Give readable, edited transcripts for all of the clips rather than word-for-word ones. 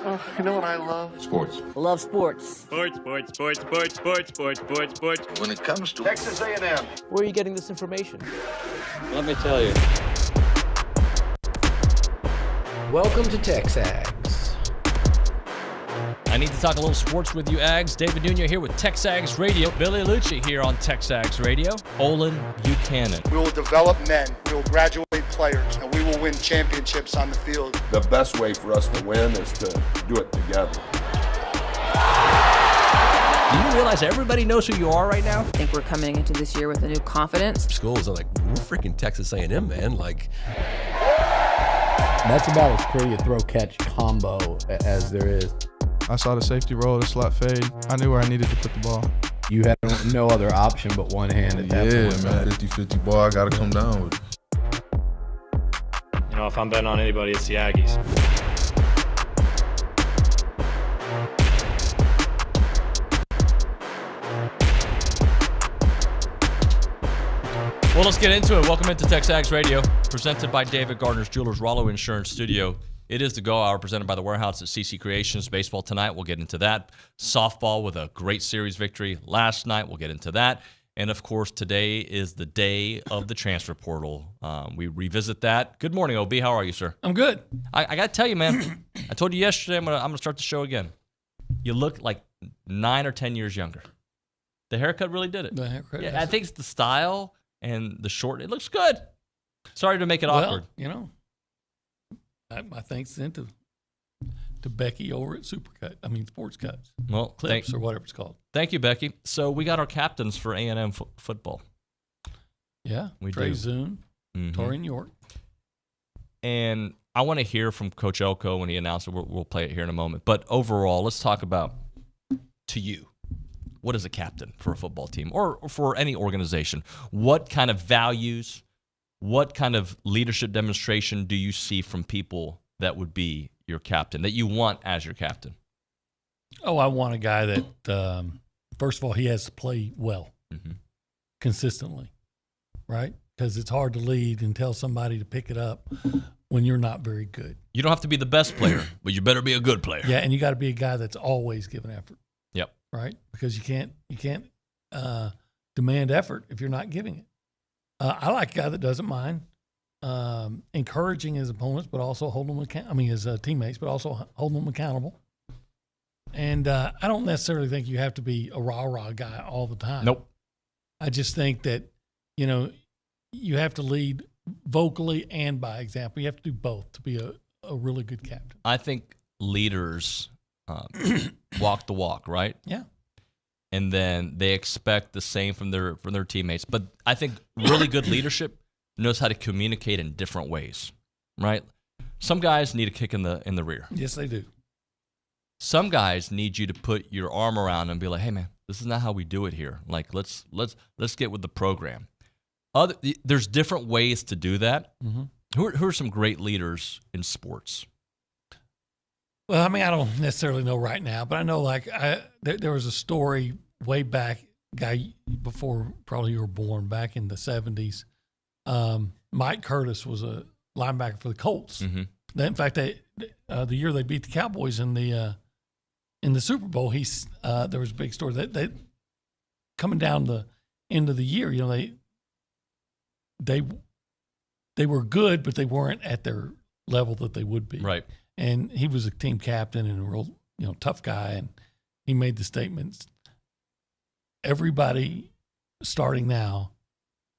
Oh, you know what I love? Sports. Love sports. Sports. When it comes to Texas A&M. Where are you getting this information? Let me tell you. Welcome to TexAgs. I need to talk a little sports with you, Aggs. David Nuño here with TexAgs Radio. Billy Lucci here on TexAgs Radio. Olin Buchanan. We will develop men, we will graduate players, and we will win championships on the field. The best way for us to win is to do it together. Do you realize everybody knows who you are right now? I think we're coming into this year with a new confidence. Schools are like, we're freaking Texas A&M, man. Like, That's about as pretty a throw-catch combo as there is. I saw the safety roll, the slot fade. I knew where I needed to put the ball. You had no other option but one hand at that point. Yeah, man, 50-50 ball, I got to come down with it. You know, if I'm betting on anybody, it's the Aggies. Well, let's get into it. Welcome into TexAgs Radio, presented by David Gardner's Jewelers, Rollo Insurance Studio. It is the Go Hour, presented by the Warehouse at CC Creations. Baseball tonight, we'll get into that. Softball with a great series victory last night, we'll get into that. And, of course, today is the day of the transfer portal. We revisit that. Good morning, OB. How are you, sir? I'm good. I got to tell you, man, I told you yesterday I'm gonna start the show again. You look like 9 or 10 years younger. The haircut really did it. The haircut. Yeah, I think it's the style and the short. It looks good. Sorry to make it awkward. You know, my thanks then to Becky over at Sports Cuts. Well, Clips or whatever it's called. Thank you, Becky. So we got our captains for A&M football. Yeah, we Trey do. Zune, Torian York. And I want to hear from Coach Elko when he announced it. We'll play it here in a moment. But overall, let's talk about, to you, what is a captain for a football team or for any organization? What kind of values, what kind of leadership demonstration do you see from people that would be your captain, that you want as your captain? Oh, I want a guy that, first of all, he has to play well, consistently, right? Because it's hard to lead and tell somebody to pick it up when you're not very good. You don't have to be the best player, but you better be a good player. Yeah, and you got to be a guy that's always giving effort. Yep. Right? Because you can't demand effort if you're not giving it. I like a guy that doesn't mind encouraging his opponents, but also holding them his teammates, but also holding them accountable. And I don't necessarily think you have to be a rah-rah guy all the time. Nope. I just think that, you have to lead vocally and by example. You have to do both to be a really good captain. I think leaders walk the walk, right? Yeah. And then they expect the same from their teammates. But I think really good leadership knows how to communicate in different ways, right? Some guys need a kick in the rear. Yes, they do. Some guys need you to put your arm around them and be like, "Hey, man, this is not how we do it here. Like, let's get with the program." There's different ways to do that. Mm-hmm. Who are some great leaders in sports? Well, I don't necessarily know right now, but I know there was a story way back, guy before probably you were born, back in the 70s. Mike Curtis was a linebacker for the Colts. Mm-hmm. In fact, the year they beat the Cowboys in the Super Bowl, there was a big story that they coming down the end of the year. They were good, but they weren't at their level that they would be. Right. And he was a team captain and a real, tough guy. And he made the statements, everybody starting now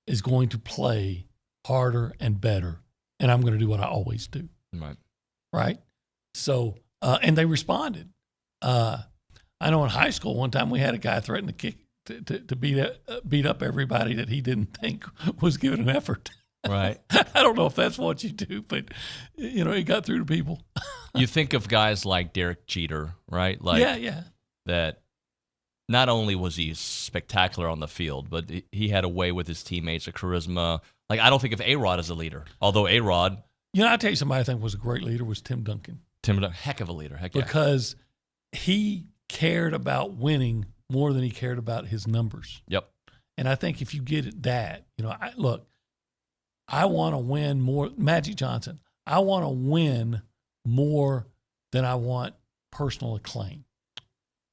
is going to play harder and better. And I'm going to do what I always do. Right. Right. So, and they responded. I know in high school one time we had a guy threaten to kick, to beat up everybody that he didn't think was giving an effort. Right. I don't know if that's what you do, but he got through to people. You think of guys like Derek Jeter, right? Yeah. That not only was he spectacular on the field, but he had a way with his teammates, a charisma. Like, I don't think of A-Rod as a leader, although A-Rod. I'll tell you somebody I think was a great leader was Tim Duncan. Heck of a leader. Heck yeah. Because he cared about winning more than he cared about his numbers. Yep. And I think if you get at that, I want to win more. Magic Johnson, I want to win more than I want personal acclaim.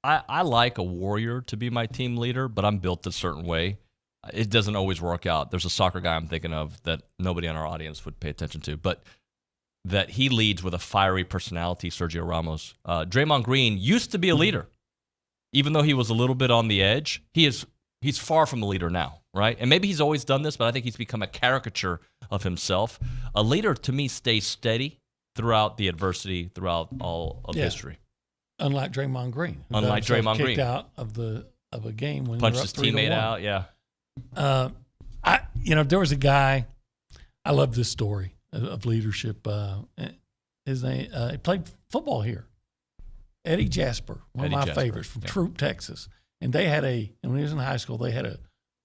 I like a warrior to be my team leader, but I'm built a certain way. It doesn't always work out. There's a soccer guy I'm thinking of that nobody in our audience would pay attention to, but that he leads with a fiery personality, Sergio Ramos. Draymond Green used to be a leader. Even though he was a little bit on the edge, he's far from a leader now, right? And maybe he's always done this, but I think he's become a caricature of himself. A leader, to me, stays steady throughout the adversity, throughout all of history. Unlike Draymond Green. Unlike Draymond Green. Kicked out of a game when punched they were his up 3-1. teammate out, yeah. There was a guy, I love this story of leadership. His name, he played football here. Eddie Jasper, one of my favorites from Troop, Texas. And they had when he was in high school,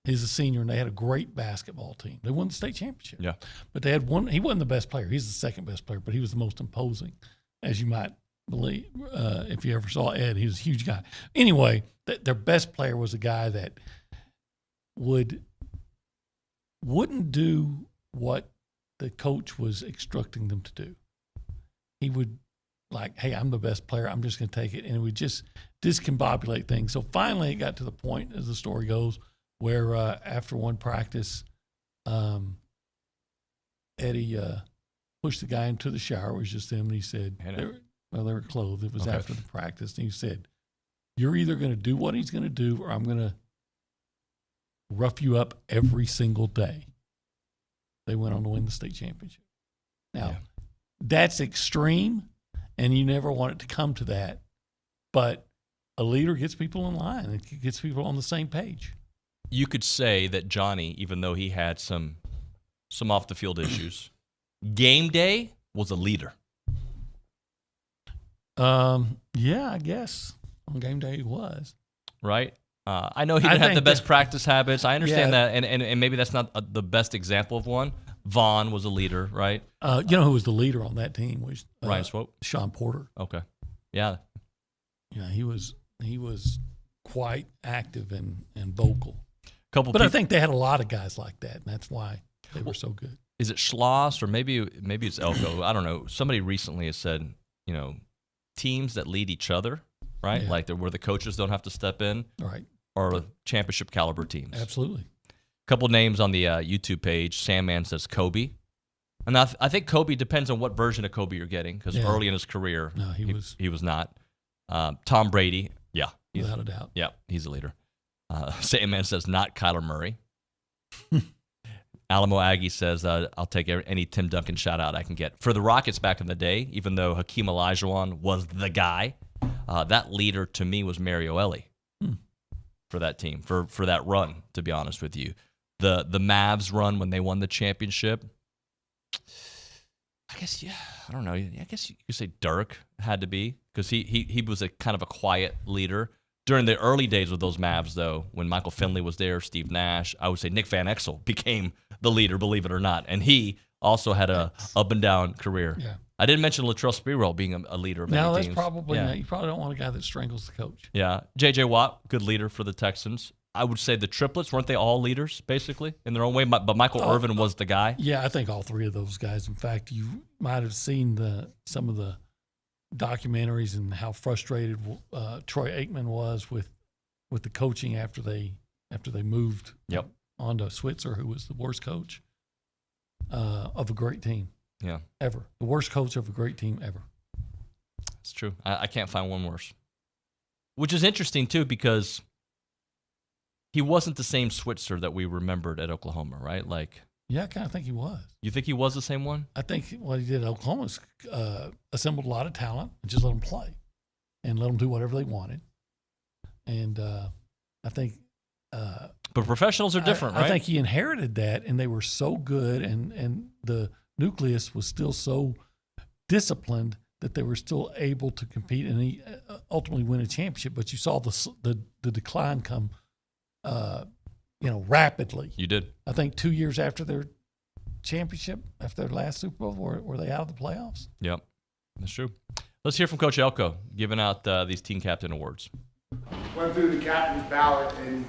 he's a senior, and they had a great basketball team. They won the state championship. Yeah. But they had one, he wasn't the best player. He's the second best player, but he was the most imposing, as you might believe. If you ever saw Ed, he was a huge guy. Anyway, their best player was a guy that wouldn't do what the coach was instructing them to do. He would, like, hey, I'm the best player. I'm just going to take it. And it would just discombobulate things. So finally it got to the point, as the story goes, where after one practice, Eddie pushed the guy into the shower. It was just him. And he said, they were clothed. It was after the practice. And he said, you're either going to do what he's going to do, or I'm going to rough you up every single day. They went on to win the state championship. Now, that's extreme, and you never want it to come to that. But a leader gets people in line. It gets people on the same page. You could say that Johnny, even though he had some off-the-field issues, game day was a leader. Yeah, I guess on game day he was. Right? I know he didn't have the best practice habits. I understand that, and maybe that's not the best example of one. Vaughn was a leader, right? You know who was the leader on that team was Ryan Swope? Sean Porter. Okay. Yeah. Yeah, he was quite active and vocal. But I think they had a lot of guys like that, and that's why they were so good. Is it Schloss, or maybe it's Elko? I don't know. Somebody recently has said, teams that lead each other, right? Yeah. Like where the coaches don't have to step in, right? Or championship caliber teams. Absolutely. A couple names on the YouTube page. Sandman says Kobe. And I think Kobe depends on what version of Kobe you're getting, because early in his career, no, he was not. Tom Brady, yeah. Without a doubt. Yeah, he's a leader. Sandman says not Kyler Murray. Alamo Aggie says, I'll take any Tim Duncan shout-out I can get. For the Rockets back in the day, even though Hakeem Olajuwon was the guy, that leader to me was Mario Elie for that team, for that run, to be honest with you. The Mavs run when they won the championship, I guess, I don't know. I guess you could say Dirk had to be, because he was a kind of a quiet leader. During the early days of those Mavs, though, when Michael Finley was there, Steve Nash, I would say Nick Van Exel became the leader, believe it or not. And he also had a up-and-down career. Yeah. I didn't mention Latrell Sprewell being a leader of many teams. That's probably not. You probably don't want a guy that strangles the coach. Yeah. J.J. Watt, good leader for the Texans. I would say the triplets, weren't they all leaders, basically, in their own way? But Michael Irvin was the guy. Yeah, I think all three of those guys. In fact, you might have seen some of the documentaries and how frustrated Troy Aikman was with the coaching after they moved on to Switzer, who was the worst coach of a great team ever. The worst coach of a great team ever. It's true. I can't find one worse. Which is interesting, too, because he wasn't the same Switzer that we remembered at Oklahoma, right? Yeah, I kind of think he was. You think he was the same one? I think what he did at Oklahoma was assembled a lot of talent and just let them play and let them do whatever they wanted. And I think but professionals are different, right? I think he inherited that, and they were so good, and the nucleus was still so disciplined that they were still able to compete and he ultimately win a championship. But you saw the decline come rapidly. You did. I think 2 years after their championship, after their last Super Bowl, were they out of the playoffs? Yep, that's true. Let's hear from Coach Elko giving out these team captain awards. Went through the captain's ballot, and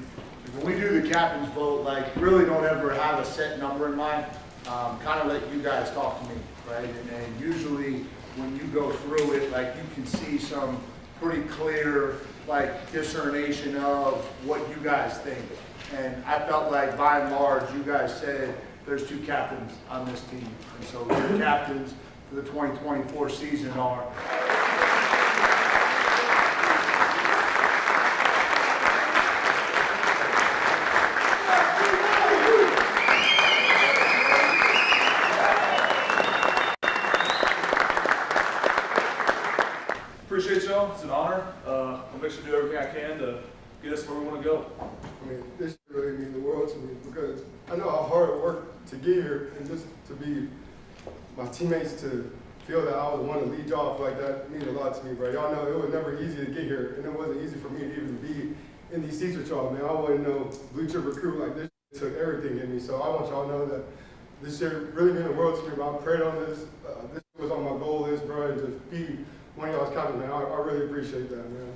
when we do the captain's vote, really don't ever have a set number in mind. Kind of let you guys talk to me, right? And usually when you go through it, you can see some pretty clear, like, discernation of what you guys think. And I felt like, by and large, you guys said there's 2 captains on this team. And so your captains for the 2024 season are... Appreciate y'all. It's an honor. I'll make sure to do everything I can to get us where we want to go. I mean, this really means the world to me because I know how hard it worked to get here, and just to be my teammates to feel that I was the one to lead y'all, like that means a lot to me, bro. Y'all know it was never easy to get here, and it wasn't easy for me to even be in these seats with y'all, man. I wasn't no blue chip recruit like this. Took everything in me, so I want y'all to know that this year really means the world to me, bro. I prayed on this. This was on my goal list, bro, and just be one of y'all's captain, man. I really appreciate that, man.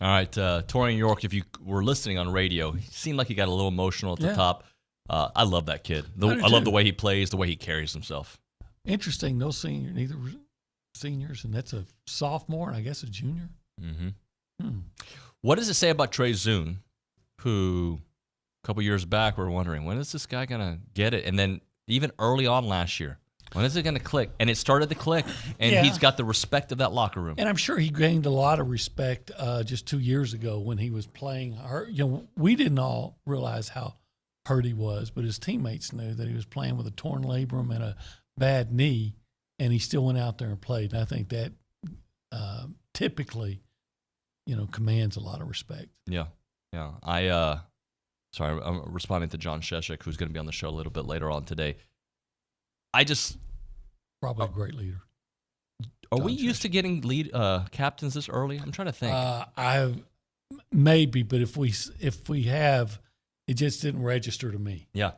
All right, Torian York, if you were listening on radio, he seemed like he got a little emotional at the top. I love that kid. I love the way he plays, the way he carries himself. Interesting, no senior, neither seniors, and that's a sophomore and I guess a junior. Mm-hmm. What does it say about Trey Zune, who a couple years back we were wondering, when is this guy going to get it? And then even early on last year, when is it going to click? And it started to click, and he's got the respect of that locker room. And I'm sure he gained a lot of respect just 2 years ago when he was playing. We didn't all realize how hurt he was, but his teammates knew that he was playing with a torn labrum and a bad knee, and he still went out there and played. And I think that typically, commands a lot of respect. Yeah. Sorry, I'm responding to John Scheschuk, who's going to be on the show a little bit later on today. Probably a great leader. Are we used to getting lead captains this early? I'm trying to think. Maybe, but if we have, it just didn't register to me. Yeah.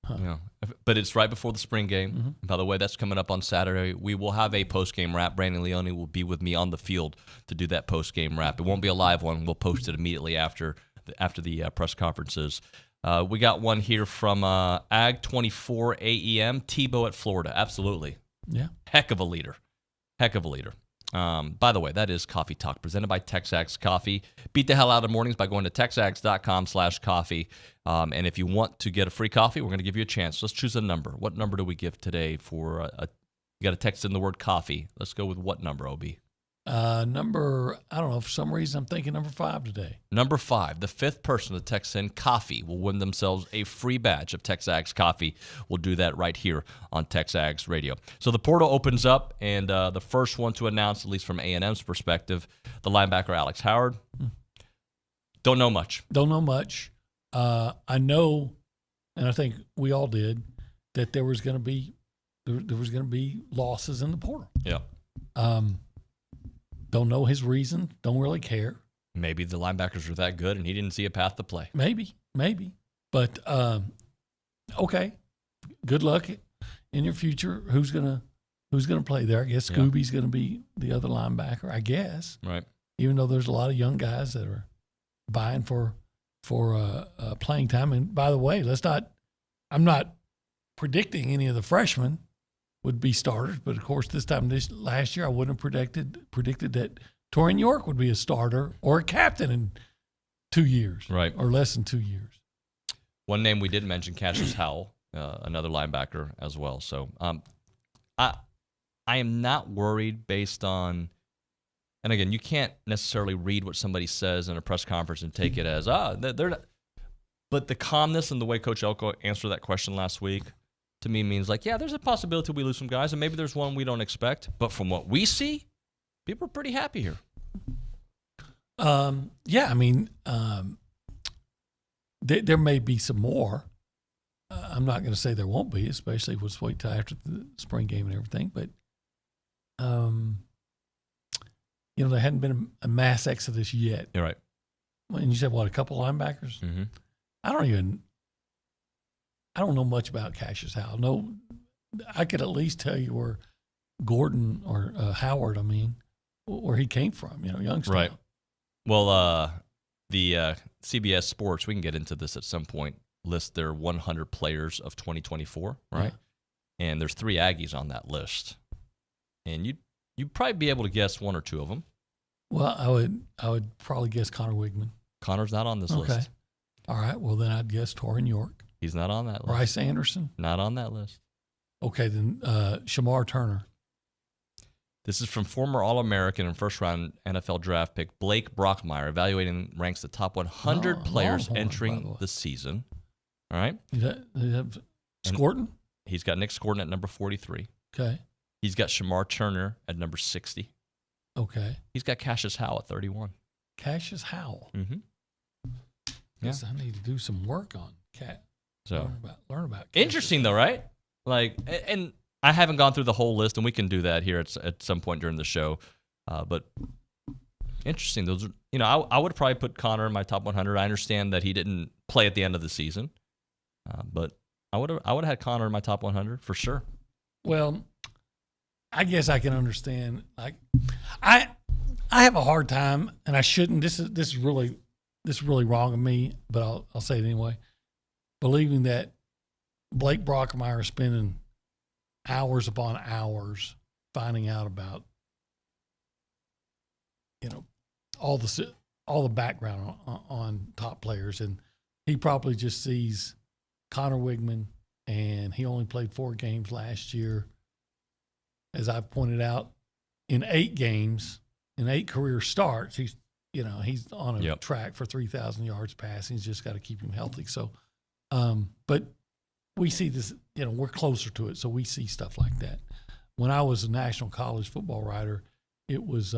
Huh. Yeah. But it's right before the spring game. Mm-hmm. By the way, that's coming up on Saturday. We will have a post-game wrap. Brandon Leone will be with me on the field to do that post-game wrap. It won't be a live one. We'll post it immediately after the press conferences. We got one here from Ag 24 AEM, Tebow at Florida. Absolutely. Yeah. Heck of a leader. By the way, that is Coffee Talk, presented by TexAgs Coffee. Beat the hell out of mornings by going to texags.com/coffee. And if you want to get a free coffee, we're going to give you a chance. Let's choose a number. What number do we give today for you got to text in the word coffee. Let's go with what number, OB? Number, I don't know, for some reason I'm thinking number 5 today. Number 5, the 5th person to text in coffee will win themselves a free badge of TexAgs Coffee. We'll do that right here on TexAgs Radio. So the portal opens up, and the first one to announce, at least from A&M's perspective, the linebacker Alex Howard. Don't know much. I know, and I think we all did, that there was going to be losses in the portal. Yeah. Don't know his reason. Don't really care. Maybe the linebackers were that good and he didn't see a path to play. Maybe. But okay. Good luck in your future. Who's gonna play there? I guess Scooby's gonna be the other linebacker. I guess. Right. Even though there's a lot of young guys that are vying for playing time. And by the way, I'm not predicting any of the freshmen would be starters, but of course last year I wouldn't have predicted that Torian York would be a starter or a captain in 2 years, right, or less than 2 years. One name we didn't mention, Cassius Howell, another linebacker as well. So I am not worried based on, and again, you can't necessarily read what somebody says in a press conference and take it as they're not. But the calmness and the way Coach Elko answered that question last week, to me means like, yeah, there's a possibility we lose some guys, and maybe there's one we don't expect. But from what we see, people are pretty happy here. Yeah, I mean, there may be some more. I'm not going to say there won't be, especially if we'll wait till after the spring game and everything. But, there hadn't been a mass exodus yet. You're right. When you said, a couple linebackers? Mm-hmm. I don't know much about Cassius Howell. No, I could at least tell you where Gordon or Howard, where he came from, Youngstown. Right. Well, the CBS Sports, we can get into this at some point, list their 100 players of 2024, right? Yeah. And there's 3 Aggies on that list. And You'd probably be able to guess one or two of them. Well, I would probably guess Connor Wigman. Connor's not on this list. All right. Well, then I'd guess Torrin York. He's not on that list. Bryce Anderson. Not on that list. Okay, then Shamar Turner. This is from former All-American and first-round NFL draft pick Blake Brockmeyer, evaluating ranks the top 100 players entering the season. All right? Is that Scorton? He's got Nick Scorton at number 43. Okay. He's got Shamar Turner at number 60. Okay. He's got Cassius Howell at 31. Cassius Howell. Mm-hmm. Guess I need to do some work on Cat. So learn about. Interesting though, right? Like, and I haven't gone through the whole list, and we can do that here at some point during the show. But interesting. Those, I would probably put Connor in my top 100. I understand that he didn't play at the end of the season, but I would have had Connor in my top 100 for sure. Well, I guess I can understand. Like, I have a hard time, and I shouldn't. This is really wrong of me, but I'll say it anyway. Believing that Blake Brockmeyer is spending hours upon hours finding out about, all the background on top players, and he probably just sees Connor Wigman, and he only played 4 games last year. As I've pointed out, in 8 games, in 8 career starts, he's on a track for 3,000 yards passing. He's just got to keep him healthy. So, but we see this, we're closer to it, so we see stuff like that. When I was a national college football writer, it was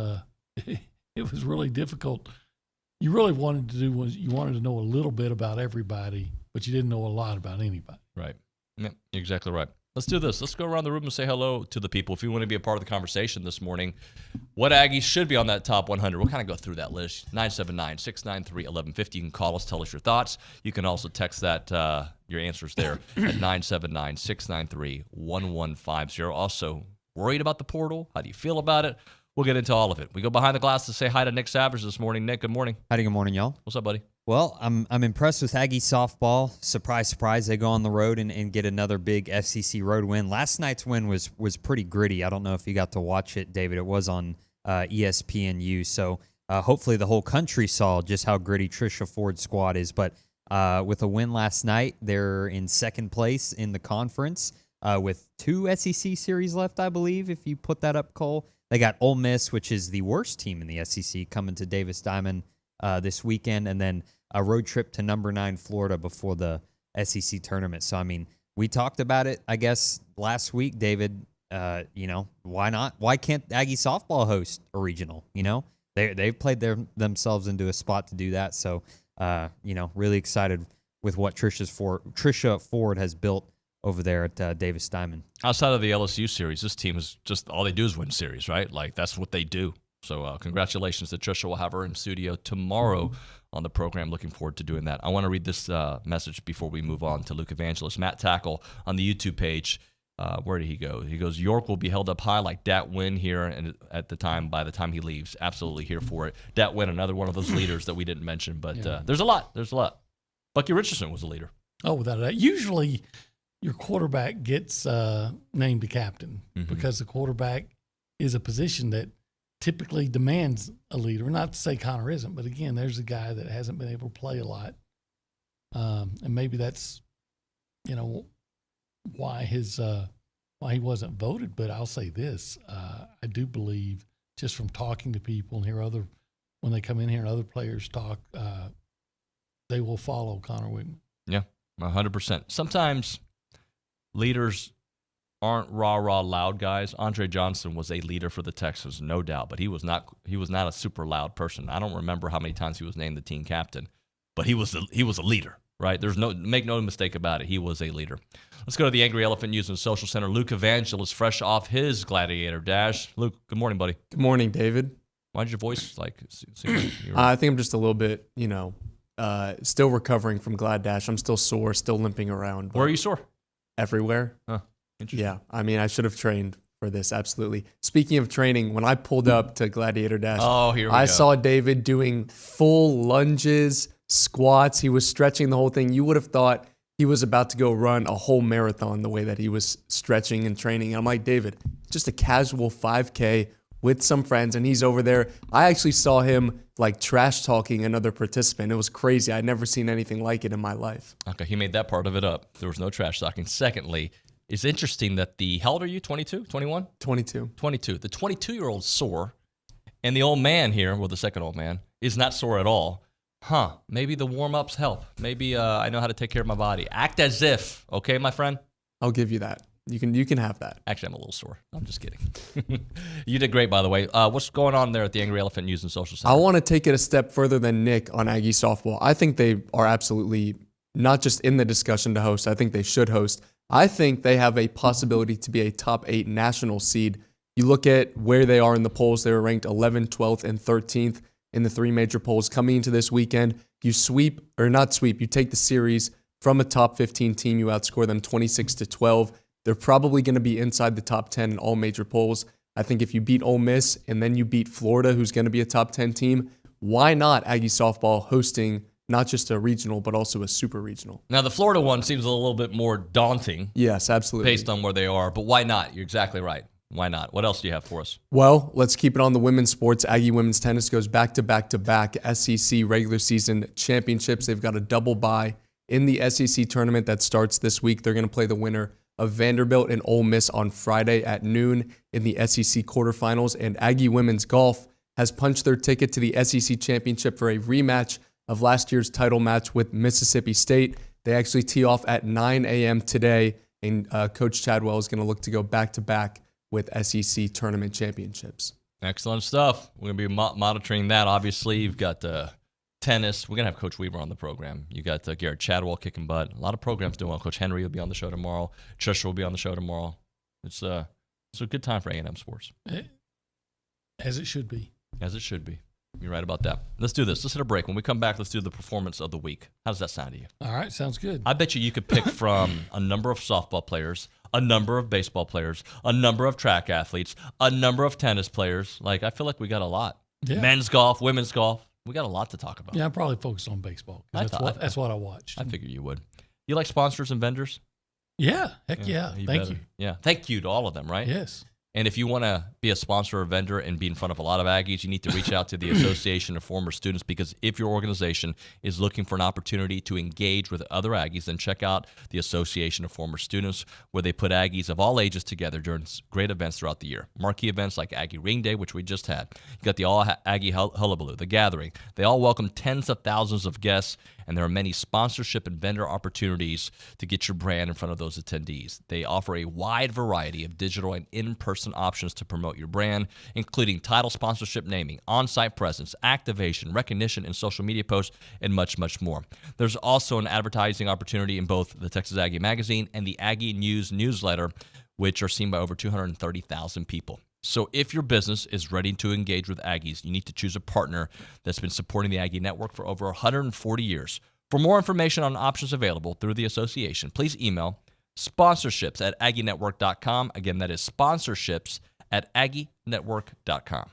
it was really difficult. You really wanted to know a little bit about everybody, but you didn't know a lot about anybody. Right. Yeah, you're exactly right. Let's do this. Let's go around the room and say hello to the people. If you want to be a part of the conversation this morning, what Aggies should be on that top 100? We'll kind of go through that list. 979-693-1150. You can call us, tell us your thoughts. You can also text that your answers there at 979-693-1150. Also, worried about the portal? How do you feel about it? We'll get into all of it. We go behind the glass to say hi to Nick Savage this morning. Nick, good morning. Howdy, good morning, y'all. What's up, buddy? Well, I'm impressed with Aggie softball. Surprise, surprise, they go on the road and get another big FCC road win. Last night's win was pretty gritty. I don't know if you got to watch it, David. It was on ESPNU. So hopefully the whole country saw just how gritty Trisha Ford's squad is. But with a win last night, they're in second place in the conference with 2 SEC series left, I believe, if you put that up, Cole. They got Ole Miss, which is the worst team in the SEC, coming to Davis Diamond this weekend, and then a road trip to number 9 Florida before the SEC tournament. So, I mean, we talked about it, I guess, last week, David. Why not? Why can't Aggie softball host a regional? They've played themselves into a spot to do that. So, really excited with what Trisha Ford has built over there at Davis Diamond. Outside of the LSU series, this team is just all they do is win series, right? Like, that's what they do. So congratulations to Trisha. We'll have her in studio tomorrow on the program. Looking forward to doing that. I want to read this message before we move on to Luke Evangelist. Matt Tackle on the YouTube page. Where did he go? He goes, York will be held up high like Dat Win here and by the time he leaves. Absolutely here for it. Dat Win, another one of those leaders that we didn't mention, but there's a lot. Bucky Richardson was a leader. Oh, without a doubt. Usually your quarterback gets named a captain because the quarterback is a position that typically demands a leader. Not to say Connor isn't, but again, there's a guy that hasn't been able to play a lot. And maybe that's, why he wasn't voted. But I'll say this, I do believe, just from talking to people and when they come in here and other players talk, they will follow Connor Wigman. Yeah, 100%. Sometimes leaders aren't rah-rah loud guys. Andre Johnson was a leader for the Texans, no doubt, but he was not a super loud person. I don't remember how many times he was named the team captain, but he was a leader, right? Make no mistake about it. He was a leader. Let's go to the Angry Elephant News and Social Center. Luke Evangelist, fresh off his Gladiator dash. Luke, good morning, buddy. Good morning, David. Why did your voice seem like I think I'm just a little bit, still recovering from Glad Dash. I'm still sore, still limping around. Where are you sore? Everywhere. Huh. Interesting. Yeah, I mean, I should have trained for this, absolutely. Speaking of training, when I pulled up to Gladiator Dash, I saw David doing full lunges, squats. He was stretching the whole thing. You would have thought he was about to go run a whole marathon the way that he was stretching and training. I'm like, David, just a casual 5K. with some friends, and he's over there. I actually saw him like trash talking another participant. It was crazy. I'd never seen anything like it in my life. Okay, he made that part of it up. There was no trash talking. Secondly, it's interesting that how old are you, 22, 21? 22. 22. The 22-year-old's sore, and the old man here, well, the second old man, is not sore at all. Maybe the warm-ups help. Maybe I know how to take care of my body. Act as if, okay, my friend? I'll give you that. You can have that. Actually, I'm a little sore. I'm just kidding. You did great, by the way. What's going on there at the Angry Elephant News and Social Center? I want to take it a step further than Nick on Aggie softball. I think they are absolutely not just in the discussion to host. I think they should host. I think they have a possibility to be a top 8 national seed. You look at where they are in the polls. They were ranked 11th, 12th, and 13th in the 3 major polls. Coming into this weekend, you take the series from a top 15 team. You outscore them 26-12. They're probably going to be inside the top 10 in all major polls. I think if you beat Ole Miss and then you beat Florida, who's going to be a top 10 team, why not Aggie softball hosting not just a regional, but also a super regional? Now, the Florida one seems a little bit more daunting. Yes, absolutely. Based on where they are, but why not? You're exactly right. Why not? What else do you have for us? Well, let's keep it on the women's sports. Aggie women's tennis goes back-to-back SEC regular season championships. They've got a double bye in the SEC tournament that starts this week. They're going to play the winner of Vanderbilt and Ole Miss on Friday at noon in the SEC quarterfinals. And Aggie women's golf has punched their ticket to the SEC championship for a rematch of last year's title match with Mississippi State. They actually tee off at 9 a.m. today, and Coach Chadwell is going to look to go back-to-back with SEC tournament championships. Excellent stuff. We're going to be monitoring that. Obviously, you've got tennis. We're going to have Coach Weaver on the program. You got Garrett Chadwell kicking butt. A lot of programs doing well. Coach Henry will be on the show tomorrow. Trisha will be on the show tomorrow. It's a good time for A&M sports. As it should be. As it should be. You're right about that. Let's do this. Let's hit a break. When we come back, let's do the performance of the week. How does that sound to you? All right, sounds good. I bet you could pick from a number of softball players, a number of baseball players, a number of track athletes, a number of tennis players. I feel like we got a lot. Yeah. Men's golf, women's golf. We got a lot to talk about. Yeah, I'm probably focused on baseball. That's what I watched. I figured you would. You like sponsors and vendors? Yeah, heck yeah. Thank you. Yeah, thank you to all of them, right? Yes. And if you want to be a sponsor or vendor and be in front of a lot of Aggies, you need to reach out to the Association of Former Students, because if your organization is looking for an opportunity to engage with other Aggies, then check out the Association of Former Students, where they put Aggies of all ages together during great events throughout the year. Marquee events like Aggie Ring Day, which we just had. You got the All Aggie Hullabaloo, the Gathering. They all welcome tens of thousands of guests, and there are many sponsorship and vendor opportunities to get your brand in front of those attendees. They offer a wide variety of digital and in-person options to promote your brand, including title sponsorship, naming, on-site presence, activation, recognition, and social media posts, and much, much more. There's also an advertising opportunity in both the Texas Aggie magazine and the Aggie News newsletter, which are seen by over 230,000 people. So if your business is ready to engage with Aggies, you need to choose a partner that's been supporting the Aggie Network for over 140 years. For more information on options available through the association, please email sponsorships@aggienetwork.com. Again, that is sponsorships@aggienetwork.com.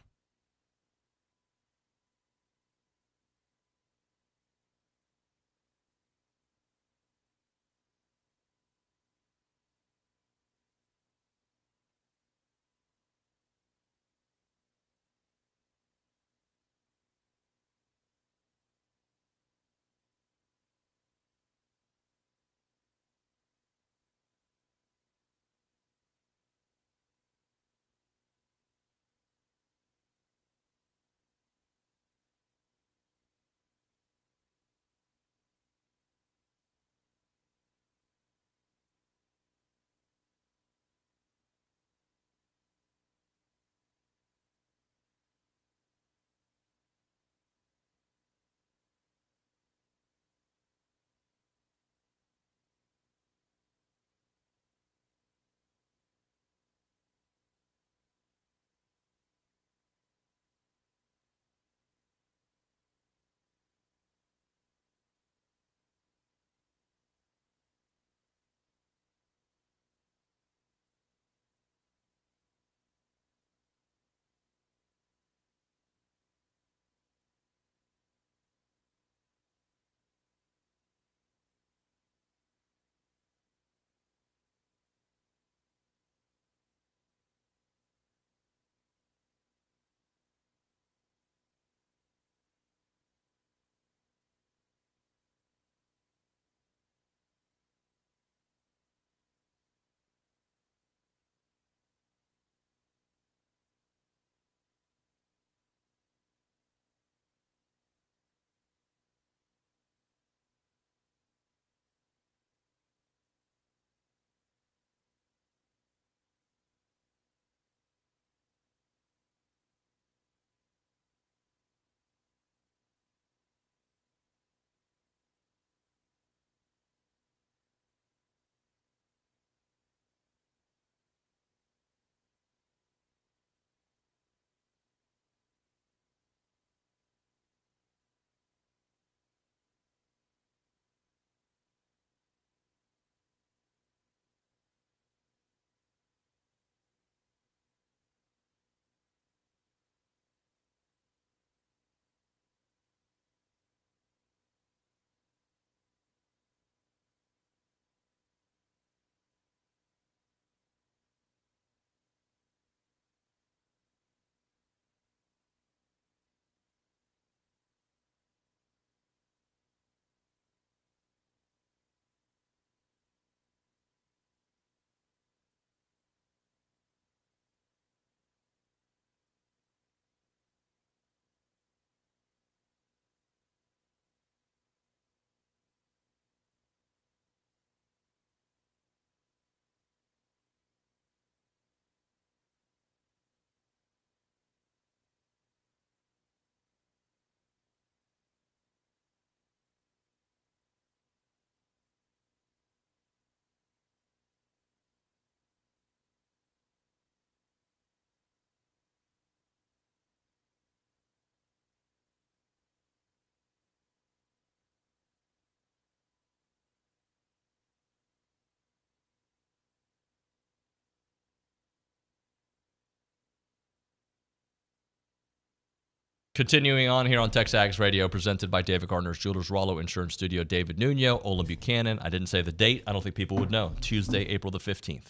Continuing on here on TexAgs Radio, presented by David Gardner's Jewelers, Rollo Insurance Studio, David Nuño, Olin Buchanan. I didn't say the date. I don't think people would know. Tuesday, April the 15th.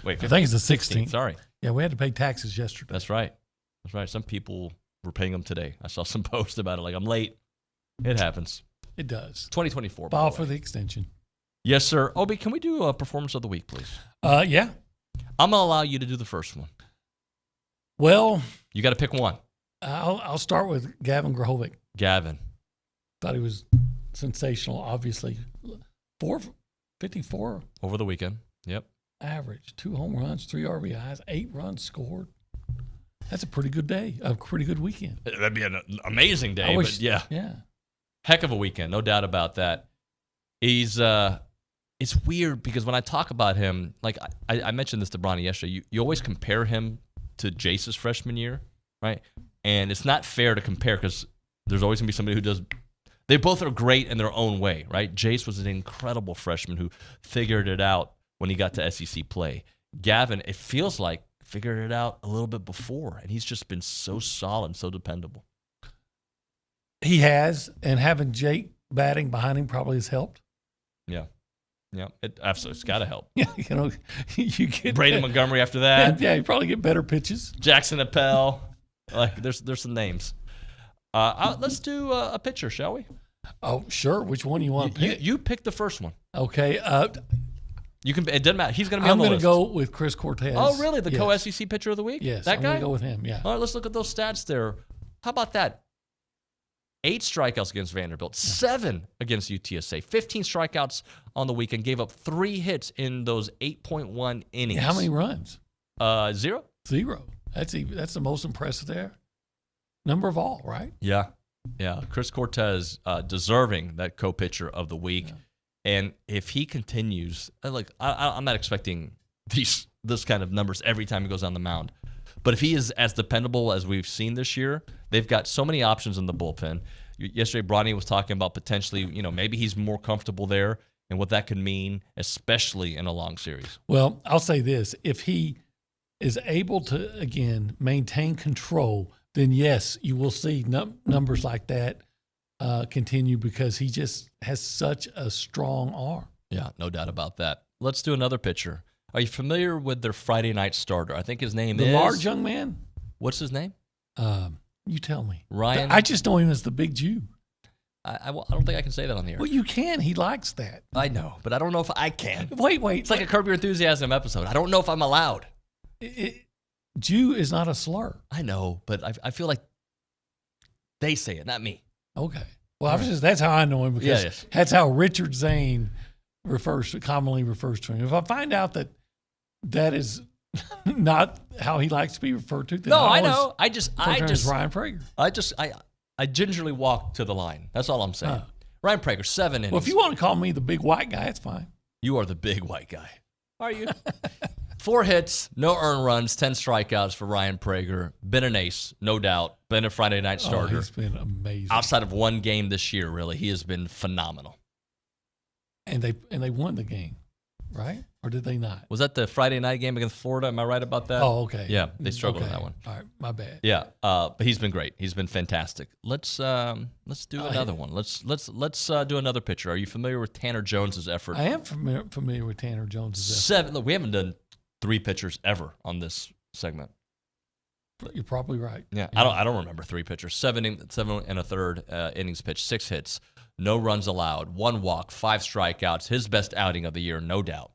Wait, 15th? I think it's the 16th. Sorry. Yeah, we had to pay taxes yesterday. That's right. Some people were paying them today. I saw some posts about it. Like, I'm late. It happens. It does. 2024. File for the extension. Yes, sir. Obi, can we do a performance of the week, please? Yeah. I'm going to allow you to do the first one. Well, you got to pick one. I'll start with Gavin Grahovic. Gavin. Thought he was sensational, obviously. 454. Over the weekend. Yep. Average. 2 home runs, 3 RBIs, 8 runs scored. That's a pretty good day, a pretty good weekend. That'd be an amazing day, but yeah. Heck of a weekend, no doubt about that. He's it's weird because when I talk about him, like I mentioned this to Bronny yesterday, you always compare him to Jace's freshman year, right? And it's not fair to compare because there's always going to be somebody who does – they both are great in their own way, right? Jace was an incredible freshman who figured it out when he got to SEC play. Gavin, it feels like, figured it out a little bit before, and he's just been so solid, so dependable. He has, and having Jake batting behind him probably has helped. Yeah. It absolutely, it's got to help. Yeah, you get Braden Montgomery after that. Yeah, you probably get better pitches. Jackson Appel. Like, there's some names. Let's do a pitcher, shall we? Oh, sure. Which one do you want to pick? You pick the first one. Okay. You can. It doesn't matter. He's going to be on the list. I'm going to go with Chris Cortez. Oh, really? The co-SEC pitcher of the week? Yes. That I'm guy? going to go with him, yeah. All right, let's look at those stats there. How about that? 8 strikeouts against Vanderbilt, 7 against UTSA, 15 strikeouts on the weekend, gave up 3 hits in those 8.1 innings. How many runs? 0. 0. That's the most impressive there. Number of all, right? Yeah. Chris Cortez deserving that co-pitcher of the week. Yeah. And if he continues, like I'm not expecting this kind of numbers every time he goes on the mound. But if he is as dependable as we've seen this year, they've got so many options in the bullpen. Yesterday, Bronny was talking about potentially, maybe he's more comfortable there and what that could mean, especially in a long series. Well, I'll say this. If he is able to, again, maintain control, then yes, you will see numbers like that continue because he just has such a strong arm. Yeah, no doubt about that. Let's do another pitcher. Are you familiar with their Friday night starter? I think his name is... The large young man? What's his name? You tell me. Ryan? I just know him as the Big Jew. I don't think I can say that on the air. Well, you can. He likes that. I know, but I don't know if I can. Wait. It's like a Curb Your Enthusiasm episode. I don't know if I'm allowed. Jew is not a slur. I know, but I feel like they say it, not me. Okay. Well, that's how I know him because that's how Richard Zane commonly refers to him. If I find out that is not how he likes to be referred to, then I know. I just Ryan Prager. I gingerly walk to the line. That's all I'm saying. Ryan Prager, 7 innings. Well, if you want to call me the big white guy, it's fine. You are the big white guy. Are you? 4 hits, no earned runs, 10 strikeouts for Ryan Prager. Been an ace, no doubt. Been a Friday night starter. He's been amazing. Outside of one game this year, really, he has been phenomenal. And they won the game, right? Or did they not? Was that the Friday night game against Florida? Am I right about that? Oh, okay. Yeah, they struggled with that one. All right, my bad. Yeah, but he's been great. He's been fantastic. Let's do another one. Let's do another pitcher. Are you familiar with Tanner Jones's effort? I am familiar with Tanner Jones's effort. 7. Look, we haven't done 3 pitchers ever on this segment. You're probably right. Yeah, I don't remember 3 pitchers. 7 and a third innings pitched, 6 hits, no runs allowed, 1 walk, 5 strikeouts. His best outing of the year, no doubt.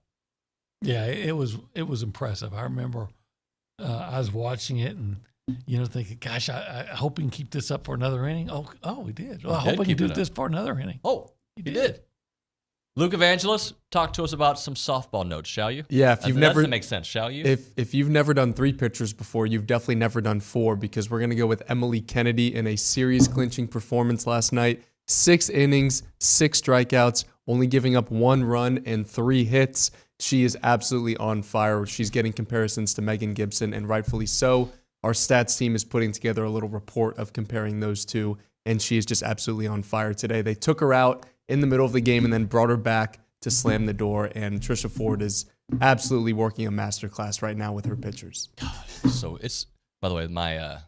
Yeah, it was impressive. I remember I was watching it and thinking, gosh, I hope he can keep this up for another inning. Oh, he did. Well, I hope he can do this for another inning. Oh, he did. Luke Evangelos, talk to us about some softball notes, shall you? Yeah, if you've never, that makes sense, shall you? If you've never done 3 pitchers before, you've definitely never done 4 because we're going to go with Emily Kennedy in a series-clinching performance last night. 6 innings, 6 strikeouts, only giving up 1 run and 3 hits. She is absolutely on fire. She's getting comparisons to Megan Gibson, and rightfully so. Our stats team is putting together a little report of comparing those two, and she is just absolutely on fire today. They took her out in the middle of the game and then brought her back to slam the door, and Trisha Ford is absolutely working a masterclass right now with her pitchers. So it's, by the way, my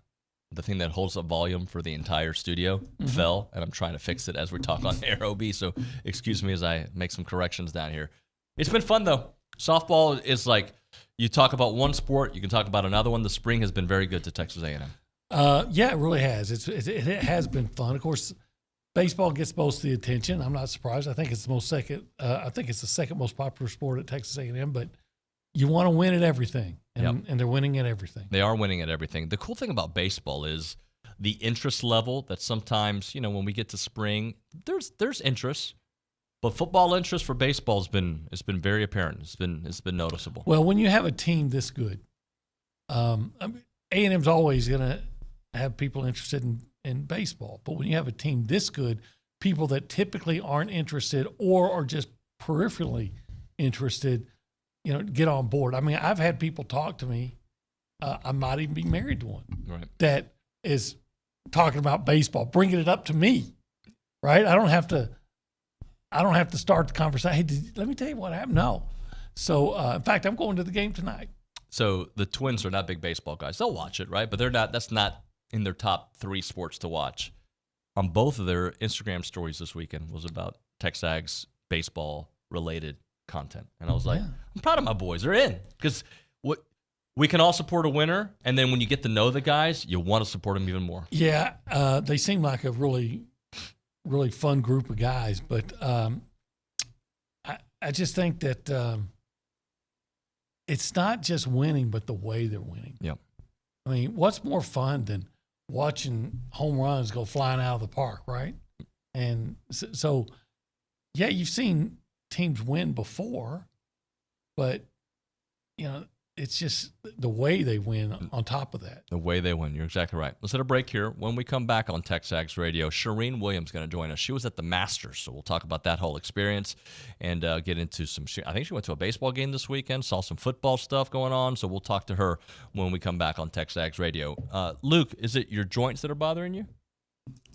the thing that holds the volume for the entire studio fell, and I'm trying to fix it as we talk on air, OB, so excuse me as I make some corrections down here. It's been fun, though. Softball is like, you talk about one sport, you can talk about another one. The spring has been very good to Texas A&M. Yeah, it really has. It has been fun. Of course, baseball gets most of the attention. I'm not surprised. I think it's the second most popular sport at Texas A&M, but you want to win at everything, and they're winning at everything. They are winning at everything. The cool thing about baseball is the interest level that sometimes, when we get to spring, there's interest, but football interest for baseball has been very apparent. It's been noticeable. Well, when you have a team this good, A&M's always going to have people interested in baseball, but when you have a team this good, people that typically aren't interested or are just peripherally interested, get on board. I mean, I've had people talk to me. I might even be married to one that is talking about baseball, bringing it up to me. Right? I don't have to start the conversation. Hey, let me tell you what happened. No. So, in fact, I'm going to the game tonight. So the Twins are not big baseball guys. They'll watch it, right? But they're not. That's not in their top 3 sports to watch. On both of their Instagram stories this weekend was about TexAgs baseball related content, and I was like, I'm proud of my boys. They're in because we can all support a winner, and then when you get to know the guys, you want to support them even more. Yeah, they seem like a really, really fun group of guys, but I just think that it's not just winning, but the way they're winning. Yep. I mean, what's more fun than watching home runs go flying out of the park, right? And so yeah, you've seen teams win before, but it's just the way they win on top of that. The way they win. You're exactly right. Let's hit a break here. When we come back on TexAgs Radio, Charean Williams is going to join us. She was at the Masters, so we'll talk about that whole experience and get into some – I think she went to a baseball game this weekend, saw some football stuff going on, so we'll talk to her when we come back on TexAgs Radio. Luke, is it your joints that are bothering you?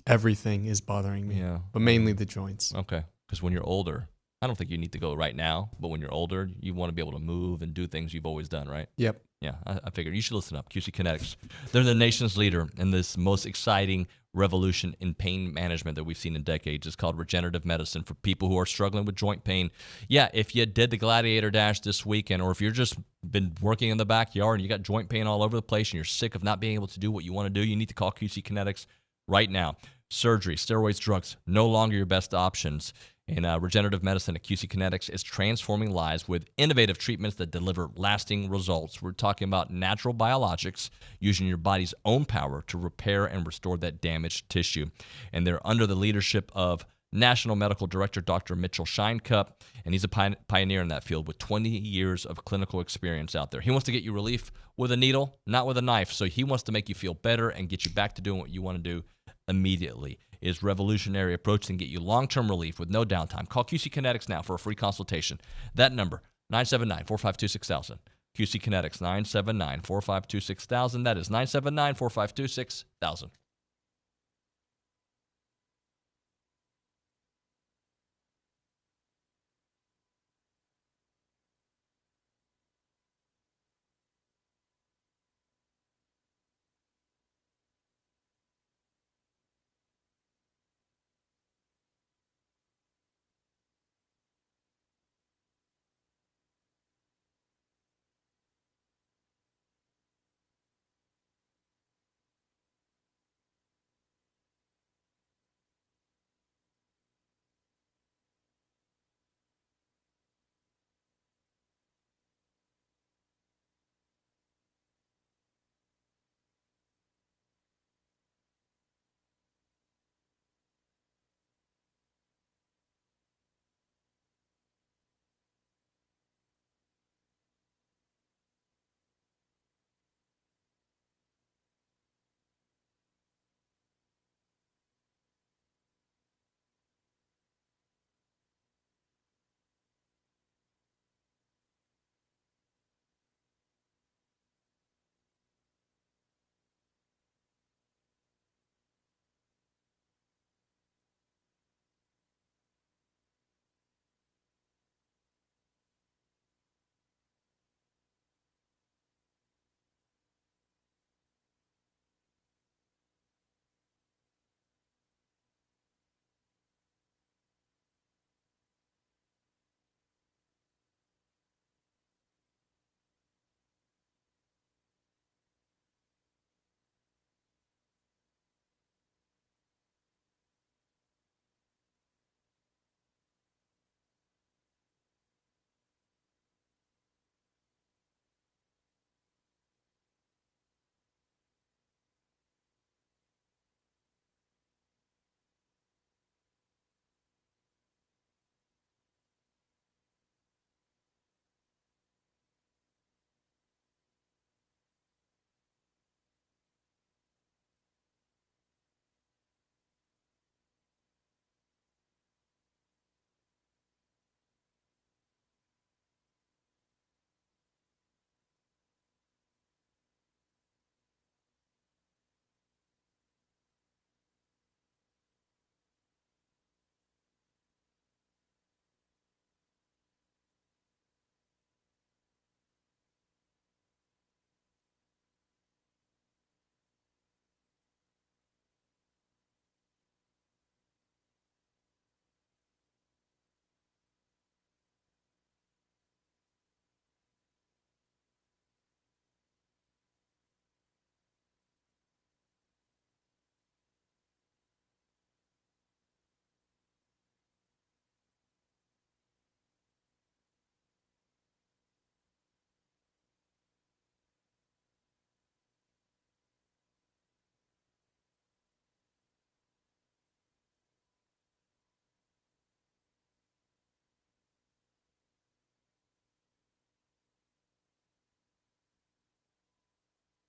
Everything is bothering me, but mainly the joints. Okay, because when you're older – I don't think you need to go right now, but when you're older, you want to be able to move and do things you've always done, right? Yep. Yeah, I figured you should listen up. QC Kinetics. They're the nation's leader in this most exciting revolution in pain management that we've seen in decades. It's called regenerative medicine for people who are struggling with joint pain. Yeah, if you did the Gladiator Dash this weekend, or if you're just been working in the backyard and you got joint pain all over the place and you're sick of not being able to do what you want to do, you need to call QC Kinetics right now. Surgery, steroids, drugs, no longer your best options. And regenerative medicine at QC Kinetics is transforming lives with innovative treatments that deliver lasting results. We're talking about natural biologics using your body's own power to repair and restore that damaged tissue. And they're under the leadership of National Medical Director Dr. Mitchell Scheinkup, and he's a pioneer in that field with 20 years of clinical experience out there. He wants to get you relief with a needle, not with a knife. So he wants to make you feel better and get you back to doing what you want to do immediately. His revolutionary approach can get you long-term relief with no downtime. Call QC Kinetics now for a free consultation. That number, 979-452-6000. QC Kinetics, 979-452-6000. That is 979-452-6000.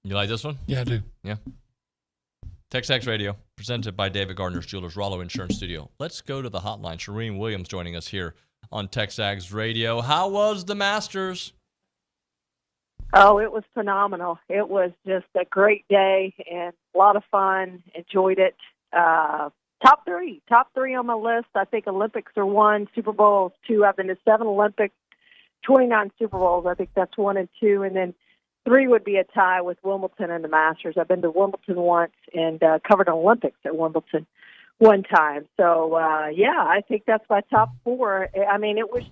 You like this one? Yeah, I do. Yeah. TexAgs Radio, presented by David Gardner's Jewelers, Rollo Insurance Studio. Let's go to the hotline. Charean Williams joining us here on TexAgs Radio. How was the Masters? Oh, it was phenomenal. It was just a great day and a lot of fun. Enjoyed it. Top three on my list. I think Olympics are 1, Super Bowls 2. I've been to 7 Olympics, 29 Super Bowls. I think that's 1 and 2. And then 3 would be a tie with Wimbledon and the Masters. I've been to Wimbledon once and covered an Olympics at Wimbledon one time. So, I think that's my top 4. I mean, it was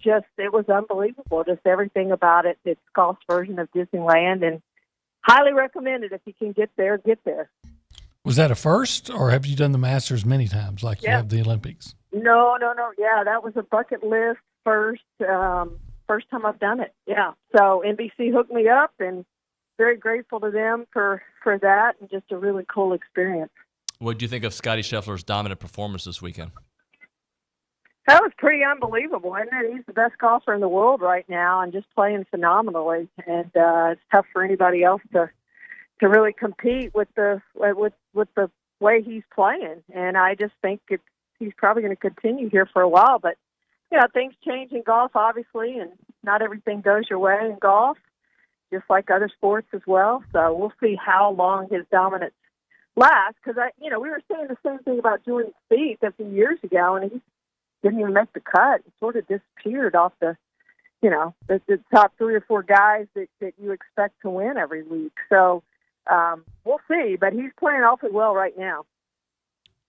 unbelievable. Just everything about it. It's golf's version of Disneyland, and highly recommended if you can get there, get there. Was that a first, or have you done the Masters many times like you have the Olympics? No. Yeah, that was a bucket list first. First time I've done it. Yeah. So NBC hooked me up, and very grateful to them for that, and just a really cool experience. What do you think of Scottie Scheffler's dominant performance this weekend? That was pretty unbelievable, isn't it? He's the best golfer in the world right now and just playing phenomenally. And it's tough for anybody else to really compete with the way he's playing. And I just think he's probably going to continue here for a while. But, things change in golf, obviously, and not everything goes your way in golf, just like other sports as well. So we'll see how long his dominance lasts. Because, we were saying the same thing about Jordan Spieth a few years ago, and he didn't even make the cut. He sort of disappeared off the top 3 or 4 guys that you expect to win every week. So we'll see, but he's playing awfully well right now.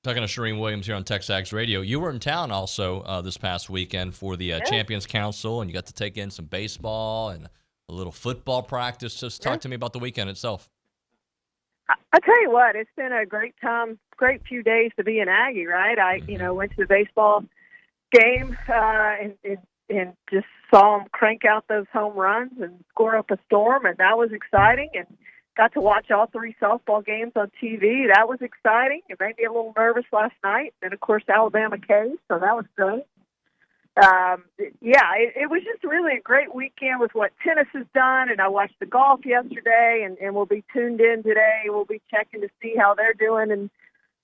Talking to Charean Williams here on TexAgs Radio. You were in town also this past weekend for the Champions Council, and you got to take in some baseball and a little football practice. Just talk to me about the weekend itself. I tell you what, it's been a great few days to be an Aggie, right? I went to the baseball game and just saw them crank out those home runs and score up a storm, and that was exciting. And got to watch all 3 softball games on TV. That was exciting. It made me a little nervous last night. And, of course, Alabama came, so that was great. It was just really a great weekend with what tennis has done. And I watched the golf yesterday, and we'll be tuned in today. We'll be checking to see how they're doing in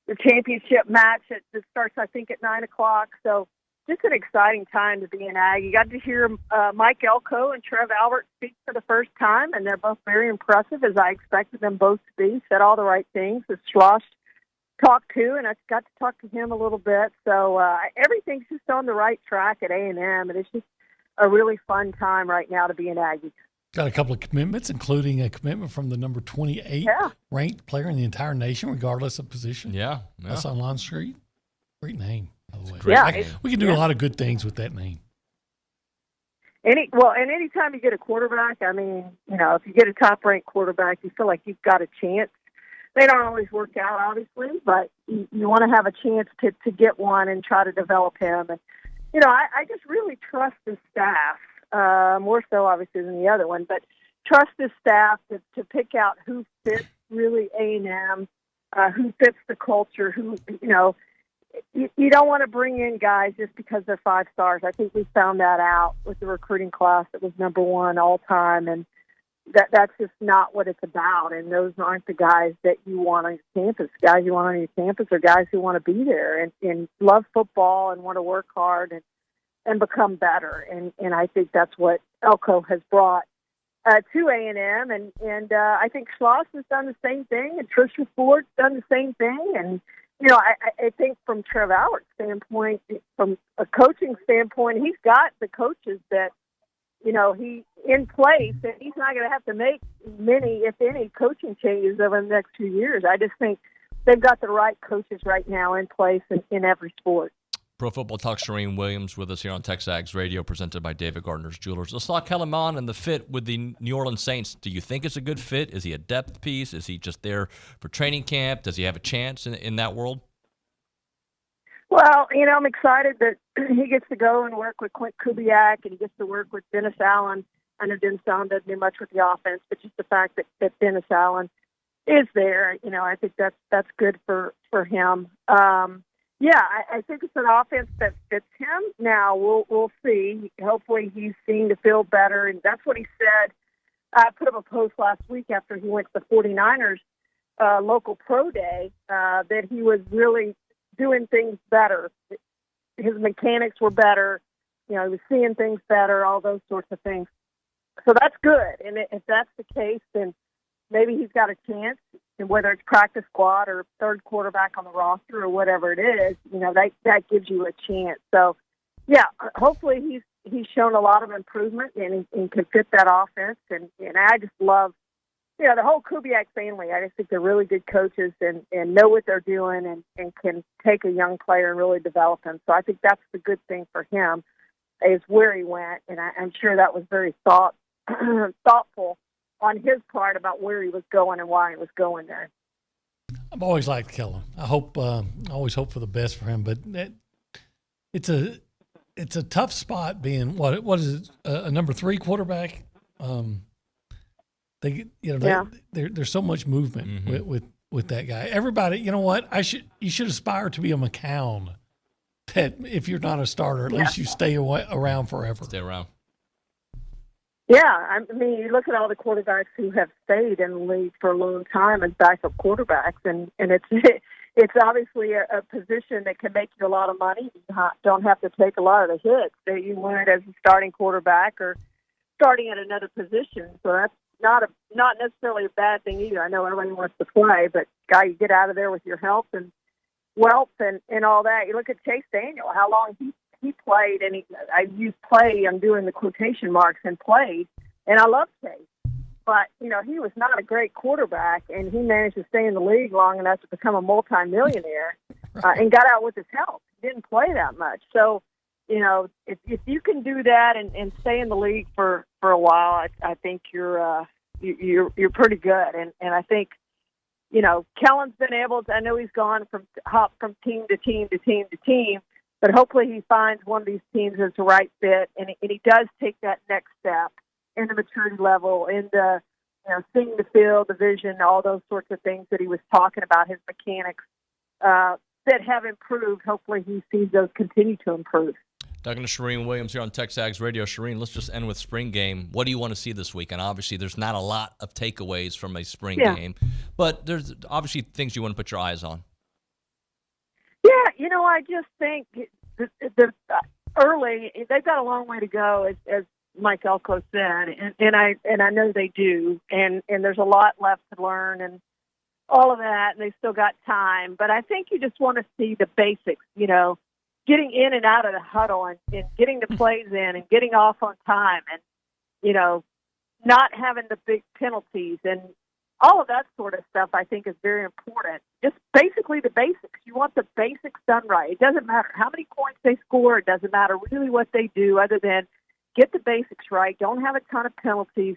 the championship match that starts, I think, at 9 o'clock. So just an exciting time to be an Aggie. You got to hear Mike Elko and Trev Albert speak for the first time, and they're both very impressive, as I expected them both to be. Said all the right things. As Schloss talked to, and I got to talk to him a little bit. So everything's just on the right track at A&M, and it's just a really fun time right now to be an Aggie. Got a couple of commitments, including a commitment from the number 28 ranked player in the entire nation, regardless of position. Yeah. That's on Lawn Street. Great name. We can do a lot of good things with that name. And anytime you get a quarterback, I mean, if you get a top-ranked quarterback, you feel like you've got a chance. They don't always work out, obviously, but you want to have a chance to get one and try to develop him. And, I just really trust the staff, more so, obviously, than the other one, but trust the staff to pick out who fits really A&M, who fits the culture, who, you don't want to bring in guys just because they're 5 stars. I think we found that out with the recruiting class that was number 1 all time, and that's just not what it's about. And those aren't the guys that you want on your campus. Guys you want on your campus are guys who want to be there and love football and want to work hard and become better. And I think that's what Elko has brought to A&M. And I think Schloss has done the same thing, and Trisha Ford's done the same thing. And I think from Trev Albert's standpoint, from a coaching standpoint, he's got the coaches that, he in place, and he's not going to have to make many, if any, coaching changes over the next few years. I just think they've got the right coaches right now in place in every sport. Pro Football Talk Charean Williams with us here on TexAgs Radio, presented by David Gardner's Jewelers. Let's talk Kellerman and the fit with the New Orleans Saints. Do you think it's a good fit? Is he a depth piece? Is he just there for training camp? Does he have a chance in that world? Well, I'm excited that he gets to go and work with Quint Kubiak, and he gets to work with Dennis Allen. I know Dennis Allen doesn't do much with the offense, but just the fact that Dennis Allen is there, I think that's good for him. I think it's an offense that fits him. Now we'll see. Hopefully he's seen the field better, and that's what he said I put up a post last week after he went to the 49ers local pro day that he was really doing things better. His mechanics were better. He was seeing things better, all those sorts of things. So that's good. And if that's the case, then maybe he's got a chance, and whether it's practice squad or third quarterback on the roster or whatever it is, that gives you a chance. So, yeah, hopefully he's shown a lot of improvement and can fit that offense. And I just love, the whole Kubiak family. I just think they're really good coaches and know what they're doing and can take a young player and really develop him. So I think that's the good thing for him is where he went. And I'm sure that was very thoughtful on his part about where he was going and why he was going there. I've always liked Kellen. I always hope for the best for him, but it's a tough spot being what is it, a number 3 quarterback. There's so much movement with that guy. Everybody, you know what? You should aspire to be a McCown. That if you're not a starter, at least you stay around forever. Stay around. Yeah, I mean, you look at all the quarterbacks who have stayed in the league for a long time as backup quarterbacks, and it's obviously a position that can make you a lot of money. You don't have to take a lot of the hits that you would as a starting quarterback or starting at another position. So that's not necessarily a bad thing either. I know everybody wants to play, but you get out of there with your health and wealth and all that. You look at Chase Daniel, how long he played, and I use play, I'm doing the quotation marks, and played, and I love Chase. But, he was not a great quarterback, and he managed to stay in the league long enough to become a multimillionaire and got out with his health. He didn't play that much. So, if you can do that and stay in the league for a while, I think you're pretty good. And I think, Kellen's been able to, I know he's gone from team to team to team to team, but hopefully he finds one of these teams that's the right fit, and he does take that next step in the maturity level, in the, seeing the field, the vision, all those sorts of things that he was talking about, his mechanics that have improved. Hopefully he sees those continue to improve. Talking to Charean Williams here on TexAgs Radio. Charean, let's just end with spring game. What do you want to see this week? And obviously there's not a lot of takeaways from a spring game, but there's obviously things you want to put your eyes on. Yeah, I just think the early, they've got a long way to go, as Mike Elko said, and I know they do, and there's a lot left to learn and all of that, and they still got time. But I think you just want to see the basics, getting in and out of the huddle and getting the plays in and getting off on time and, not having the big penalties and all of that sort of stuff, I think, is very important. Just basically the basics. You want the basics done right. It doesn't matter how many points they score. It doesn't matter really what they do other than get the basics right. Don't have a ton of penalties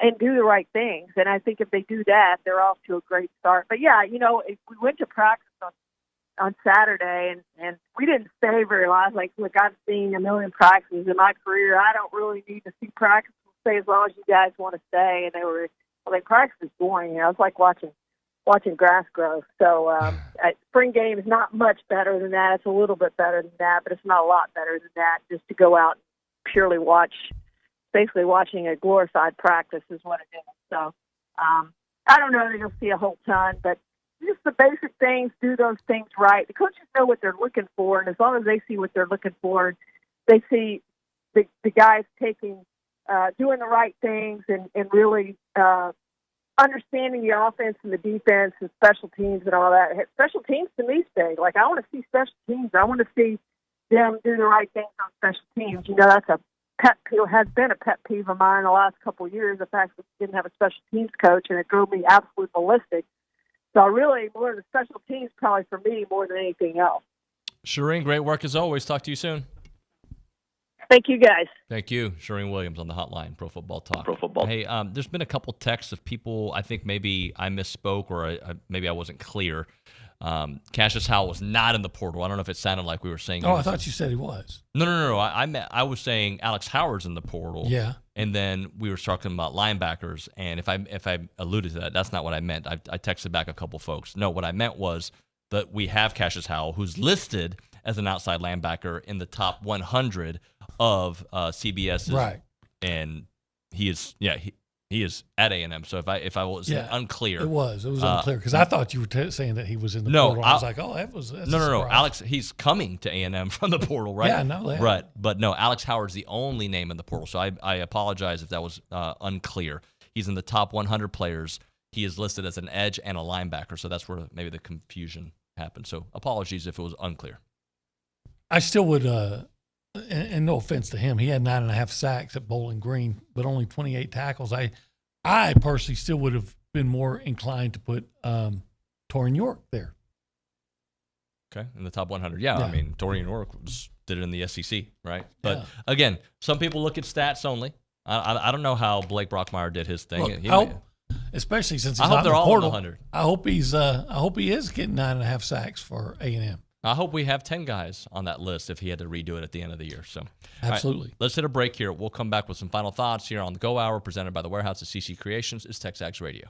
and do the right things. And I think if they do that, they're off to a great start. But, yeah, we went to practice on Saturday, and we didn't stay very long. Like, look, I've seen a million practices in my career. I don't really need to see practice. We'll stay as long as you guys want to stay. And they were, practice is boring. It's like watching grass grow. So spring game is not much better than that. It's a little bit better than that, but it's not a lot better than that. Just to go out and purely basically watching a glorified practice is what it is. So I don't know that you'll see a whole ton, but just the basic things, do those things right. The coaches know what they're looking for, and as long as they see what they're looking for, they see the guys doing the right things and really understanding the offense and the defense and special teams and all that. Special teams to me is big. Like, I want to see special teams. I want to see them do the right things on special teams. That's has been a pet peeve of mine the last couple of years, the fact that we didn't have a special teams coach, and it drove me absolutely ballistic. So really, more of the special teams probably for me more than anything else. Charean, great work as always. Talk to you soon. Thank you, guys. Thank you. Charean Williams on the hotline, Pro Football Talk. Hey, there's been a couple texts of people, I think maybe I misspoke or maybe I wasn't clear. Cassius Howell was not in the portal. I don't know if it sounded like we were saying. Oh, I thought you said he was. No. I was saying Alex Howard's in the portal. Yeah. And then we were talking about linebackers, and if I alluded to that, that's not what I meant. I texted back a couple folks. No, what I meant was that we have Cassius Howell, who's listed as an outside linebacker in the top 100 of CBS's. Right. And he is, He is at A&M. So if I was unclear, it was unclear because I thought you were saying that he was in the portal. I was like, oh, that's no. Alex, he's coming to A&M from the portal, right? Yeah, no, right. But no, Alex Howard's the only name in the portal. So I apologize if that was unclear. He's in the top 100 players. He is listed as an edge and a linebacker. So that's where maybe the confusion happened. So apologies if it was unclear. I still would. And no offense to him, he had 9.5 sacks at Bowling Green, but only 28 tackles. I personally still would have been more inclined to put Torian York there. Okay, in the top 100. Yeah. I mean, Torian York did it in the SEC, right? But again, some people look at stats only. I don't know how Blake Brockmeyer did his thing. Look, especially since he's I hope not they're in the all portal. in the 100. I hope he is getting 9.5 sacks for A&M. I hope we have 10 guys on that list if he had to redo it at the end of the year. So, absolutely. Right, let's hit a break here. We'll come back with some final thoughts here on the Go Hour presented by the Warehouse at CC Creations. It's TexAgs Radio.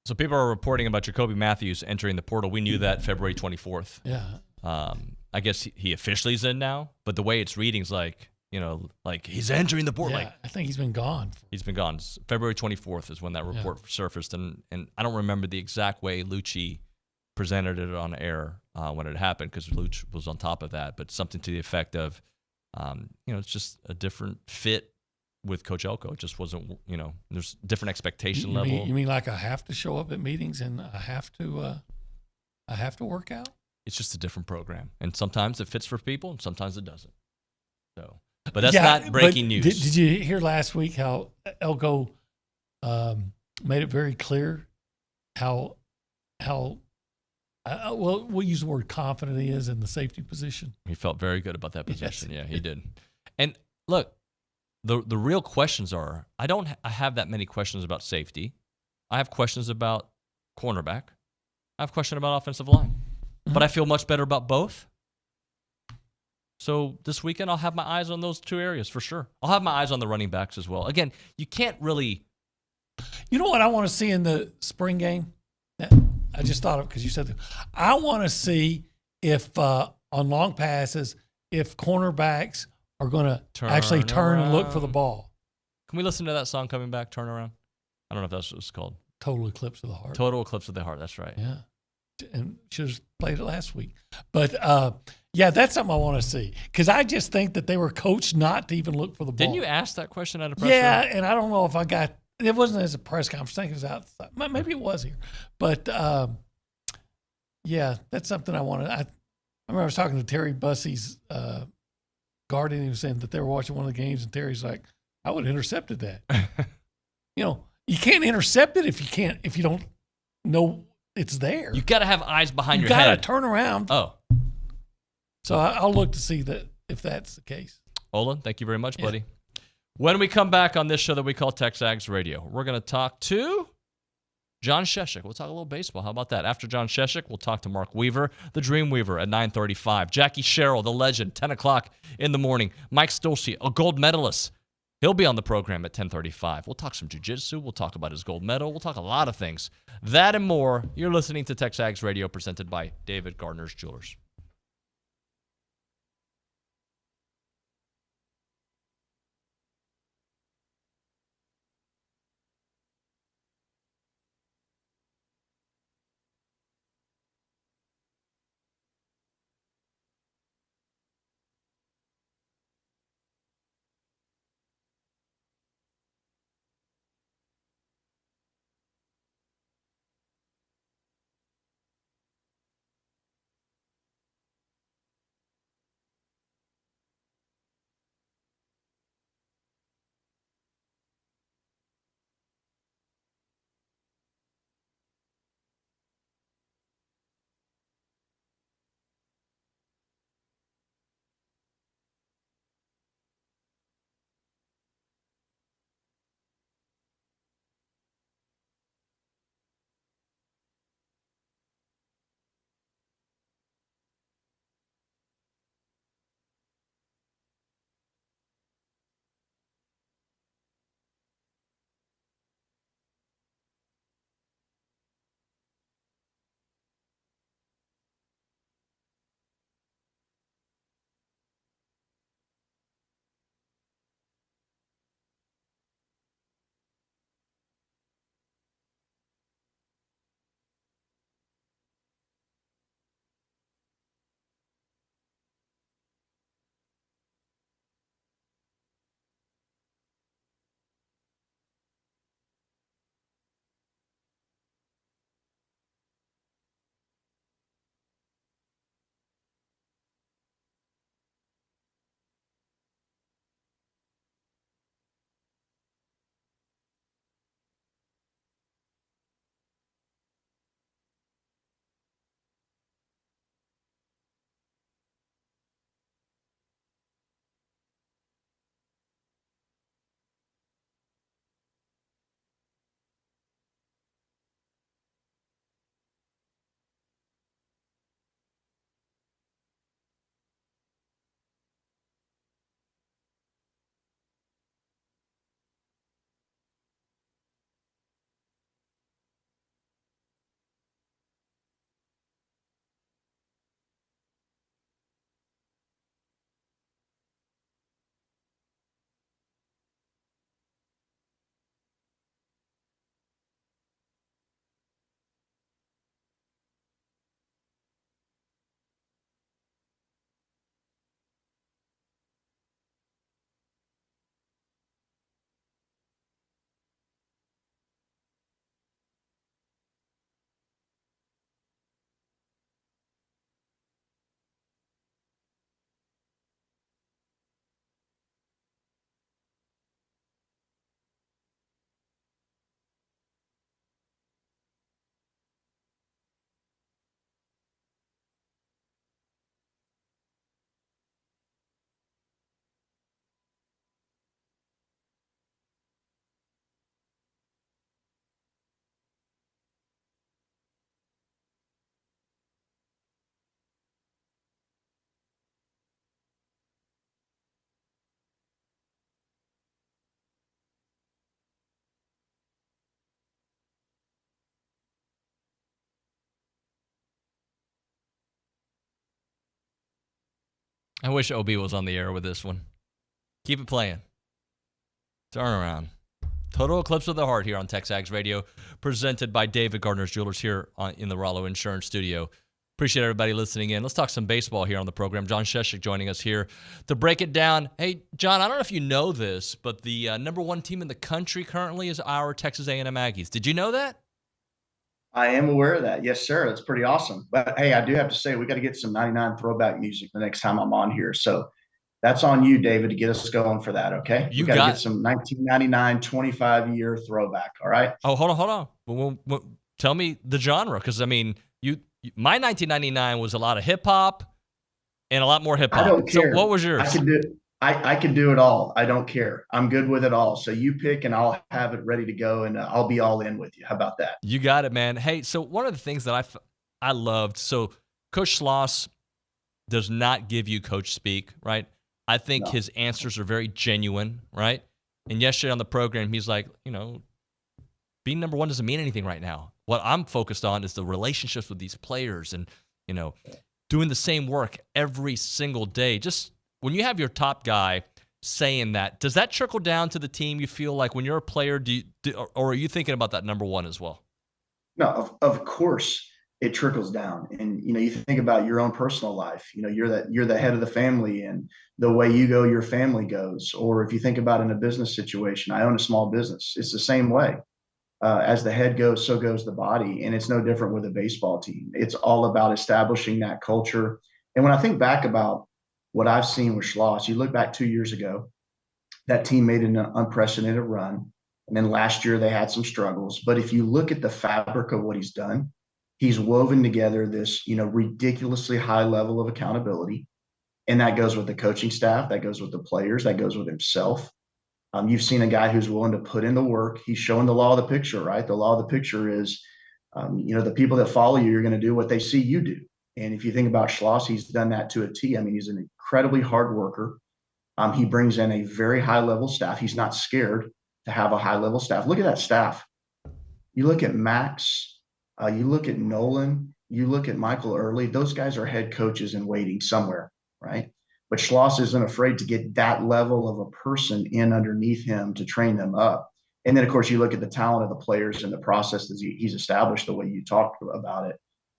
So people are reporting about Jacoby Matthews entering the portal. We knew that February 24th. Yeah. I guess he officially is in now, but the way it's reading is like he's entering the portal. Yeah, like, I think he's been gone. He's been gone. February 24th is when that report surfaced, and I don't remember the exact way Lucci presented it on air when it happened because Luch was on top of that, but something to the effect of, it's just a different fit with Coach Elko. It just wasn't, there's different expectation level. You mean like I have to show up at meetings and I have to work out? It's just a different program, and sometimes it fits for people, and sometimes it doesn't. So, but that's not breaking news. Did you hear last week how Elko made it very clear how well, we'll use the word confident he is in the safety position. He felt very good about that position. Yes. Yeah, he did. And look, the real questions are, I have that many questions about safety. I have questions about cornerback. I have a question about offensive line. Mm-hmm. But I feel much better about both. So this weekend, I'll have my eyes on those two areas for sure. I'll have my eyes on the running backs as well. Again, you can't really. You know what I want to see in the spring game? I just thought of, because you said that. I want to see if on long passes, if cornerbacks are going to actually turn and look for the ball. Can we listen to that song coming back, Turn Around? I don't know if that's what it's called. Total Eclipse of the Heart. Total Eclipse of the Heart, that's right. Yeah. And should have played it last week. But, yeah, that's something I want to see. Because I just think that they were coached not to even look for the ball. Didn't you ask that question at a press conference? And I don't know if I got – it wasn't as a press conference. I think it was outside. Maybe it was here. But, yeah, that's something I wanted. I remember I was talking to Terry Bussey's guardian. He was saying that they were watching one of the games, and Terry's like, I would have intercepted that. You can't intercept it if you don't know it's there. You got to have eyes behind your head. You got to turn around. Oh. So I'll look to see that if that's the case. Olin, thank you very much, buddy. When we come back on this show that we call TexAgs Radio, we're going to talk to John Scheschuk. We'll talk a little baseball. How about that? After John Scheschuk, we'll talk to Mark Weaver, the Dream Weaver, at 9:35. Jackie Sherrill, the legend, 10 o'clock in the morning. Mike Stulce, a gold medalist. He'll be on the program at 10:35. We'll talk some jiu-jitsu. We'll talk about his gold medal. We'll talk a lot of things. That and more. You're listening to TexAgs Radio, presented by David Gardner's Jewelers. I wish OB was on the air with this one. Keep it playing. Turn around. Total Eclipse of the Heart here on TexAgs Radio, presented by David Gardner's Jewelers here in the Rollo Insurance Studio. Appreciate everybody listening in. Let's talk some baseball here on the program. John Scheschuk joining us here to break it down. Hey, John, I don't know if you know this, but the #1 team in the country currently is our Texas A&M Aggies. Did you know that? I am aware of that. Yes, sir. That's pretty awesome. But, hey, I do have to say we got to get some 99 throwback music the next time I'm on here. So that's on you, David, to get us going for that, okay? You got to get some 1999 25-year throwback, all right? Oh, hold on. Well, tell me the genre, because, I mean, my 1999 was a lot of hip-hop and a lot more hip-hop. I don't care. So what was yours? I can do it all. I don't care. I'm good with it all. So you pick, and I'll have it ready to go, and I'll be all in with you. How about that? You got it, man. Hey, so one of the things that I loved, so Coach Schloss does not give you coach speak, right? I think his answers are very genuine, right? And yesterday on the program, he's like, being #1 doesn't mean anything right now. What I'm focused on is the relationships with these players and, doing the same work every single day. Just when you have your top guy saying that, does that trickle down to the team? You feel like when you're a player, or are you thinking about that #1 as well? No, of course it trickles down. And, you think about your own personal life, you're the head of the family, and the way you go, your family goes. Or if you think about in a business situation, I own a small business. It's the same way. As the head goes, so goes the body. And it's no different with a baseball team. It's all about establishing that culture. And when I think back about what I've seen with Schloss, you look back 2 years ago, that team made an unprecedented run. And then last year they had some struggles. But if you look at the fabric of what he's done, he's woven together this, ridiculously high level of accountability. And that goes with the coaching staff, that goes with the players, that goes with himself. You've seen a guy who's willing to put in the work. He's showing the law of the picture, right? The law of the picture is, the people that follow you are going to do what they see you do. And if you think about Schloss, he's done that to a T. I mean, he's an incredibly hard worker. He brings in a very high-level staff. He's not scared to have a high-level staff. Look at that staff. You look at Max, you look at Nolan, you look at Michael Early. Those guys are head coaches in waiting somewhere, right? But Schloss isn't afraid to get that level of a person in underneath him to train them up. And then, of course, you look at the talent of the players and the process that he's established, the way you talked about it.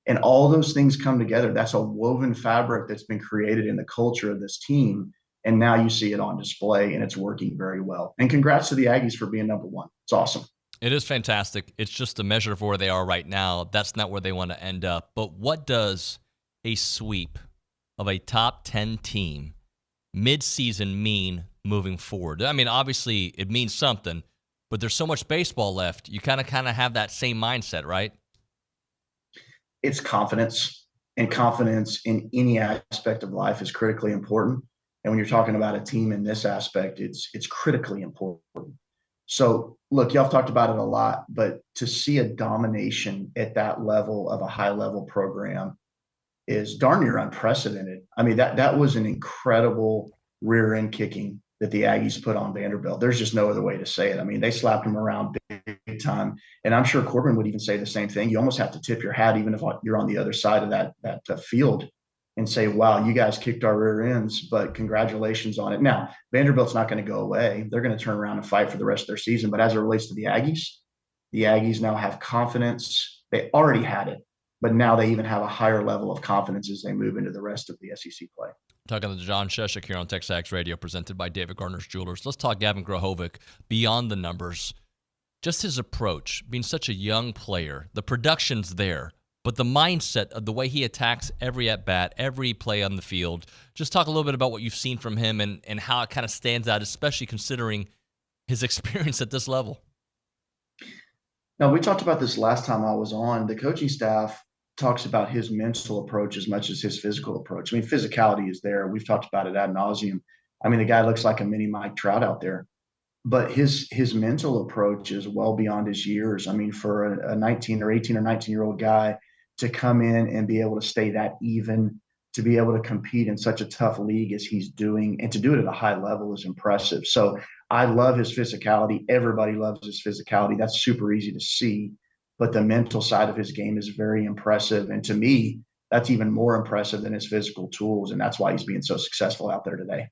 And all those things come together. That's a woven fabric that's been created in the culture of this team. And now you see it on display, and it's working very well. And congrats to the Aggies for being #1. It's awesome. It is fantastic. It's just a measure of where they are right now. That's not where they want to end up. But what does a sweep of a top 10 team mid-season mean moving forward? I mean, obviously it means something, but there's so much baseball left. You kind of have that same mindset, right? It's confidence, and confidence in any aspect of life is critically important. And when you're talking about a team in this aspect, it's critically important. So look, y'all have talked about it a lot, but to see a domination at that level of a high-level program is darn near unprecedented. I mean, that was an incredible rear end kicking that the Aggies put on Vanderbilt. There's just no other way to say it. I mean, they slapped them around big time. And I'm sure Corbin would even say the same thing. You almost have to tip your hat, even if you're on the other side of that field, and say, wow, you guys kicked our rear ends, but congratulations on it. Now, Vanderbilt's not going to go away. They're going to turn around and fight for the rest of their season. But as it relates to the Aggies now have confidence. They already had it, but now they even have a higher level of confidence as they move into the rest of the SEC play. Talking to John Scheschuk here on TexAgs Radio, presented by David Gardner's Jewelers. Let's talk Gavin Grohovic beyond the numbers. Just his approach, being such a young player, the production's there, but the mindset of the way he attacks every at-bat, every play on the field. Just talk a little bit about what you've seen from him and how it kind of stands out, especially considering his experience at this level. Now, we talked about this last time I was on. The coaching staff talks about his mental approach as much as his physical approach. I mean, physicality is there. We've talked about it ad nauseum. I mean, the guy looks like a mini Mike Trout out there. But his mental approach is well beyond his years. I mean, for a 19 or 18 or 19-year-old guy to come in and be able to stay that even, to be able to compete in such a tough league as he's doing, and to do it at a high level is impressive. So I love his physicality. Everybody loves his physicality. That's super easy to see. But the mental side of his game is very impressive. And to me, that's even more impressive than his physical tools. And that's why he's being so successful out there today.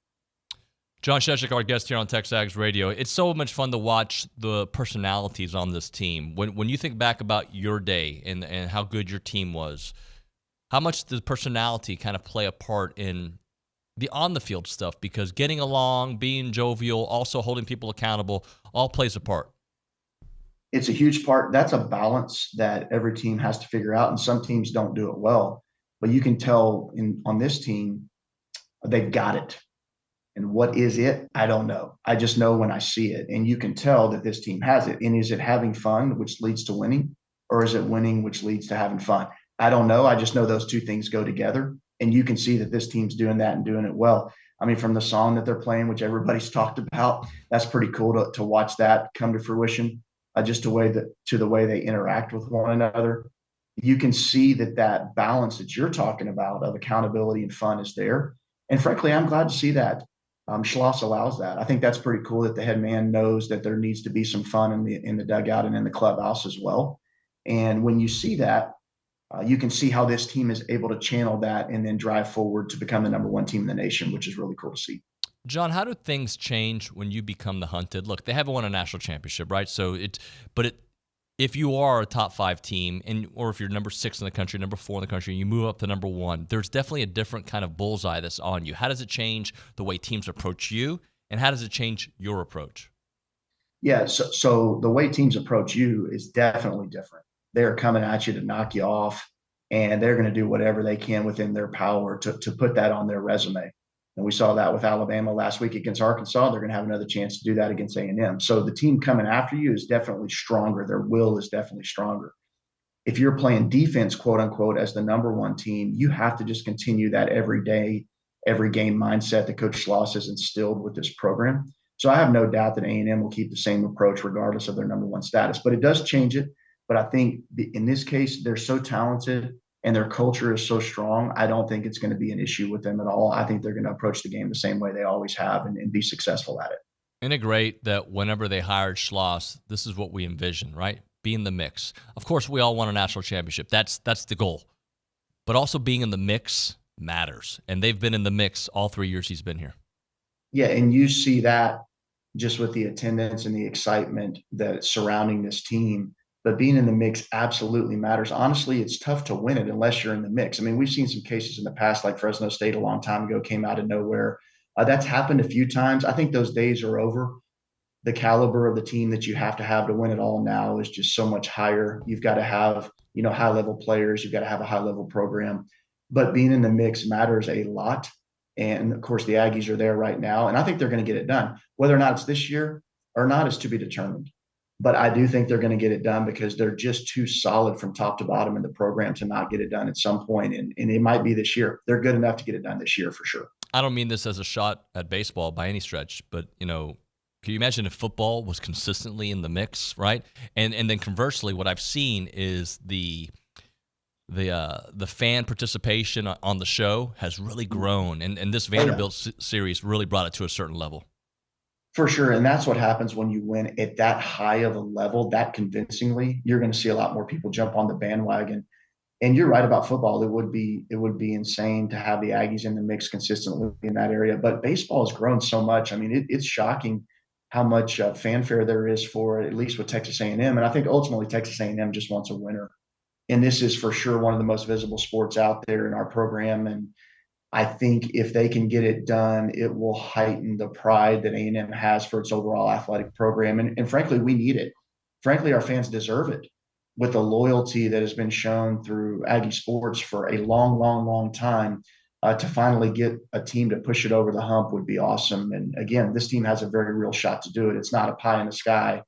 John Scheschuk, our guest here on TexAgs Radio. It's so much fun to watch the personalities on this team. When you think back about your day and how good your team was, how much does personality kind of play a part in the on-the-field stuff? Because getting along, being jovial, also holding people accountable, all plays a part. It's a huge part. That's a balance that every team has to figure out, and some teams don't do it well. But you can tell on this team, they've got it. And what is it? I don't know. I just know when I see it. And you can tell that this team has it. And is it having fun, which leads to winning? Or is it winning, which leads to having fun? I don't know. I just know those two things go together. And you can see that this team's doing that and doing it well. I mean, from the song that they're playing, which everybody's talked about, that's pretty cool to watch that come to fruition. Just the way they interact with one another. You can see that balance that you're talking about of accountability and fun is there. And frankly, I'm glad to see that. Schloss allows that. I think that's pretty cool that the head man knows that there needs to be some fun in the dugout and in the clubhouse as well. And when you see that, you can see how this team is able to channel that and then drive forward to become the number one team in the nation, which is really cool to see. John, how do things change when you become the hunted? Look, they haven't won a national championship, right? So if you are a top 5 team, or if you're number 6 in the country, number 4 in the country, and you move up to number 1, there's definitely a different kind of bullseye that's on you. How does it change the way teams approach you, and how does it change your approach? Yeah, so the way teams approach you is definitely different. They're coming at you to knock you off, and they're going to do whatever they can within their power to put that on their resume. And we saw that with Alabama last week against Arkansas. They're going to have another chance to do that against A&M. So the team coming after you is definitely stronger. Their will is definitely stronger. If you're playing defense, quote unquote, as the number 1 team, you have to just continue that every day, every game mindset that Coach Schloss has instilled with this program. So I have no doubt that A&M will keep the same approach regardless of their number 1 status. But it does change it. But I think in this case, they're so talented and their culture is so strong, I don't think it's going to be an issue with them at all. I think they're going to approach the game the same way they always have and be successful at it. Isn't it great that whenever they hired Schloss, this is what we envision, right? Be in the mix. Of course, we all want a national championship. That's the goal. But also being in the mix matters. And they've been in the mix all 3 years he's been here. Yeah, and you see that just with the attendance and the excitement that's surrounding this team. But being in the mix absolutely matters. Honestly, it's tough to win it unless you're in the mix. I mean, we've seen some cases in the past, like Fresno State a long time ago, came out of nowhere. That's happened a few times. I think those days are over. The caliber of the team that you have to win it all now is just so much higher. You've got to have, high-level players. You've got to have a high-level program. But being in the mix matters a lot. And, of course, the Aggies are there right now. And I think they're going to get it done. Whether or not it's this year or not is to be determined. But I do think they're going to get it done because they're just too solid from top to bottom in the program to not get it done at some point. And it might be this year. They're good enough to get it done this year for sure. I don't mean this as a shot at baseball by any stretch, but, can you imagine if football was consistently in the mix, right? And then conversely, what I've seen is the fan participation on the show has really grown. And this Vanderbilt series really brought it to a certain level. For sure. And that's what happens when you win at that high of a level, that convincingly. You're going to see a lot more people jump on the bandwagon. And you're right about football. It would be insane to have the Aggies in the mix consistently in that area. But baseball has grown so much. I mean, it's shocking how much fanfare there is for it, at least with Texas A&M. And I think ultimately Texas A&M just wants a winner. And this is for sure one of the most visible sports out there in our program. And I think if they can get it done, it will heighten the pride that A&M has for its overall athletic program. And frankly, we need it. Frankly, our fans deserve it with the loyalty that has been shown through Aggie sports for a long, long, long time. To finally get a team to push it over the hump would be awesome. And again, this team has a very real shot to do it. It's not a pie in the sky.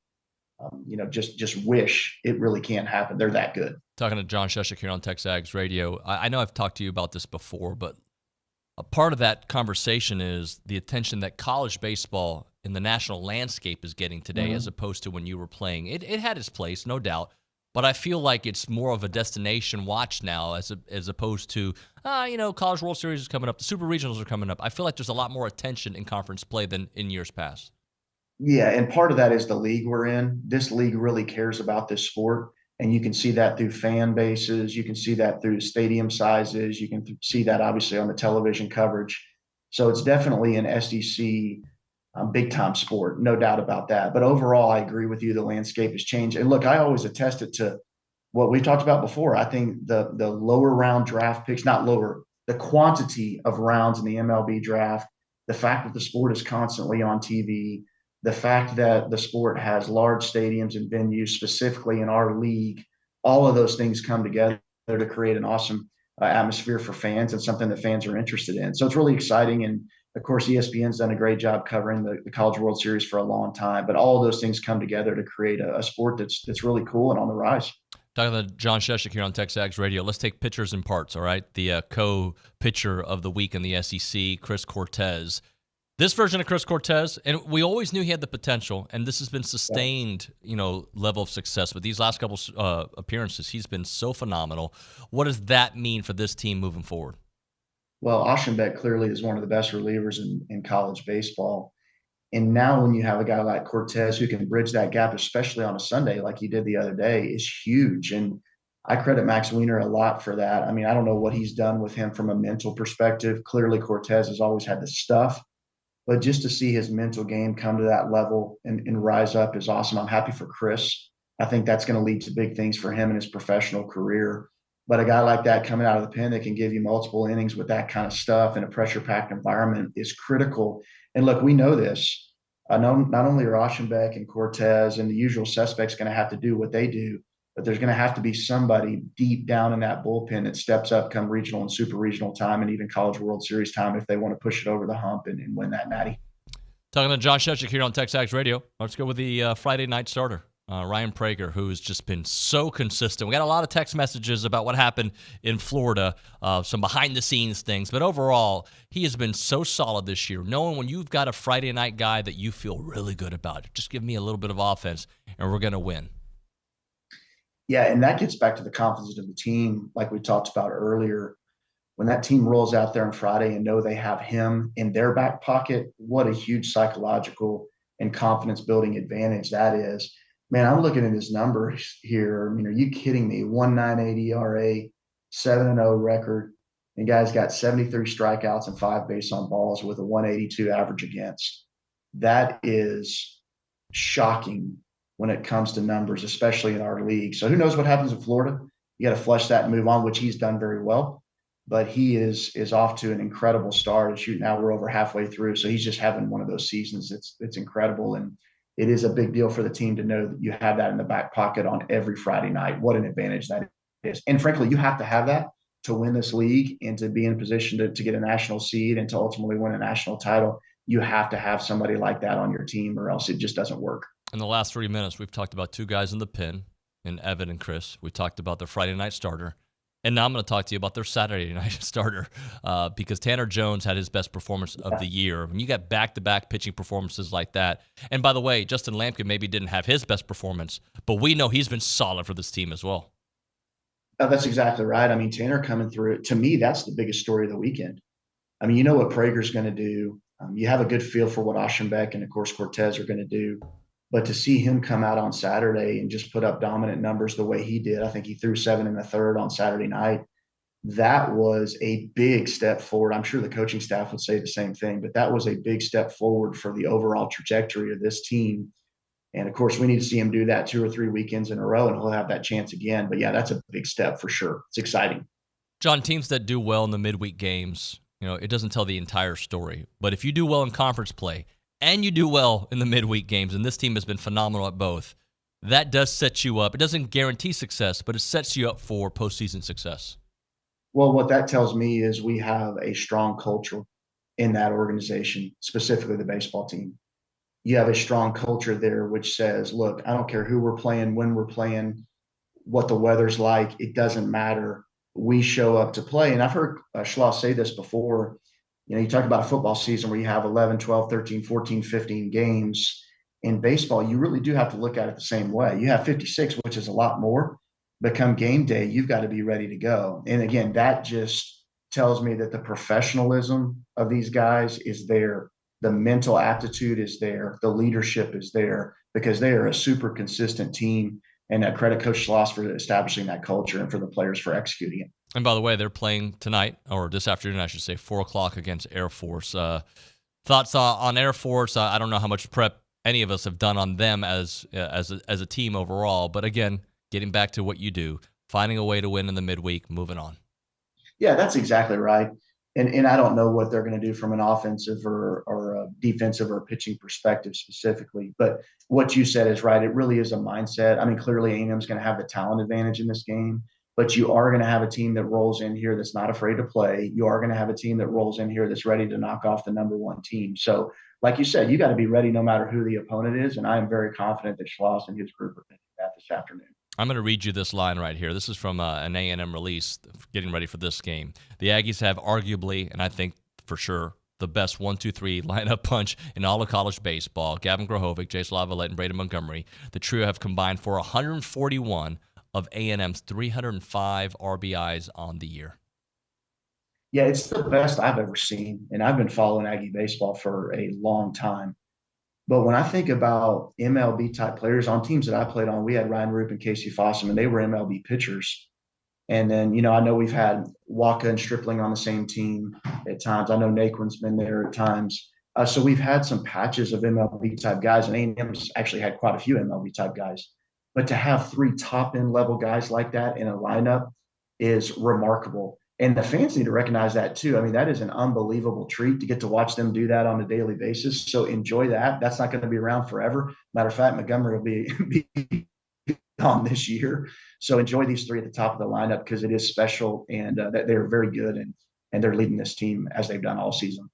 Just wish. It really can't happen. They're that good. Talking to John Scheschuk here on TexAgs Radio. I know I've talked to you about this before, but a part of that conversation is the attention that college baseball in the national landscape is getting today, as opposed to when you were playing. It had its place, no doubt, but I feel like it's more of a destination watch now as opposed to, College World Series is coming up, the Super Regionals are coming up. I feel like there's a lot more attention in conference play than in years past. Yeah, and part of that is the league we're in. This league really cares about this sport. And you can see that through fan bases. You can see that through stadium sizes. You can see that obviously on the television coverage. So it's definitely an SEC big time sport, no doubt about that. But overall, I agree with you. The landscape has changed. And look, I always attest it to what we talked about before. I think the lower round draft picks, not lower, the quantity of rounds in the MLB draft, the fact that the sport is constantly on TV, the fact that the sport has large stadiums and venues, specifically in our league, all of those things come together to create an awesome atmosphere for fans and something that fans are interested in. So it's really exciting. And of course, ESPN's done a great job covering the College World Series for a long time, but all of those things come together to create a sport that's really cool and on the rise. Talking to John Scheschuk here on TexAgs Radio. Let's take pitchers in parts, all right? The co-pitcher of the week in the SEC, Chris Cortez. This version of Chris Cortez, and we always knew he had the potential, and this has been sustained, level of success. But these last couple appearances, he's been so phenomenal. What does that mean for this team moving forward? Well, Oshunbeck clearly is one of the best relievers in college baseball. And now when you have a guy like Cortez who can bridge that gap, especially on a Sunday like he did the other day, is huge. And I credit Max Weiner a lot for that. I mean, I don't know what he's done with him from a mental perspective. Clearly, Cortez has always had the stuff. But just to see his mental game come to that level and rise up is awesome. I'm happy for Chris. I think that's going to lead to big things for him in his professional career. But a guy like that coming out of the pen that can give you multiple innings with that kind of stuff in a pressure-packed environment is critical. And look, we know this. I know not only are Oshunbeck and Cortez and the usual suspects going to have to do what they do, but there's going to have to be somebody deep down in that bullpen that steps up come regional and super regional time and even College World Series time if they want to push it over the hump and win that natty. Talking to John Scheschuk here on TexAgs Radio. Let's go with the Friday night starter. Ryan Prager, who's just been so consistent. We got a lot of text messages about what happened in Florida, some behind-the-scenes things. But overall, he has been so solid this year, knowing when you've got a Friday night guy that you feel really good about. Just give me a little bit of offense, and we're going to win. Yeah, and that gets back to the confidence of the team, like we talked about earlier. When that team rolls out there on Friday and know they have him in their back pocket, what a huge psychological and confidence-building advantage that is. Man, I'm looking at his numbers here. I mean, are you kidding me? 1.98 ERA, 7-0 record. And guy's got 73 strikeouts and 5 base on balls with a 182 average against. That is shocking when it comes to numbers, especially in our league. So who knows what happens in Florida? You got to flush that and move on, which he's done very well. But he is off to an incredible start. And shoot, now we're over halfway through. So he's just having one of those seasons. It's incredible. And it is a big deal for the team to know that you have that in the back pocket on every Friday night. What an advantage that is. And frankly, you have to have that to win this league and to be in position to get a national seed and to ultimately win a national title. You have to have somebody like that on your team or else it just doesn't work. In the last 3 minutes, we've talked about two guys in the pen, in Evan and Chris. We talked about their Friday night starter. And now I'm going to talk to you about their Saturday night starter because Tanner Jones had his best performance of the year. When you got back-to-back pitching performances like that, and by the way, Justin Lampkin maybe didn't have his best performance, but we know he's been solid for this team as well. That's exactly right. I mean, Tanner coming through, to me, that's the biggest story of the weekend. I mean, you know what Prager's going to do. You have a good feel for what Oshunbeck and, of course, Cortez are going to do. But to see him come out on Saturday and just put up dominant numbers the way he did, I think he threw 7 1/3 on Saturday night. That was a big step forward. I'm sure the coaching staff would say the same thing, but that was a big step forward for the overall trajectory of this team. And, of course, we need to see him do that 2 or 3 weekends in a row, and he'll have that chance again. But, yeah, that's a big step for sure. It's exciting. John, teams that do well in the midweek games, it doesn't tell the entire story. But if you do well in conference play, and you do well in the midweek games, and this team has been phenomenal at both, that does set you up. It doesn't guarantee success, but it sets you up for postseason success. Well, what that tells me is we have a strong culture in that organization, specifically the baseball team. You have a strong culture there which says, look, I don't care who we're playing, when we're playing, what the weather's like. It doesn't matter. We show up to play. And I've heard Schloss say this before. You talk about a football season where you have 11, 12, 13, 14, 15 games. In baseball, you really do have to look at it the same way. You have 56, which is a lot more. But come game day, you've got to be ready to go. And again, that just tells me that the professionalism of these guys is there. The mental aptitude is there. The leadership is there because they are a super consistent team And credit Coach Schloss for establishing that culture and for the players for executing it. And by the way, they're playing tonight, or this afternoon, I should say, 4 o'clock against Air Force. Thoughts on Air Force? I don't know how much prep any of us have done on them as a team overall. But again, getting back to what you do, finding a way to win in the midweek, moving on. Yeah, that's exactly right. And I don't know what they're going to do from an offensive or a defensive or pitching perspective specifically. But what you said is right. It really is a mindset. I mean, clearly A&M is going to have the talent advantage in this game. But you are going to have a team that rolls in here that's not afraid to play. You are going to have a team that rolls in here that's ready to knock off the number one team. So, like you said, you got to be ready no matter who the opponent is. And I am very confident that Schloss and his group are thinking that this afternoon. I'm going to read you this line right here. This is from an A&M release getting ready for this game. The Aggies have arguably, and I think for sure, the best 1-2-3 lineup punch in all of college baseball. Gavin Grohovic, Jace Lavalette, and Braden Montgomery. The trio have combined for 141 of A&M's 305 RBIs on the year. Yeah, it's the best I've ever seen, and I've been following Aggie baseball for a long time. But when I think about MLB-type players on teams that I played on, we had Ryan Roop and Casey Fossum, and they were MLB pitchers. And then, I know we've had Waka and Stripling on the same team at times. I know Naquin's been there at times. So we've had some patches of MLB-type guys, and A&M's actually had quite a few MLB-type guys. But to have 3 top-end level guys like that in a lineup is remarkable. And the fans need to recognize that too. I mean, that is an unbelievable treat to get to watch them do that on a daily basis. So enjoy that. That's not going to be around forever. Matter of fact, Montgomery will be on this year. So enjoy these 3 at the top of the lineup because it is special and they're very good and they're leading this team as they've done all season.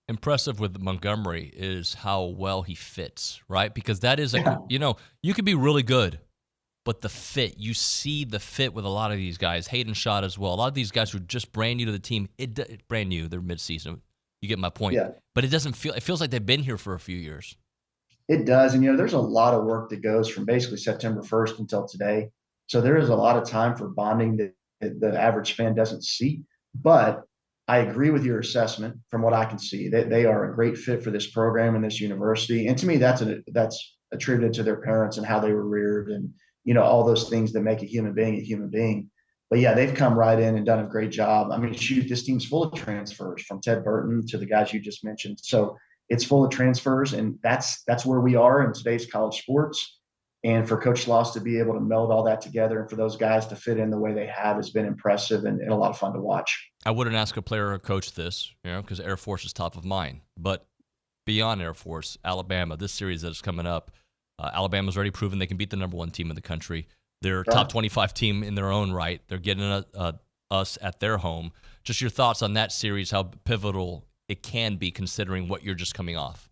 Impressive with Montgomery is how well he fits, right? Because that is, you could be really good, but the fit, you see the fit with a lot of these guys. Hayden Schott as well. A lot of these guys who are just brand new to the team, brand new, they're midseason. You get my point. Yeah. But it feels like they've been here for a few years. It does. And, there's a lot of work that goes from basically September 1st until today. So there is a lot of time for bonding that the average fan doesn't see. But I agree with your assessment from what I can see that they are a great fit for this program and this university. And to me, that's attributed to their parents and how they were reared and, all those things that make a human being a human being. But yeah, they've come right in and done a great job. I mean, shoot, this team's full of transfers from Ted Burton to the guys you just mentioned. So it's full of transfers, and that's where we are in today's college sports. And for Coach Schloss to be able to meld all that together and for those guys to fit in the way they have has been impressive and a lot of fun to watch. I wouldn't ask a player or a coach this, because Air Force is top of mind. But beyond Air Force, Alabama, this series that is coming up, Alabama's already proven they can beat the number 1 team in the country. They're a top 25 team in their own right. They're getting us at their home. Just your thoughts on that series, how pivotal it can be considering what you're just coming off.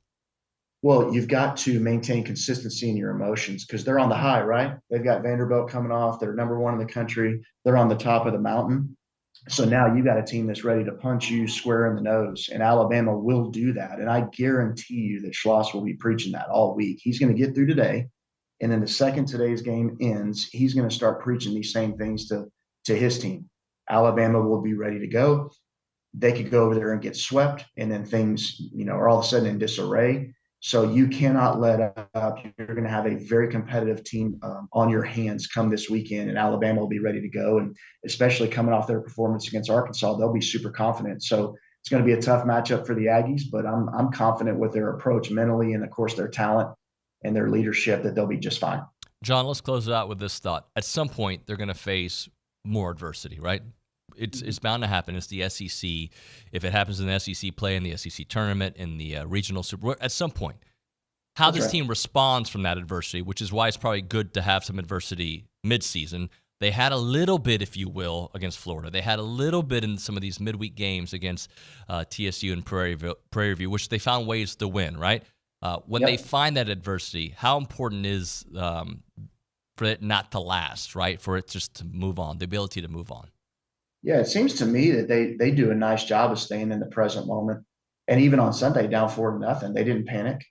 Well, you've got to maintain consistency in your emotions because they're on the high, right? They've got Vanderbilt coming off. They're number 1 in the country. They're on the top of the mountain. So now you got a team that's ready to punch you square in the nose, and Alabama will do that. And I guarantee you that Schloss will be preaching that all week. He's going to get through today, and then the second today's game ends, he's going to start preaching these same things to his team. Alabama will be ready to go. They could go over there and get swept, and then things, are all of a sudden in disarray. So you cannot let up. You're going to have a very competitive team on your hands come this weekend, and Alabama will be ready to go. And especially coming off their performance against Arkansas, they'll be super confident. So it's going to be a tough matchup for the Aggies, but I'm confident with their approach mentally and, of course, their talent and their leadership that they'll be just fine. John, let's close it out with this thought. At some point, they're going to face more adversity, right? It's bound to happen. It's the SEC. If it happens in the SEC play, in the SEC tournament, in the regional super, at some point, how this team responds from that adversity, which is why it's probably good to have some adversity midseason. They had a little bit, if you will, against Florida. They had a little bit in some of these midweek games against TSU and Prairie View, which they found ways to win, right? When they find that adversity, how important is for it not to last, right? For it just to move on, the ability to move on. Yeah, it seems to me that they do a nice job of staying in the present moment. And even on Sunday, down 4-0, they didn't panic.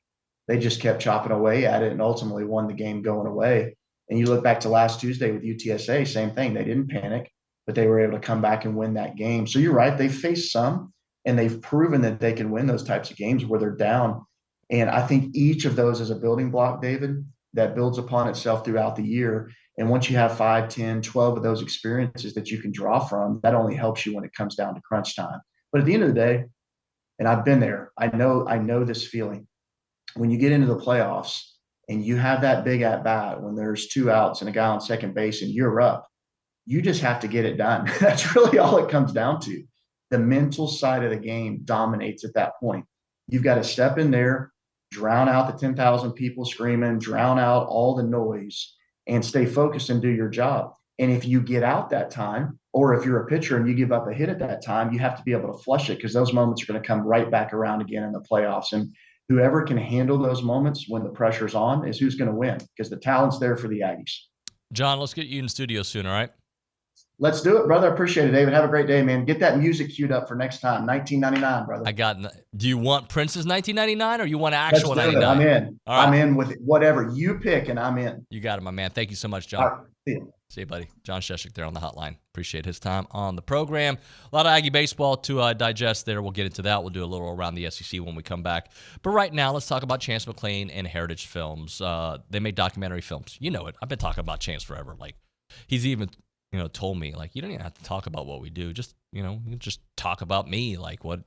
They just kept chopping away at it and ultimately won the game going away. And you look back to last Tuesday with UTSA, same thing. They didn't panic, but they were able to come back and win that game. So you're right. They've faced some, and they've proven that they can win those types of games where they're down. And I think each of those is a building block, David, that builds upon itself throughout the year. And once you have 5, 10, 12 of those experiences that you can draw from, that only helps you when it comes down to crunch time. But at the end of the day, and I've been there, I know this feeling. When you get into the playoffs and you have that big at bat when there's 2 outs and a guy on second base and you're up, you just have to get it done. That's really all it comes down to. The mental side of the game dominates at that point. You've got to step in there, drown out the 10,000 people screaming, drown out all the noise, and stay focused and do your job. And if you get out that time, or if you're a pitcher and you give up a hit at that time, you have to be able to flush it, because those moments are going to come right back around again in the playoffs. And whoever can handle those moments when the pressure's on is who's going to win, because the talent's there for the Aggies. John, let's get you in the studio soon, all right? Let's do it, brother. I appreciate it, David. Have a great day, man. Get that music queued up for next time. 1999, brother. Do you want Prince's 1999 or you want actual 99? I'm in. All right. I'm in with whatever you pick, and I'm in. You got it, my man. Thank you so much, John. All right. See you, buddy. John Scheschuk there on the hotline. Appreciate his time on the program. A lot of Aggie baseball to digest there. We'll get into that. We'll do a little around the SEC when we come back. But right now, let's talk about Chance McClain and Heritage Films. They make documentary films. You know it. I've been talking about Chance forever. Like, he's even told me, like, you don't even have to talk about what we do. Just, you just talk about me. Like, what?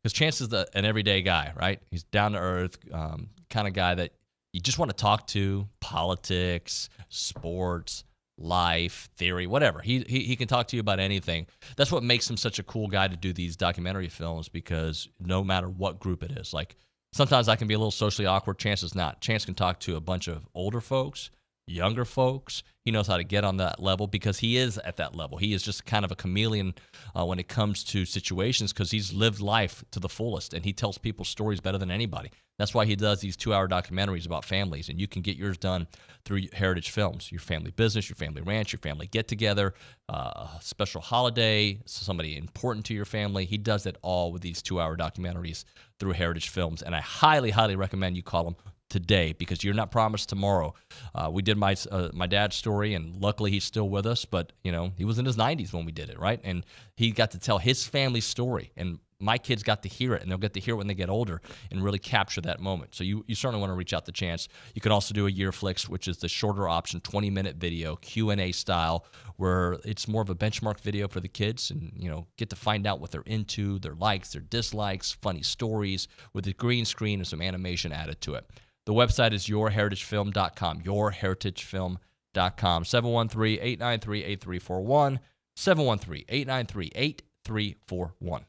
Because Chance is an everyday guy, right? He's down to earth, kind of guy that you just want to talk to. Politics, sports, life, theory, whatever. He can talk to you about anything. That's what makes him such a cool guy to do these documentary films, because no matter what group it is, like, sometimes I can be a little socially awkward. Chance is not. Chance can talk to a bunch of older folks, younger folks. He knows how to get on that level because he is at that level. He is just kind of a chameleon when it comes to situations, because he's lived life to the fullest, and he tells people stories better than anybody. That's why he does these 2-hour documentaries about families, and you can get yours done through Heritage Films. Your family business, your family ranch, your family get-together, a special holiday, somebody important to your family. He does it all with these 2-hour documentaries through Heritage Films, and I highly, highly recommend you call him today, because you're not promised tomorrow. We did my dad's story, and luckily he's still with us, but he was in his 90s when we did it, right? And he got to tell his family's story, and my kids got to hear it, and they'll get to hear it when they get older and really capture that moment. So you certainly want to reach out to Chance. You can also do a Year Flicks, which is the shorter option, 20-minute video, Q&A style, where it's more of a benchmark video for the kids, and get to find out what they're into, their likes, their dislikes, funny stories, with a green screen and some animation added to it. The website is yourheritagefilm.com, yourheritagefilm.com, 713-893-8341, 713-893-8341.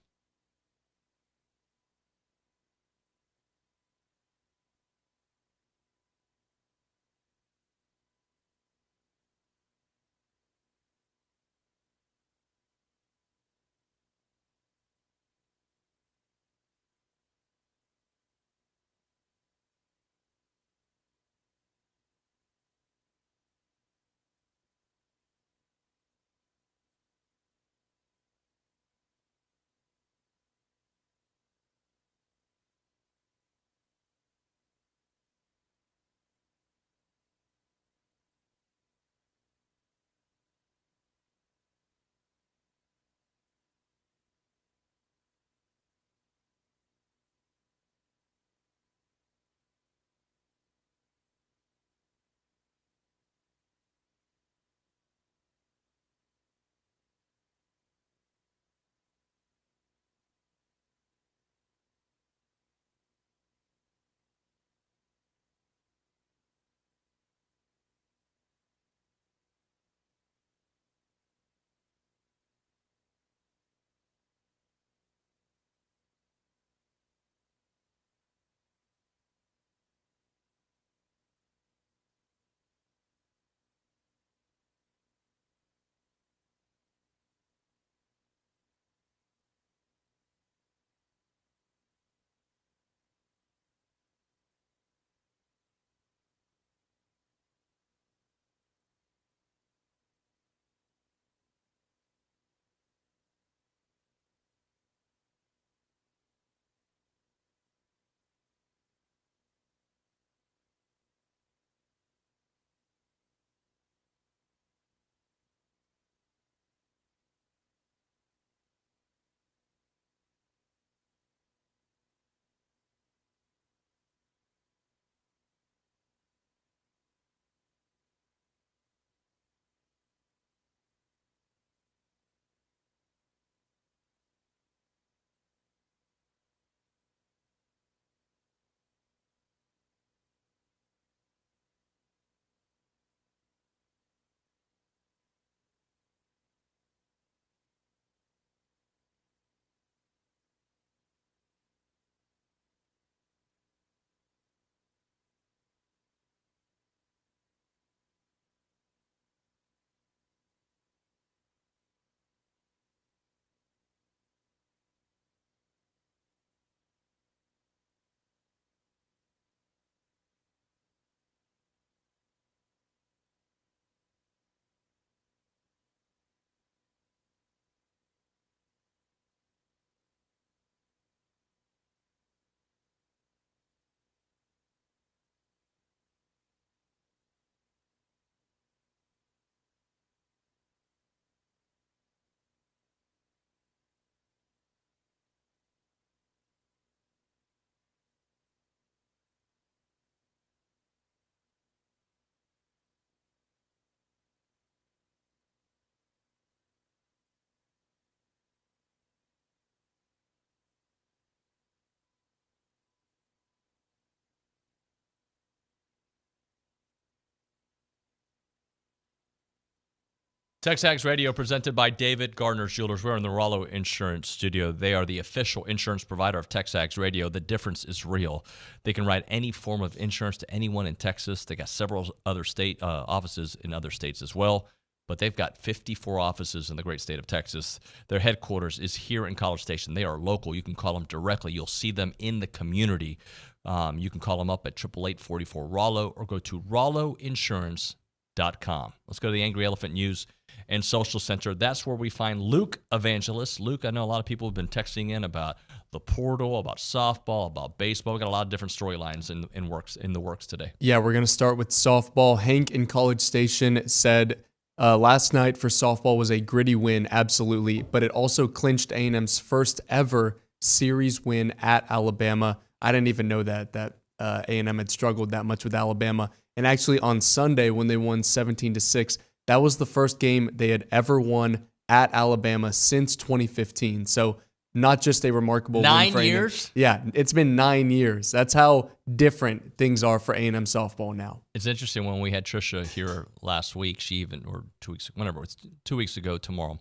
TexAgs Radio presented by David Gardner Jewelers. We're in the Rollo Insurance Studio. They are the official insurance provider of TexAgs Radio. The difference is real. They can write any form of insurance to anyone in Texas. They got several other state offices in other states as well, but they've got 54 offices in the great state of Texas. Their headquarters is here in College Station. They are local. You can call them directly. You'll see them in the community. You can call them up at 888-44-ROLLO or go to rolloinsurance.com. Let's go to the Angry Elephant News and Social Center. That's where we find Luke Evangelist. Luke, I know a lot of people have been texting in about the portal, about softball, about baseball. We got a lot of different storylines in the works today. Yeah, we're going to start with softball. Hank in College Station said last night for softball was a gritty win, absolutely, but it also clinched A&M's first ever series win at Alabama. I didn't even know that A&M had struggled that much with Alabama. And actually on Sunday when they won 17-6, that was the first game they had ever won at Alabama since 2015. So not just a remarkable 9 win for years? A&M. Yeah, it's been 9 years. That's how different things are for A&M softball now. It's interesting when we had Trisha here last week, or 2 weeks, whenever, it's 2 weeks ago tomorrow,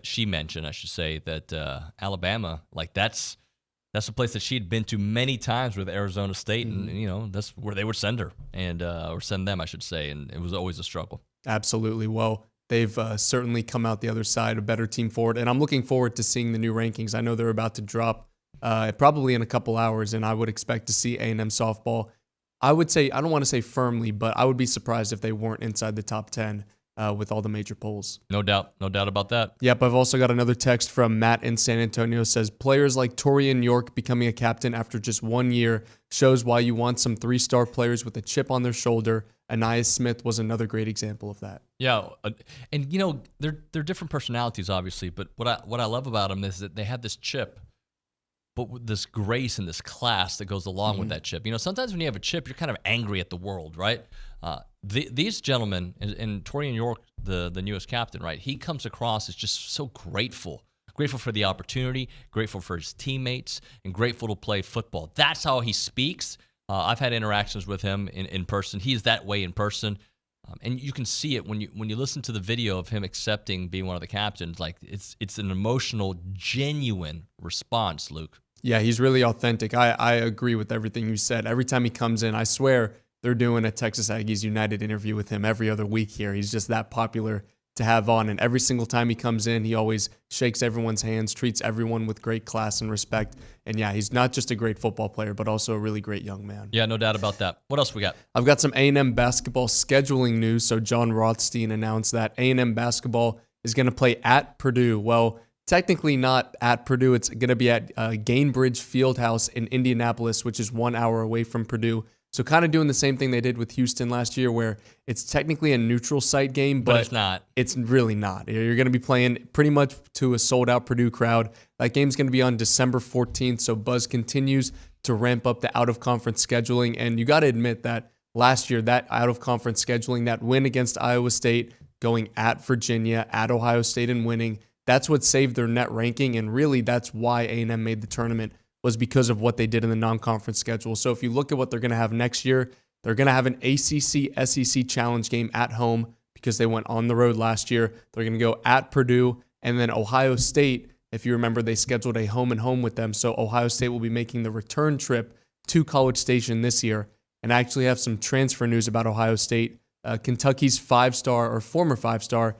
she mentioned, I should say, that Alabama, like that's a place that she had been to many times with Arizona State, and that's where they would send her, and or send them, I should say, and it was always a struggle. Absolutely. Well, they've certainly come out the other side, a better team forward, and I'm looking forward to seeing the new rankings. I know they're about to drop probably in a couple hours, and I would expect to see A&M softball. I would say, I don't want to say firmly, but I would be surprised if they weren't inside the top 10 with all the major polls. No doubt about that. Yep, I've also got another text from Matt in San Antonio. Says, players like Torian York becoming a captain after just 1 year shows why you want some 3-star players with a chip on their shoulder. Anais Smith was another great example of that. Yeah, and they're different personalities, obviously, but what I love about them is that they have this chip, but with this grace and this class that goes along with that chip. Sometimes when you have a chip, you're kind of angry at the world, right? These gentlemen, and Torian York, the newest captain, right? He comes across as just so grateful for the opportunity, grateful for his teammates, and grateful to play football. That's how he speaks. I've had interactions with him in person. He's that way in person, and you can see it when you listen to the video of him accepting being one of the captains. Like it's an emotional, genuine response, Luke. Yeah, he's really authentic. I agree with everything you said. Every time he comes in, I swear they're doing a Texas Aggies United interview with him every other week here. He's just that popular to have on. And every single time he comes in, he always shakes everyone's hands, treats everyone with great class and respect. And yeah, he's not just a great football player, but also a really great young man. Yeah, no doubt about that. What else we got? I've got some A&M basketball scheduling news. So John Rothstein announced that A&M basketball is going to play at Purdue. Well, technically not at Purdue. It's going to be at Gainbridge Fieldhouse in Indianapolis, which is 1 hour away from Purdue. So kind of doing the same thing they did with Houston last year, where it's technically a neutral site game, but it's not. It's really not. You're going to be playing pretty much to a sold-out Purdue crowd. That game's going to be on December 14th, so buzz continues to ramp up the out-of-conference scheduling. And you got to admit that last year, that out-of-conference scheduling, that win against Iowa State, going at Virginia, at Ohio State and winning, that's what saved their net ranking, and really that's why A&M made the tournament, was because of what they did in the non-conference schedule. So if you look at what they're going to have next year, they're going to have an ACC-SEC challenge game at home because they went on the road last year. They're going to go at Purdue, and then Ohio State, if you remember, they scheduled a home-and-home with them. So Ohio State will be making the return trip to College Station this year. And I actually have some transfer news about Ohio State. Kentucky's five-star or former five-star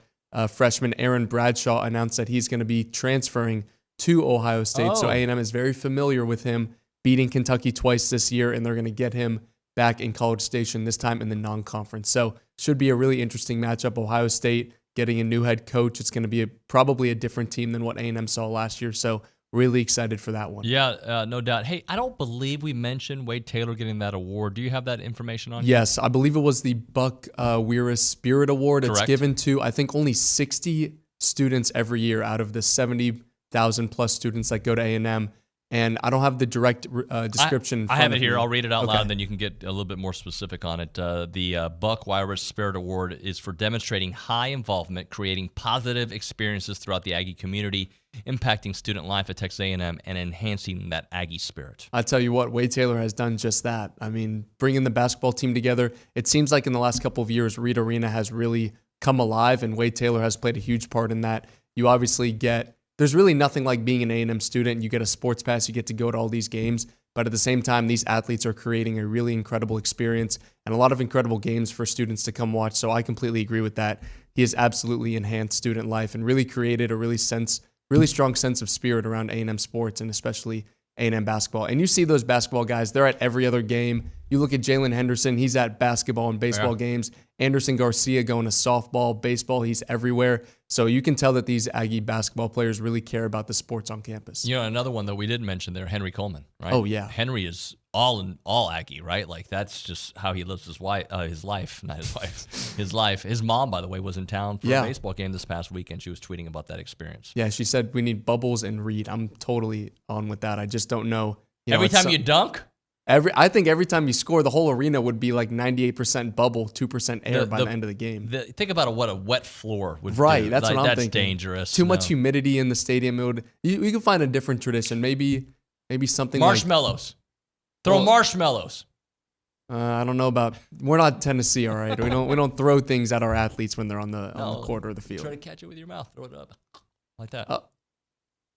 freshman Aaron Bradshaw announced that he's going to be transferring to Ohio State. So A&M is very familiar with him, beating Kentucky twice this year, and they're going to get him back in College Station, this time in the non-conference. So should be a really interesting matchup. Ohio State getting a new head coach. It's going to be probably a different team than what A&M saw last year. So really excited for that one. Yeah, no doubt. Hey, I don't believe we mentioned Wade Taylor getting that award. Do you have that information on you? Yes, I believe it was the Buck Weirus Spirit Award. Correct. It's given to, I think, only 60 students every year out of the 70,000 plus students that go to A&M. And I don't have the direct description. I have it here. I'll read it out Okay. loud, and then you can get a little bit more specific on it. The Buck Weirus Spirit Award is for demonstrating high involvement, creating positive experiences throughout the Aggie community, impacting student life at Texas A&M, and enhancing that Aggie spirit. I tell you what, Wade Taylor has done just that. I mean, bringing the basketball team together. It seems like in the last couple of years, Reed Arena has really come alive, and Wade Taylor has played a huge part in that. You obviously there's really nothing like being an A&M student. You get a sports pass, you get to go to all these games, but at the same time, these athletes are creating a really incredible experience and a lot of incredible games for students to come watch. So I completely agree with that. He has absolutely enhanced student life and really created a really strong sense of spirit around A&M sports and especially A&M basketball. And you see those basketball guys, they're at every other game. You look at Jalen Henderson, he's at basketball and baseball games. Anderson Garcia going to softball, baseball, he's everywhere. So you can tell that these Aggie basketball players really care about the sports on campus. You know, another one that we didn't mention there, Henry Coleman, right? Oh, yeah. Henry is all Aggie, right? Like that's just how he lives his life, not his wife, his life. His mom, by the way, was in town for a baseball game this past weekend. She was tweeting about that experience. Yeah, she said we need Bubbles and Reed. I'm totally on with that. I just don't know. Every time you dunk? I think every time you score, the whole arena would be like 98% bubble, 2% air by the end of the game. Think about what a wet floor would do. Right, that's what I'm thinking. That's dangerous. Too much humidity in the stadium. You can find a different tradition. Maybe something marshmallows. Throw marshmallows. I don't know about. We're not Tennessee, all right. We don't throw things at our athletes when they're on the court or the field. Try to catch it with your mouth. Throw it up like that.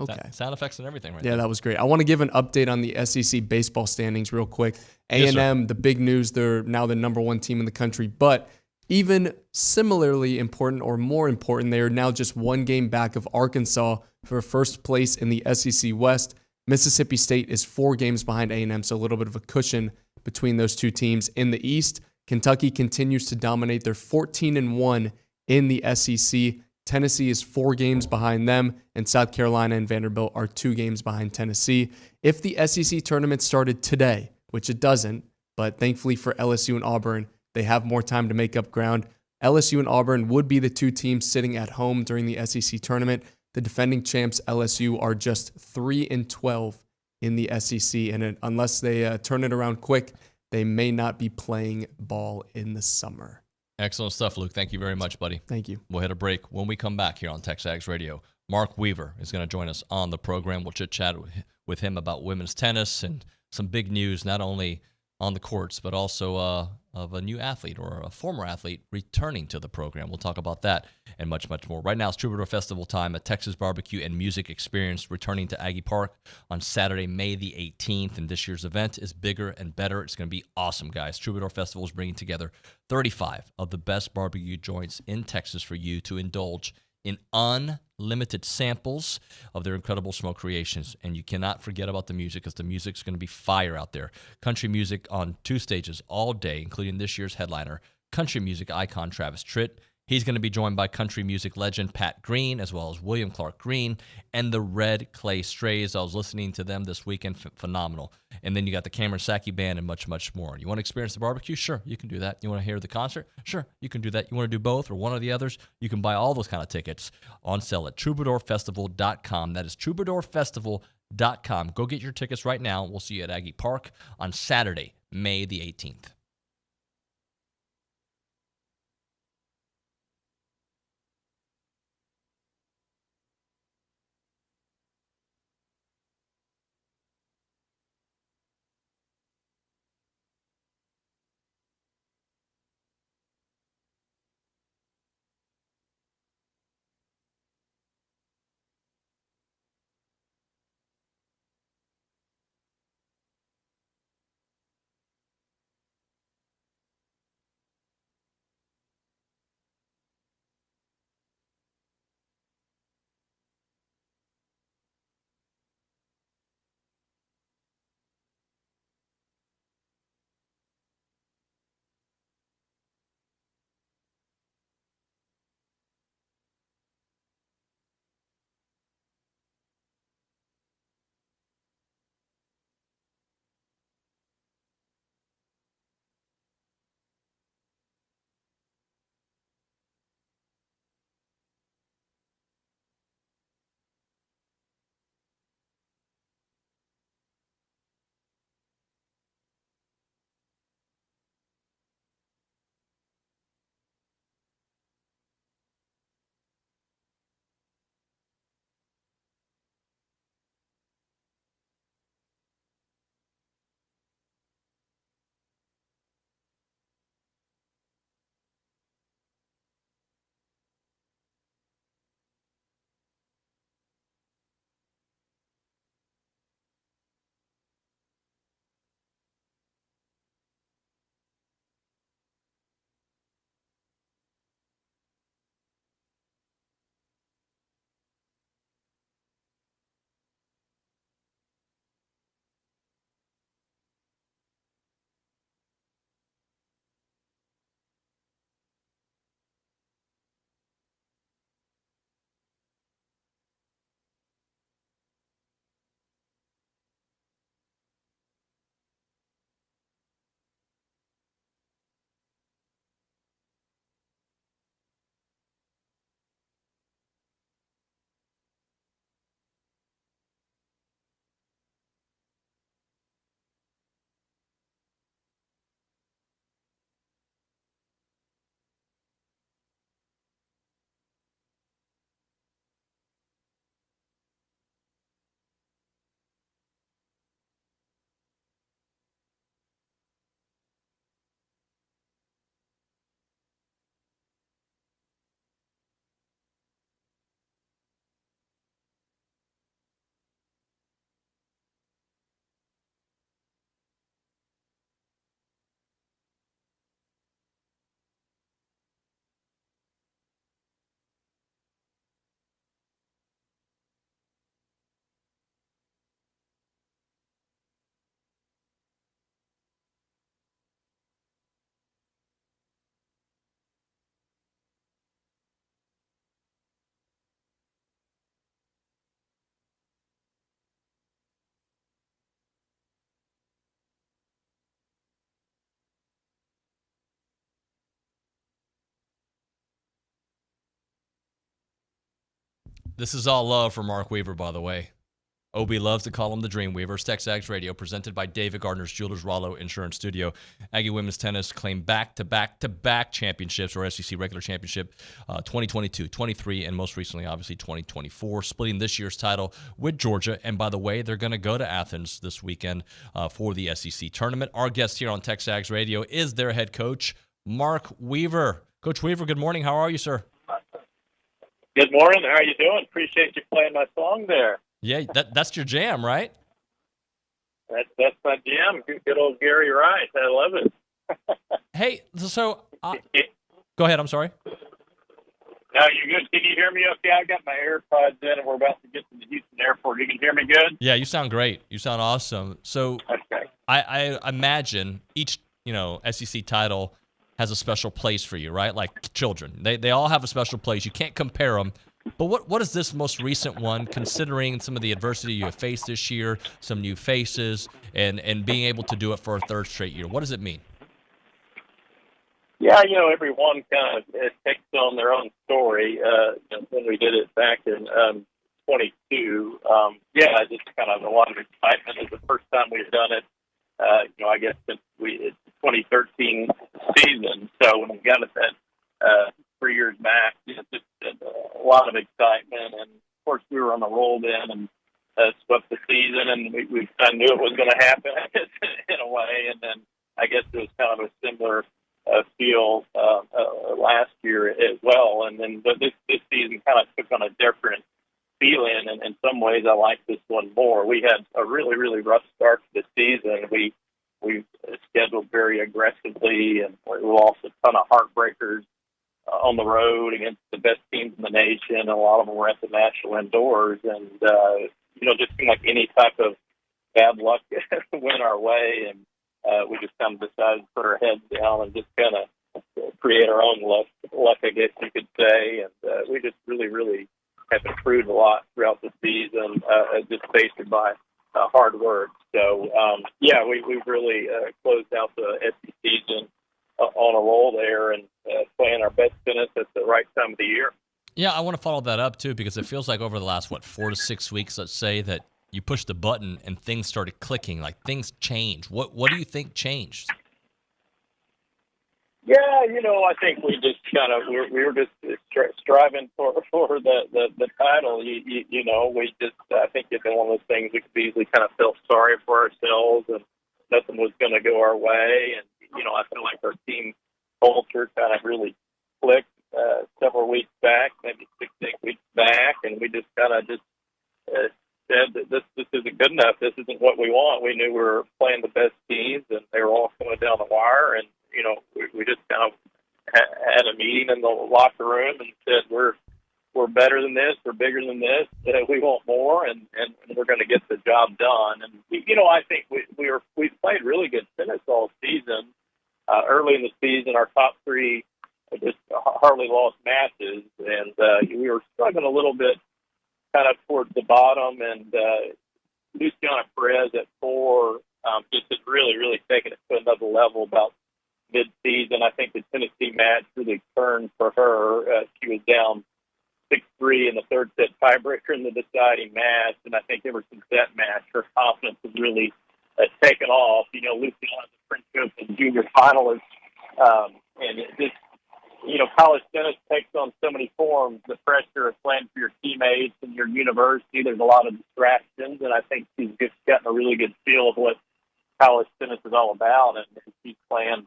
Okay. Sound effects and everything right there. Yeah, that was great. I want to give an update on the SEC baseball standings real quick. A&M, the big news, they're now the number 1 team in the country. But even similarly important or more important, they are now just 1 game back of Arkansas for first place in the SEC West. Mississippi State is 4 games behind A&M, so a little bit of a cushion between those 2 teams. In the East, Kentucky continues to dominate. They're 14-1 in the SEC. Tennessee is 4 games behind them, and South Carolina and Vanderbilt are 2 games behind Tennessee. If the SEC tournament started today, which it doesn't, but thankfully for LSU and Auburn, they have more time to make up ground. LSU and Auburn would be the 2 teams sitting at home during the SEC tournament. The defending champs, LSU, are just 3-12 in the SEC, and unless they turn it around quick, they may not be playing ball in the summer. Excellent stuff, Luke. Thank you very much, buddy. Thank you. We'll hit a break. When we come back here on TexAgs Radio, Mark Weaver is going to join us on the program. We'll chit-chat with him about women's tennis and some big news, not only on the courts, but also of a new athlete or a former athlete returning to the program. We'll talk about that and much, much more. Right now, it's Troubadour Festival time at Texas Barbecue and Music Experience, returning to Aggie Park on Saturday, May the 18th. And this year's event is bigger and better. It's going to be awesome, guys. Troubadour Festival is bringing together 35 of the best barbecue joints in Texas for you to indulge in unlimited samples of their incredible smoke creations. And you cannot forget about the music, because the music's going to be fire out there. Country music on 2 stages all day, including this year's headliner, country music icon Travis Tritt. He's going to be joined by country music legend Pat Green, as well as William Clark Green and the Red Clay Strays. I was listening to them this weekend. Phenomenal. And then you got the Cameron Sackey Band and much, much more. You want to experience the barbecue? Sure, you can do that. You want to hear the concert? Sure, you can do that. You want to do both or one or the others? You can buy all those kind of tickets on sale at troubadourfestival.com. That is troubadourfestival.com. Go get your tickets right now. We'll see you at Aggie Park on Saturday, May the 18th. This is all love for Mark Weaver, by the way. Obi loves to call him the Dream Weaver. TexAgs Radio, presented by David Gardner's Jewelers Rollo Insurance Studio. Aggie women's tennis claimed back-to-back championships, or SEC regular championship, 2022, 23, and most recently, obviously, 2024, splitting this year's title with Georgia. And by the way, they're going to go to Athens this weekend for the SEC tournament. Our guest here on TexAgs Radio is their head coach, Mark Weaver. Coach Weaver, good morning. How are you, sir? Good morning. How are you doing? Appreciate you playing my song there. Yeah, that's your jam, right? That's my jam. Good old Gary Rice. I love it. Hey, so go ahead. I'm sorry. No, you good? Can you hear me okay? I got my AirPods in, and we're about to get to the Houston airport. You can hear me good? Yeah, you sound great. You sound awesome. So okay. I imagine each SEC title has a special place for you, right? Like children, they all have a special place. You can't compare them. But what is this most recent one, considering some of the adversity you have faced this year, some new faces, and being able to do it for a third straight year? What does it mean? Yeah, everyone kind of takes on their own story. When we did it back in 22, just kind of a lot of excitement. It's the first time we've done it, I guess since it's 2013 season. So when we got it that 3 years back, just a lot of excitement, and of course we were on the roll then and swept the season, and we kind of knew it was going to happen in a way. And then I guess it was kind of a similar feel last year as well. And then but this season kind of took on a different feeling, and in some ways I like this one more. We had a really, really rough start to the season. We scheduled very aggressively, and we lost a ton of heartbreakers on the road against the best teams in the nation. A lot of them were at the national indoors, and just seemed like any type of bad luck went our way, and we just kind of decided to put our heads down and just kind of create our own luck, I guess you could say. And we just really, really have improved a lot throughout the season, just based by hard work. So we've really closed out the SEC season on a roll there, and playing our best tennis at the right time of the year. Yeah, I want to follow that up, too, because it feels like over the last, 4 to 6 weeks, let's say, that you pushed the button and things started clicking, like things changed. What do you think changed? Yeah, I think we just kind of, we were just striving for the title. We just, I think it's been one of those things we could easily kind of feel sorry for ourselves, and nothing was going to go our way. And, I feel like our team culture kind of really clicked several weeks back, maybe 6-8 weeks back, and we just kind of said that this isn't good enough. This isn't what we want. We knew we were playing the best teams, and they were all coming down the wire, and we just kind of had a meeting in the locker room and said we're better than this, we're bigger than this, we want more, and we're going to get the job done. And I think we played really good tennis all season. Early in the season, our top three just hardly lost matches, and we were struggling a little bit kind of towards the bottom, and Luciana Perez at 4 just has really, really taken it to another level about mid-season. I think the Tennessee match really turned for her. She was down 6-3 in the third set tiebreaker in the deciding match, and I think ever since that match, her confidence has really taken off. Luciana's a French Open junior finalist, and it just, college tennis takes on so many forms. The pressure of playing for your teammates and your university, there's a lot of distractions, and I think she's just gotten a really good feel of what college tennis is all about, and she's playing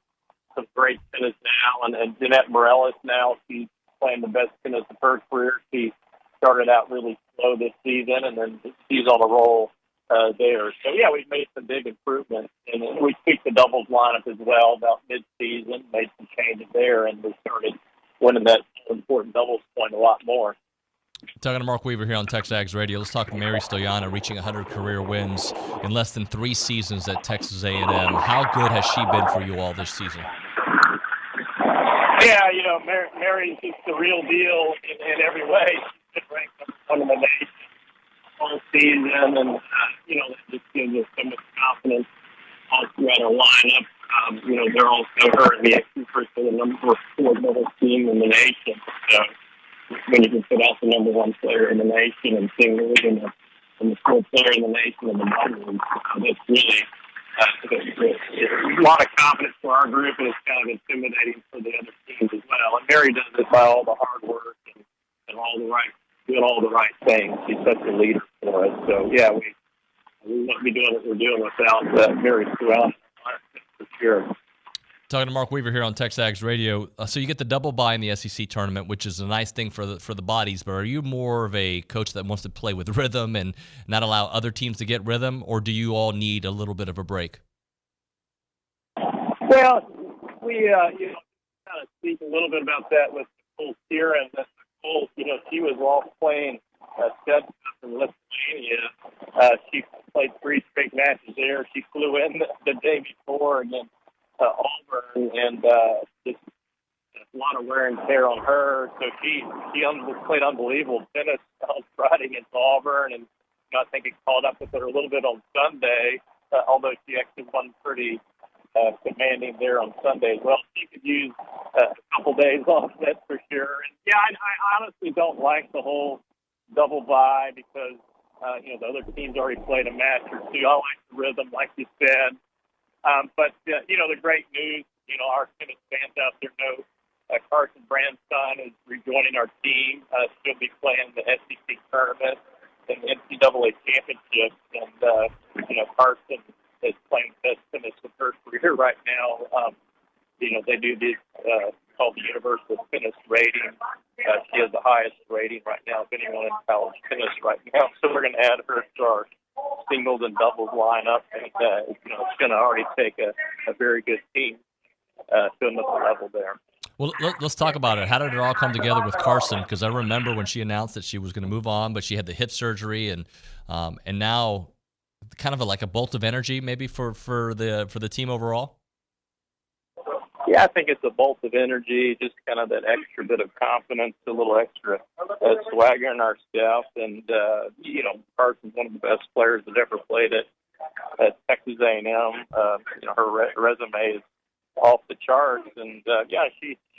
some great tennis now. And Jeanette Morales now, she's playing the best tennis of her career. She started out really slow this season, and then she's on a roll there. So, we've made some big improvements. And we tweaked the doubles lineup as well about mid-season, made some changes there, and we started winning that important doubles point a lot more. Talking to Mark Weaver here on TexAgs Radio. Let's talk Mary Stoyana reaching 100 career wins in less than 3 seasons at Texas A&M. How good has she been for you all this season? Yeah, Mary's just the real deal in every way. She's been ranked number 1 in the nation all season, and that just gives us so much confidence all throughout our lineup. They're also her and the experts for the number 4 doubles team in the nation. So when you can put out the number one player in the nation and singles and the fourth player in the nation and the numbers, that's really a lot of confidence for our group, and it's kind of intimidating for the other teams as well. And Mary does it by all the hard work and doing all the right things. She's such a leader for us. So yeah, we wouldn't be doing what we're doing without Mary throughout, for sure. Talking to Mark Weaver here on TexAgs Radio. So you get the double bye in the SEC tournament, which is a nice thing for the bodies, but are you more of a coach that wants to play with rhythm and not allow other teams to get rhythm, or do you all need a little bit of a break? Well, we kind of speak a little bit about that with Nicole Charean. Nicole, she was off playing Stud in Lithuania. She played 3 straight matches there. She flew in the day before against Auburn, and just a lot of wear and tear on her. So she played unbelievable tennis on Friday against Auburn, and I think it caught up with her a little bit on Sunday, although she actually won pretty commanding there on Sunday as well. She could use a couple days off, that's for sure. And yeah, I honestly don't like the whole double bye because the other team's already played a match or two. I like the rhythm, like you said. But the great news, our tennis fans out there know Carson Brandstein is rejoining our team. She'll be playing the SEC tournament and the NCAA championship. And, Carson is playing best tennis of her career right now. They do this called the Universal Tennis Rating. She has the highest rating right now of anyone in college tennis right now. So we're going to add her to our singles and doubles lineup, and it's going to already take a very good team to another level there. Well, let's talk about it. How did it all come together with Carson? Because I remember when she announced that she was going to move on, but she had the hip surgery, and now kind of like a bolt of energy maybe for the team overall. Yeah, I think it's a bolt of energy, just kind of that extra bit of confidence, a little extra swagger in our stuff. And, Carson's one of the best players that ever played at Texas A&M. Her resume is off the charts. And,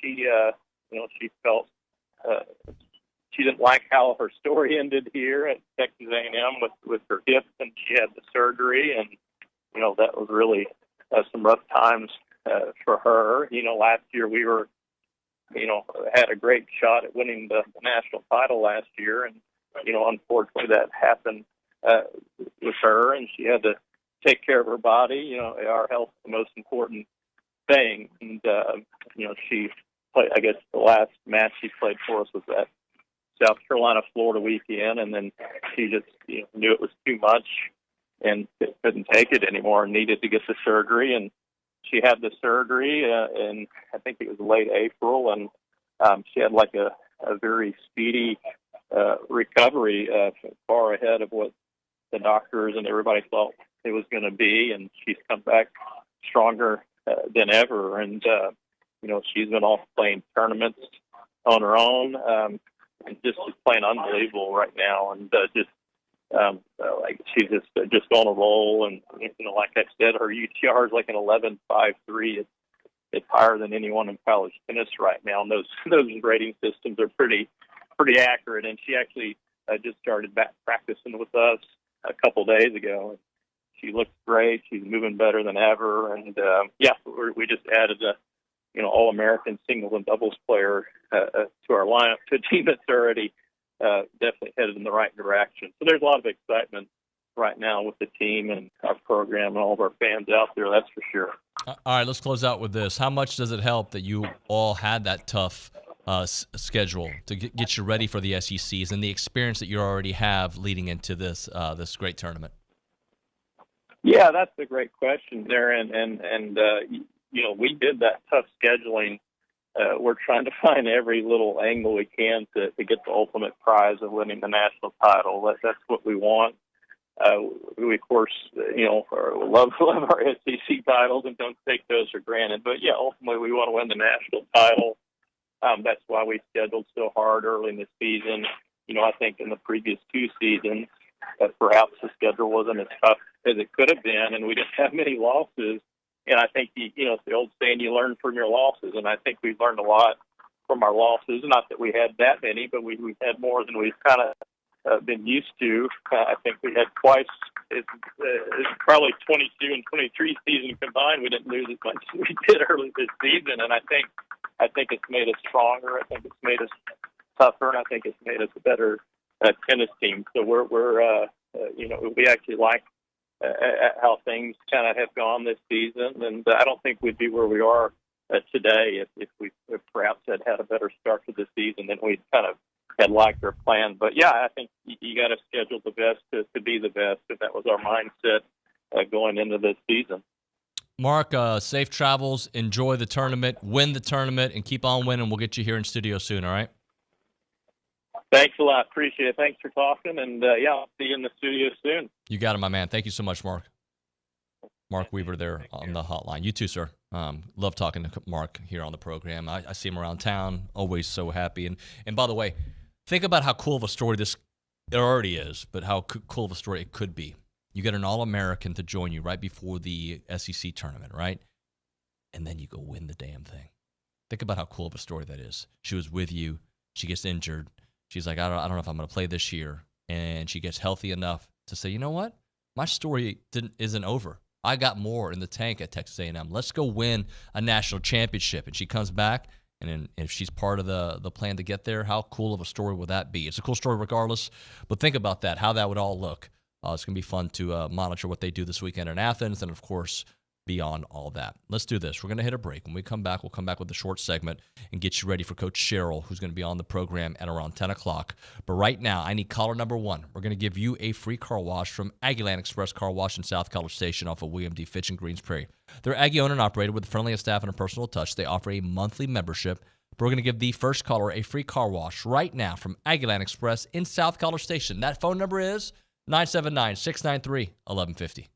she felt she didn't like how her story ended here at Texas A&M with her hips, and she had the surgery. And, that was really some rough times for her. Last year we were, had a great shot at winning the national title last year, and unfortunately that happened with her, and she had to take care of her body. Our health is the most important thing, and she played. I guess the last match she played for us was that South Carolina Florida weekend, and then she just knew it was too much and couldn't take it anymore and needed to get the surgery. And she had the surgery, and I think it was late April, and she had like a very speedy recovery, far ahead of what the doctors and everybody thought it was going to be. And she's come back stronger than ever. And, she's been off playing tournaments on her own, and just playing unbelievable right now. And she's just on a roll, and like I said, her UTR is like an 11.53. It's higher than anyone in college tennis right now, and those rating systems are pretty accurate. And she actually just started back practicing with us a couple days ago, and she looks great. She's moving better than ever, and we just added a All-American singles and doubles player to our lineup, to a team that's already definitely headed in the right direction. So there's a lot of excitement right now with the team and our program and all of our fans out there, that's for sure. All right, let's close out with this. How much does it help that you all had that tough schedule to get you ready for the SECs and the experience that you already have leading into this great tournament? Yeah, that's a great question there, and we did that tough scheduling. We're trying to find every little angle we can to get the ultimate prize of winning the national title. That's what we want. We, of course, love our SEC titles and don't take those for granted. But, yeah, ultimately we want to win the national title. That's why we scheduled so hard early in the season. I think in the previous 2 seasons, perhaps the schedule wasn't as tough as it could have been, and we didn't have many losses. And I think, it's the old saying, you learn from your losses. And I think we've learned a lot from our losses. Not that we had that many, but we had more than we've kind of been used to. I think we had twice. It's probably 22 and 23 season combined. We didn't lose as much as we did early this season, and I think it's made us stronger. I think it's made us tougher, and I think it's made us a better tennis team. So we're we actually like how things kind of have gone this season, and I don't think we'd be where we are today if we perhaps had a better start to the season than we kind of had liked or planned. But yeah, I think you got to schedule the best to be the best, and that was our mindset going into this season. Mark, safe travels, enjoy the tournament, win the tournament, and keep on winning. We'll get you here in studio soon, all right? Thanks a lot. Appreciate it. Thanks for talking, and I'll see you in the studio soon. You got it, my man. Thank you so much, Mark. Mark Weaver there on the hotline. You too, sir. Love talking to Mark here on the program. I see him around town, always so happy. And by the way, think about how cool of a story it already is, but how cool of a story it could be. You get an All-American to join you right before the SEC tournament, right? And then you go win the damn thing. Think about how cool of a story that is. She was with you. She gets injured. She's like, I don't know if I'm going to play this year. And she gets healthy enough to say, you know what? My story isn't over. I got more in the tank at Texas A&M. Let's go win a national championship. And she comes back, and if she's part of the plan to get there, how cool of a story would that be? It's a cool story regardless, but think about that, how that would all look. It's going to be fun to monitor what they do this weekend in Athens, and, of course, beyond all that. Let's do this. We're going to hit a break. When we come back, we'll come back with a short segment and get you ready for Coach Sherrill, who's going to be on the program at around 10 o'clock. But right now, I need caller number 1. We're going to give you a free car wash from Aggieland Express Car Wash in South College Station off of William D. Fitch in Greens Prairie. They're Aggie owned and operated with the friendliest staff and a personal touch. They offer a monthly membership. But we're going to give the first caller a free car wash right now from Aggieland Express in South College Station. That phone number is 979-693-1150.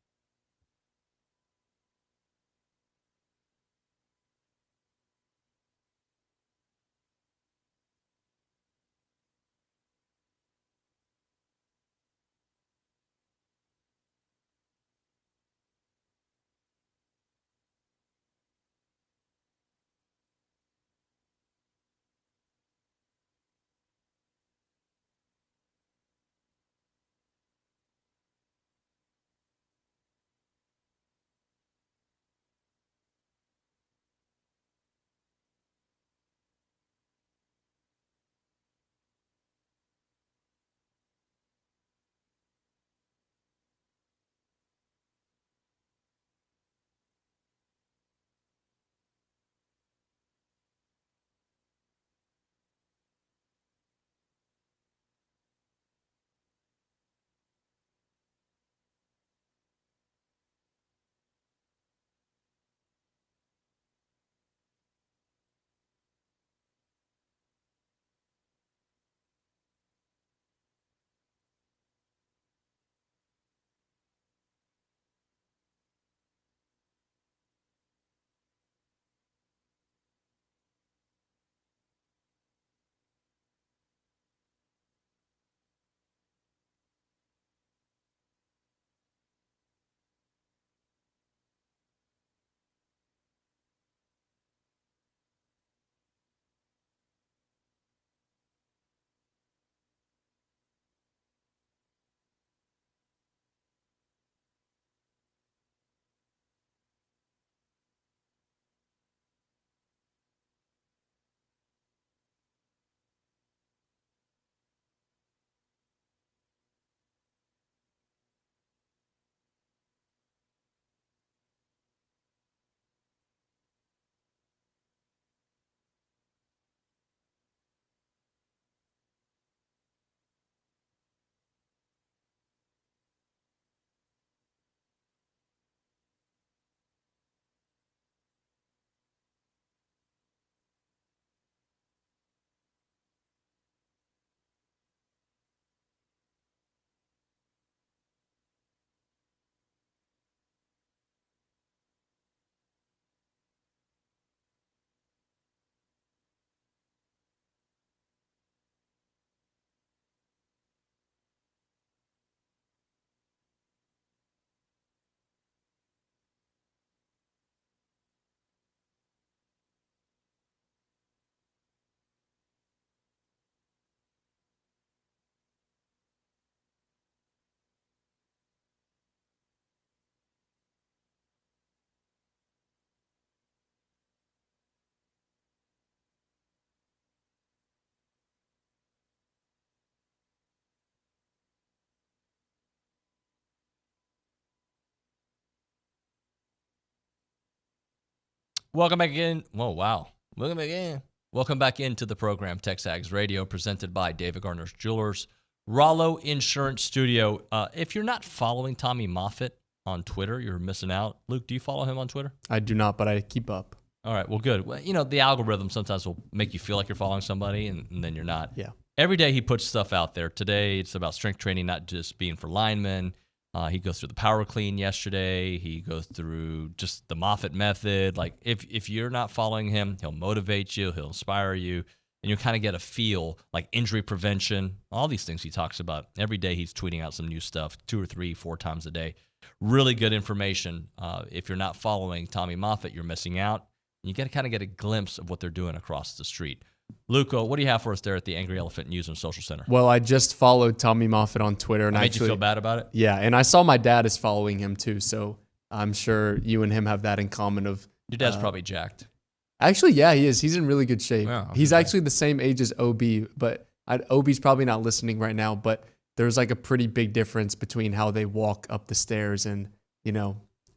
Welcome back in. Whoa, wow. Welcome back in. Welcome back into the program, TexAgs Radio, presented by David Gardner's Jewelers, Rollo Insurance Studio. If you're not following Tommy Moffitt on Twitter, you're missing out. Luke, do you follow him on Twitter? I do not, but I keep up. All right, well, good. Well, the algorithm sometimes will make you feel like you're following somebody, and then you're not. Yeah. Every day he puts stuff out there. Today it's about strength training, not just being for linemen. He goes through the power clean yesterday. He goes through just the Moffitt method. Like, if you're not following him, he'll motivate you, he'll inspire you, and you kind of get a feel, like injury prevention, all these things he talks about. Every day he's tweeting out some new stuff, 2 or 3, 4 times a day. Really good information. If you're not following Tommy Moffitt, you're missing out. You got to kind of get a glimpse of what they're doing across the street. Luco, what do you have for us there at the Angry Elephant News and Social Center? Well, I just followed Tommy Moffitt on Twitter. And made you feel bad about it? Yeah, and I saw my dad is following him too, so I'm sure you and him have that in common. Of your dad's probably jacked. Actually, yeah, he is. He's in really good shape. Yeah, he's actually the same age as OB, but OB's probably not listening right now, but there's like a pretty big difference between how they walk up the stairs and,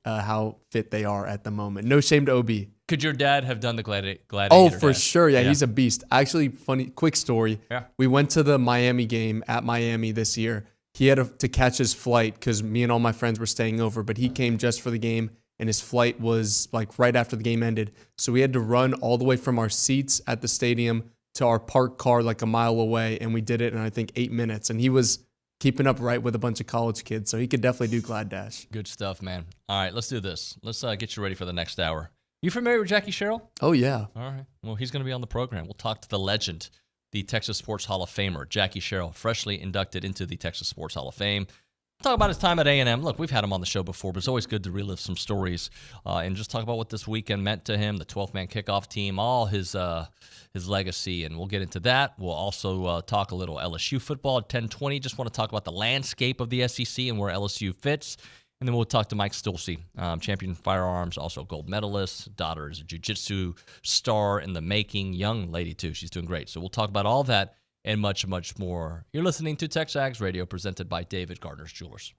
how fit they are at the moment. No shame to OB. Could your dad have done the gladiator? Oh, for sure. Yeah, he's a beast. Actually, funny, quick story. Yeah. We went to the Miami game at Miami this year. He had to catch his flight because me and all my friends were staying over, but he came just for the game, and his flight was like right after the game ended. So we had to run all the way from our seats at the stadium to our parked car like a mile away, and we did it in, I think, 8 minutes. And he was keeping up right with a bunch of college kids, so he could definitely do Glad Dash. Good stuff, man. All right, let's do this. Let's get you ready for the next hour. You familiar with Jackie Sherrill? Oh, yeah. All right. Well, he's going to be on the program. We'll talk to the legend, the Texas Sports Hall of Famer, Jackie Sherrill, freshly inducted into the Texas Sports Hall of Fame. Talk about his time at A&M. Look, we've had him on the show before, but it's always good to relive some stories and just talk about what this weekend meant to him, the 12-man kickoff team, all his legacy, and we'll get into that. We'll also talk a little LSU football at 10:20. Just want to talk about the landscape of the SEC and where LSU fits. And then we'll talk to Mike Stulce, champion firearms, also gold medalist. Daughter is a jiu-jitsu star in the making. Young lady, too. She's doing great. So we'll talk about all that and much, much more. You're listening to TexAgs Radio, presented by David Gardner's Jewelers.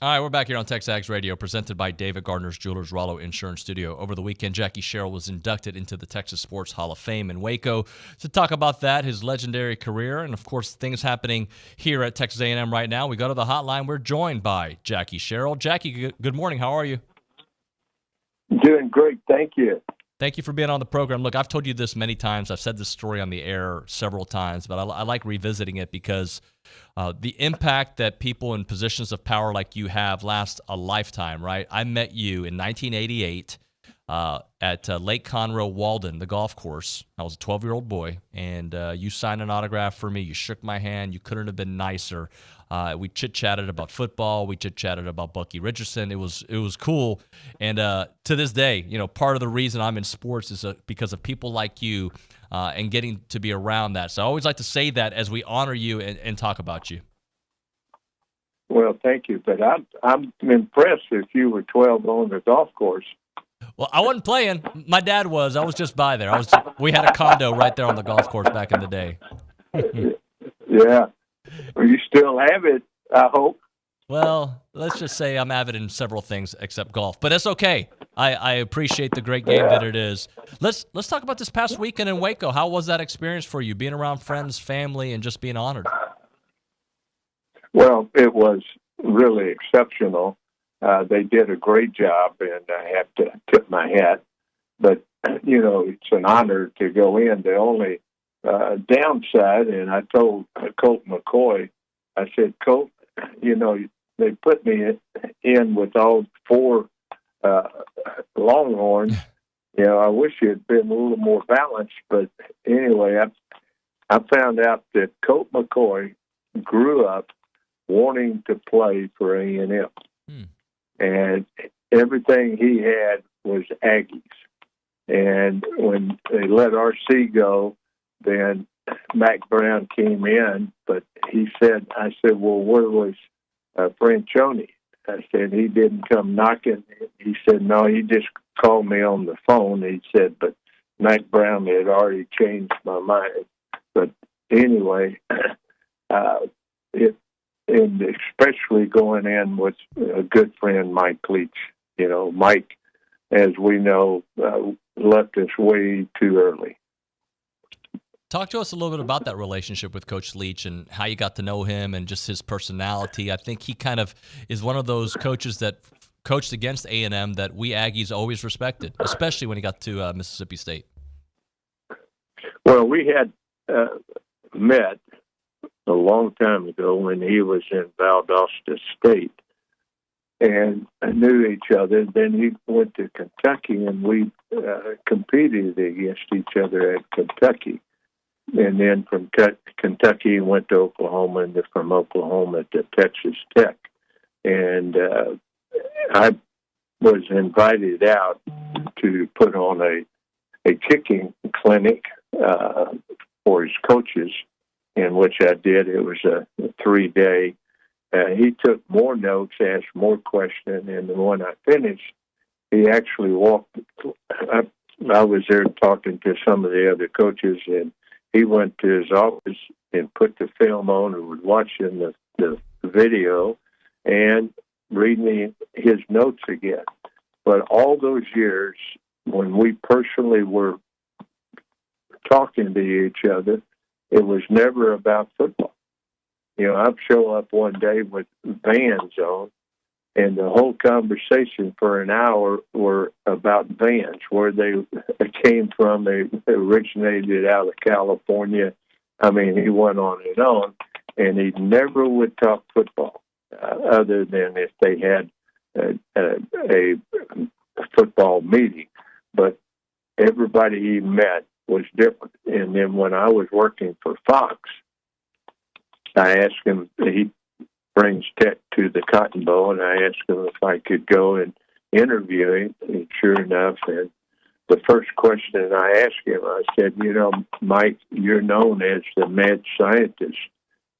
All right, we're back here on TexAgs Radio, presented by David Gardner's Jewelers Rollo Insurance Studio. Over the weekend, Jackie Sherrill was inducted into the Texas Sports Hall of Fame in Waco. To talk about that, his legendary career, and of course, things happening here at Texas A&M right now, we go to the hotline. We're joined by Jackie Sherrill. Jackie, good morning. How are you? Doing great, thank you. Thank you for being on the program. Look, I've told you this many times. I've said this story on the air several times, but I like revisiting it because the impact that people in positions of power like you have lasts a lifetime, right? I met you in 1988 at Lake Conroe, Walden, the golf course. I was a 12-year-old boy, and you signed an autograph for me. You shook my hand. You couldn't have been nicer. We chit-chatted about football. We chit-chatted about Bucky Richardson. It was cool. And to this day, part of the reason I'm in sports is because of people like you and getting to be around that. So I always like to say that as we honor you and talk about you. Well, thank you. But I'm impressed if you were 12 on the golf course. Well, I wasn't playing. My dad was. I was just by there. We had a condo right there on the golf course back in the day. Yeah. Well, you still have it, I hope. Well, let's just say I'm avid in several things except golf, but it's okay. I appreciate the great game that it is. Let's talk about this past weekend in Waco. How was that experience for you, being around friends, family, and just being honored? Well, it was really exceptional. They did a great job, and I have to tip my hat. But, it's an honor to go in. The only downside, and I told Colt McCoy, I said, Colt, they put me in with all four Longhorns. I wish it had been a little more balanced. But anyway, I found out that Colt McCoy grew up wanting to play for A&M. And everything he had was Aggies. And when they let RC go, then Mac Brown came in, but I said, well, where was Franchione? I said, he didn't come knocking. He said, no, he just called me on the phone. He said, but Mac Brown had already changed my mind. But anyway, and especially going in with a good friend, Mike Leach. Mike, as we know, left us way too early. Talk to us a little bit about that relationship with Coach Leach and how you got to know him and just his personality. I think he kind of is one of those coaches that coached against A&M that we Aggies always respected, especially when he got to Mississippi State. Well, we had met a long time ago when he was in Valdosta State, and I knew each other. Then he went to Kentucky, and we competed against each other at Kentucky. And then from Kentucky, he went to Oklahoma, and then from Oklahoma to Texas Tech. And I was invited out to put on a kicking clinic for his coaches, in which I did. It was a 3-day. He took more notes, asked more questions, and when I finished, he actually walked. I was there talking to some of the other coaches, and he went to his office and put the film on and was watching the video and reading his notes again. But all those years, when we personally were talking to each other, it was never about football. I'd show up one day with Vans on, and the whole conversation for an hour were about Vans, where they came from. They originated out of California. I mean, he went on, and he never would talk football, other than if they had a football meeting. But everybody he met was different. And then when I was working for Fox, I asked him, he brings Tech to the Cotton Bowl, and I asked him if I could go and interview him. And sure enough, and the first question I asked him, I said, Mike, you're known as the mad scientist.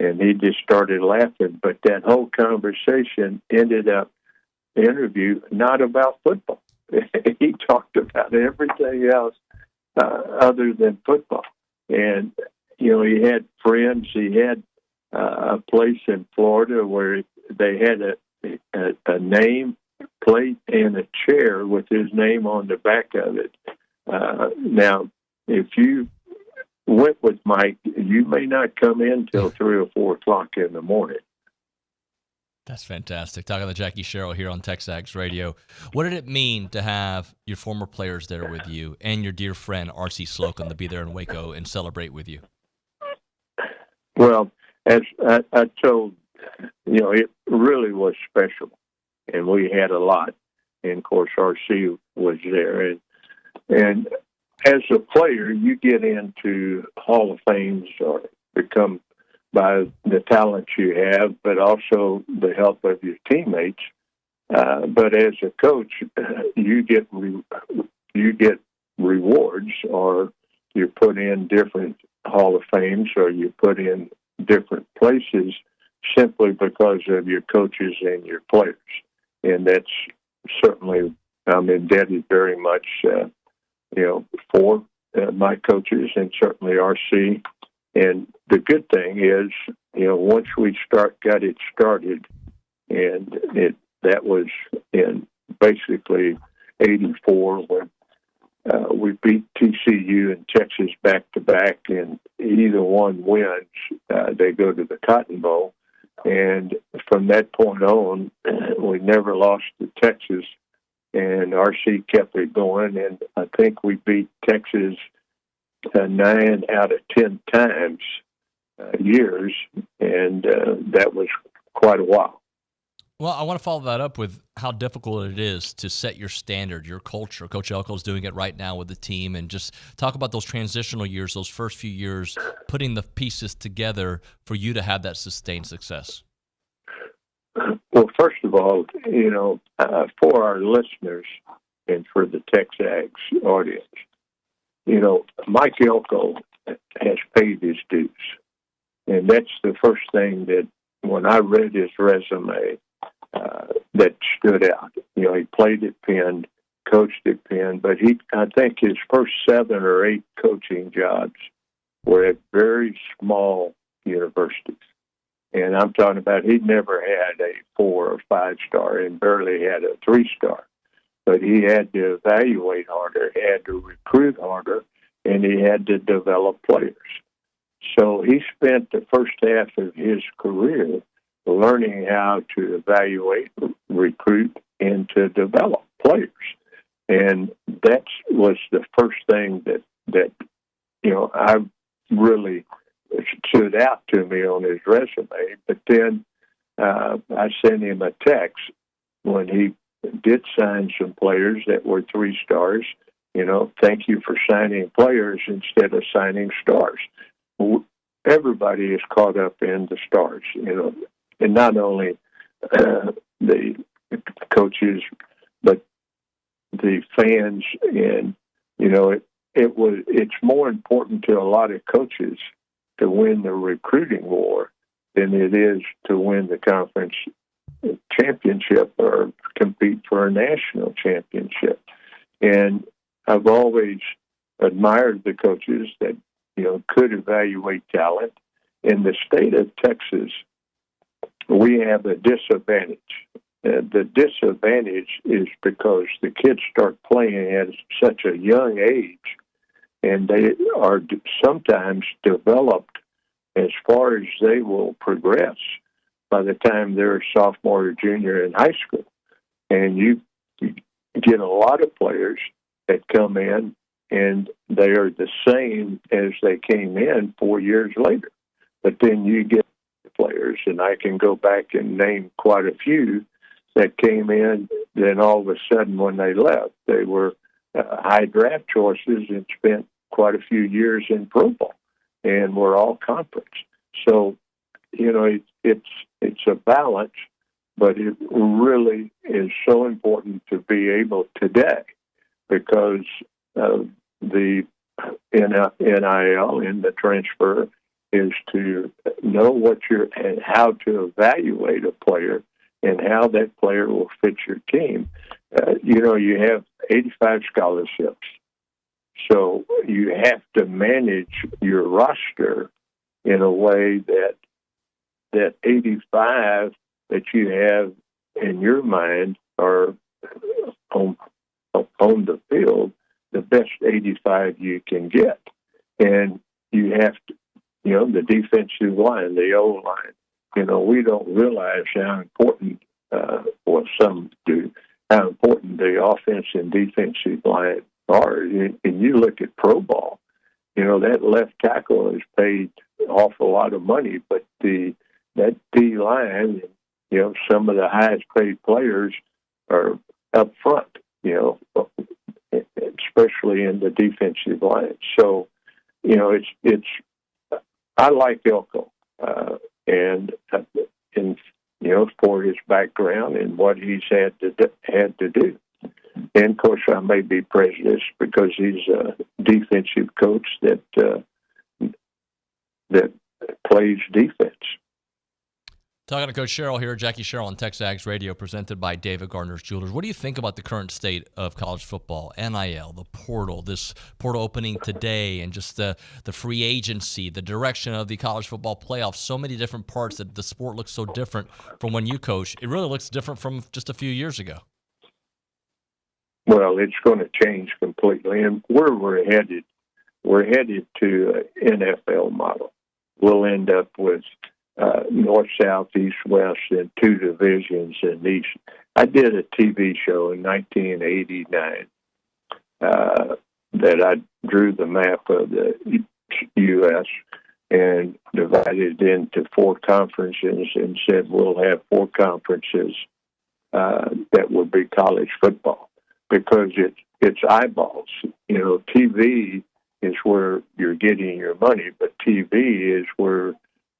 And he just started laughing. But that whole conversation ended up interview not about football. He talked about everything else other than football. And, he had friends. He had a place in Florida where they had a name plate and a chair with his name on the back of it. Now, if you went with Mike, you may not come in till 3 or 4 o'clock in the morning. That's fantastic. Talking to Jackie Sherrill here on TexAgs Radio. What did it mean to have your former players there with you and your dear friend R.C. Slocum to be there in Waco and celebrate with you? Well, as I told, it really was special, and we had a lot. And, of course, R.C. was there. And as a player, you get into Hall of Fames or become by the talent you have, but also the help of your teammates. But as a coach, you get rewards, or you put in different Hall of Fames, or you put in different places simply because of your coaches and your players. And that's certainly, I'm indebted very much, for my coaches and certainly RC. And the good thing is, once we got it started, and that was in basically '84 when we beat TCU and Texas back-to-back, and either one wins, they go to the Cotton Bowl. And from that point on, we never lost to Texas, and RC kept it going, and I think we beat Texas 9 out of 10 times years, and that was quite a while. Well, I want to follow that up with how difficult it is to set your standard, your culture. Coach Elko's doing it right now with the team, and just talk about those transitional years, those first few years, putting the pieces together for you to have that sustained success. Well, first of all, for our listeners and for the TexAgs audience, Mike Elko has paid his dues. And that's the first thing that when I read his resume, that stood out. He played at Penn, coached at Penn, but I think his first 7 or 8 coaching jobs were at very small universities. And I'm talking about he'd never had a 4 or 5 star and barely had a 3 star. But he had to evaluate harder, he had to recruit harder, and he had to develop players. So he spent the first half of his career learning how to evaluate, recruit, and to develop players. And that was the first thing that I really stood out to me on his resume. But then I sent him a text when he did sign some players that were 3 stars. Thank you for signing players instead of signing stars. Everybody is caught up in the stars, and not only the coaches, but the fans. And it's more important to a lot of coaches to win the recruiting war than it is to win the conference championship or compete for a national championship. And I've always admired the coaches that could evaluate talent. In the state of Texas, we have a disadvantage. The disadvantage is because the kids start playing at such a young age, and they are sometimes developed as far as they will progress by the time they're a sophomore or junior in high school. And you get a lot of players that come in, and they are the same as they came in 4 years later. But then you get players, and I can go back and name quite a few that came in, then all of a sudden when they left, they were high draft choices and spent quite a few years in pro ball and were all conference. So, it's a balance, but it really is so important to be able today because of the NIL and the transfer is to know and how to evaluate a player and how that player will fit your team. You have 85 scholarships, so you have to manage your roster in a way that 85 that you have in your mind, are on the field the best 85 you can get. And you have to, the defensive line, the O-line, we don't realize how important, or some do, how important the offense and defensive line are. And you look at pro ball, that left tackle is paid an awful lot of money, but that D line, some of the highest paid players are up front, especially in the defensive line. So, it's I like Elko, and for his background and what he's had to do. And of course, I may be prejudiced because he's a defensive coach that plays defense. Talking to Coach Sherrill here, Jackie Sherrill on TexAgs Radio, presented by David Gardner's Jewelers. What do you think about the current state of college football, NIL, the portal, this portal opening today, and just the free agency, the direction of the college football playoffs, so many different parts that the sport looks so different from when you coach. It really looks different from just a few years ago. Well, it's going to change completely. And where we're headed to an NFL model. We'll end up with north, south, east, west, and 2 divisions in each. I did a TV show in 1989 that I drew the map of the U.S. and divided it into 4 conferences and said we'll have 4 conferences that will be college football, because it's eyeballs. TV is where you're getting your money, but TV is where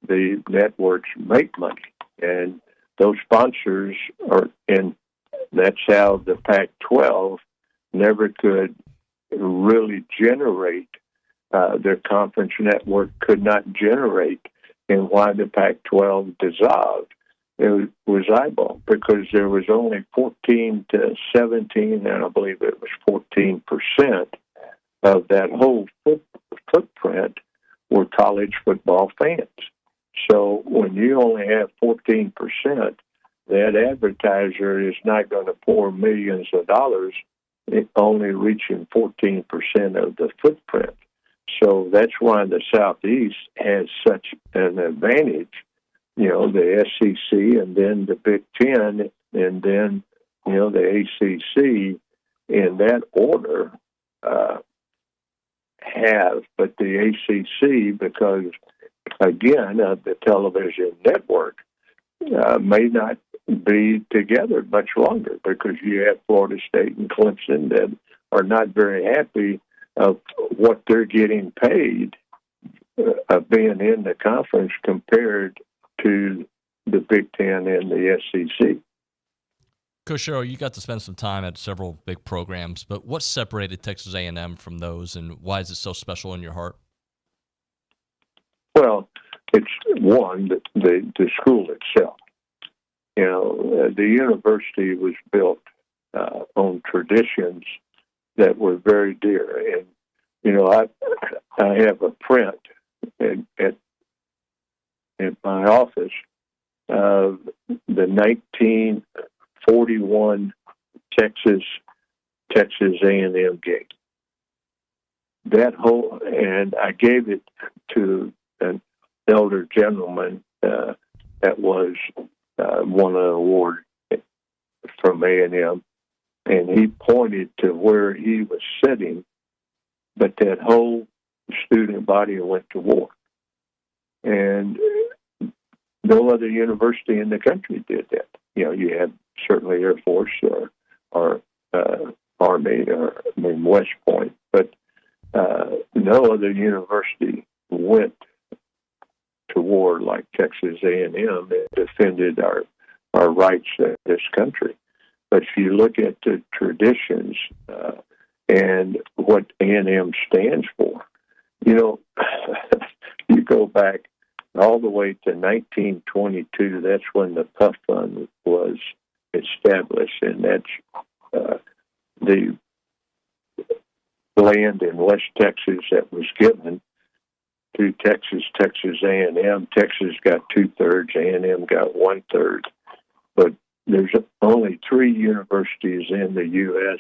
the networks make money, and those sponsors are, and that's how the Pac-12 never could really generate, their conference network could not generate, and why the Pac-12 dissolved. It was eyeball, because there was only 14 to 17, and I believe it was 14% of that whole footprint were college football fans. So when you only have 14%, that advertiser is not going to pour millions of dollars, only reaching 14% of the footprint. So that's why the Southeast has such an advantage, the SEC and then the Big Ten and then, the ACC in that order but the ACC, because again, the television network may not be together much longer, because you have Florida State and Clemson that are not very happy of what they're getting paid of being in the conference compared to the Big Ten and the SEC. Coach Sherrill, you got to spend some time at several big programs, but what separated Texas A&M from those, and why is it so special in your heart? Well, it's one, the school itself. The university was built on traditions that were very dear. And, I have a print at my office of the 1941 Texas A&M game. That whole, and I gave it to an elder gentleman that was won an award from A&M, and he pointed to where he was sitting, but that whole student body went to war. And no other university in the country did that. You had certainly Air Force or Army or West Point, but no other university went to war like Texas A&M and defended our rights in this country. But if you look at the traditions and what A&M stands for, you go back all the way to 1922. That's when the Puff Fund was established, and that's the land in West Texas that was given to Texas A&M. Texas got 2/3, A&M got 1/3. But there's only 3 universities in the U.S.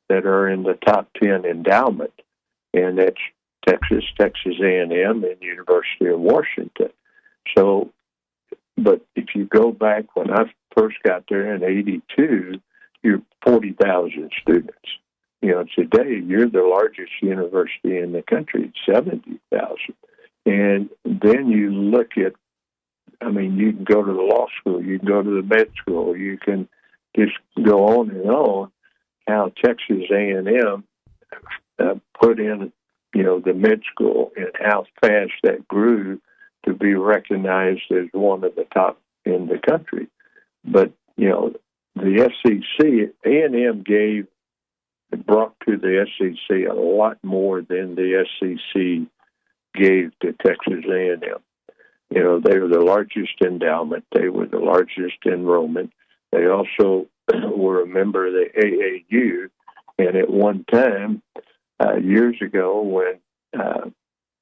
that are in the top 10 endowment, and that's Texas, Texas A&M, and University of Washington. So, but if you go back when I first got there in '82, you're 40,000 students. You know, today you're the largest university in the country, 70,000. And then you look at, I mean, you can go to the law school, you can go to the med school, you can just go on and on. How Texas A&M put in, you know, the med school and how fast that grew to be recognized as one of the top in the country. But, you know, the SEC, A&M brought to the SEC a lot more than the SEC gave to Texas A&M. You know, they were the largest endowment. They were the largest enrollment. They also were a member of the AAU. And at one time, years ago, when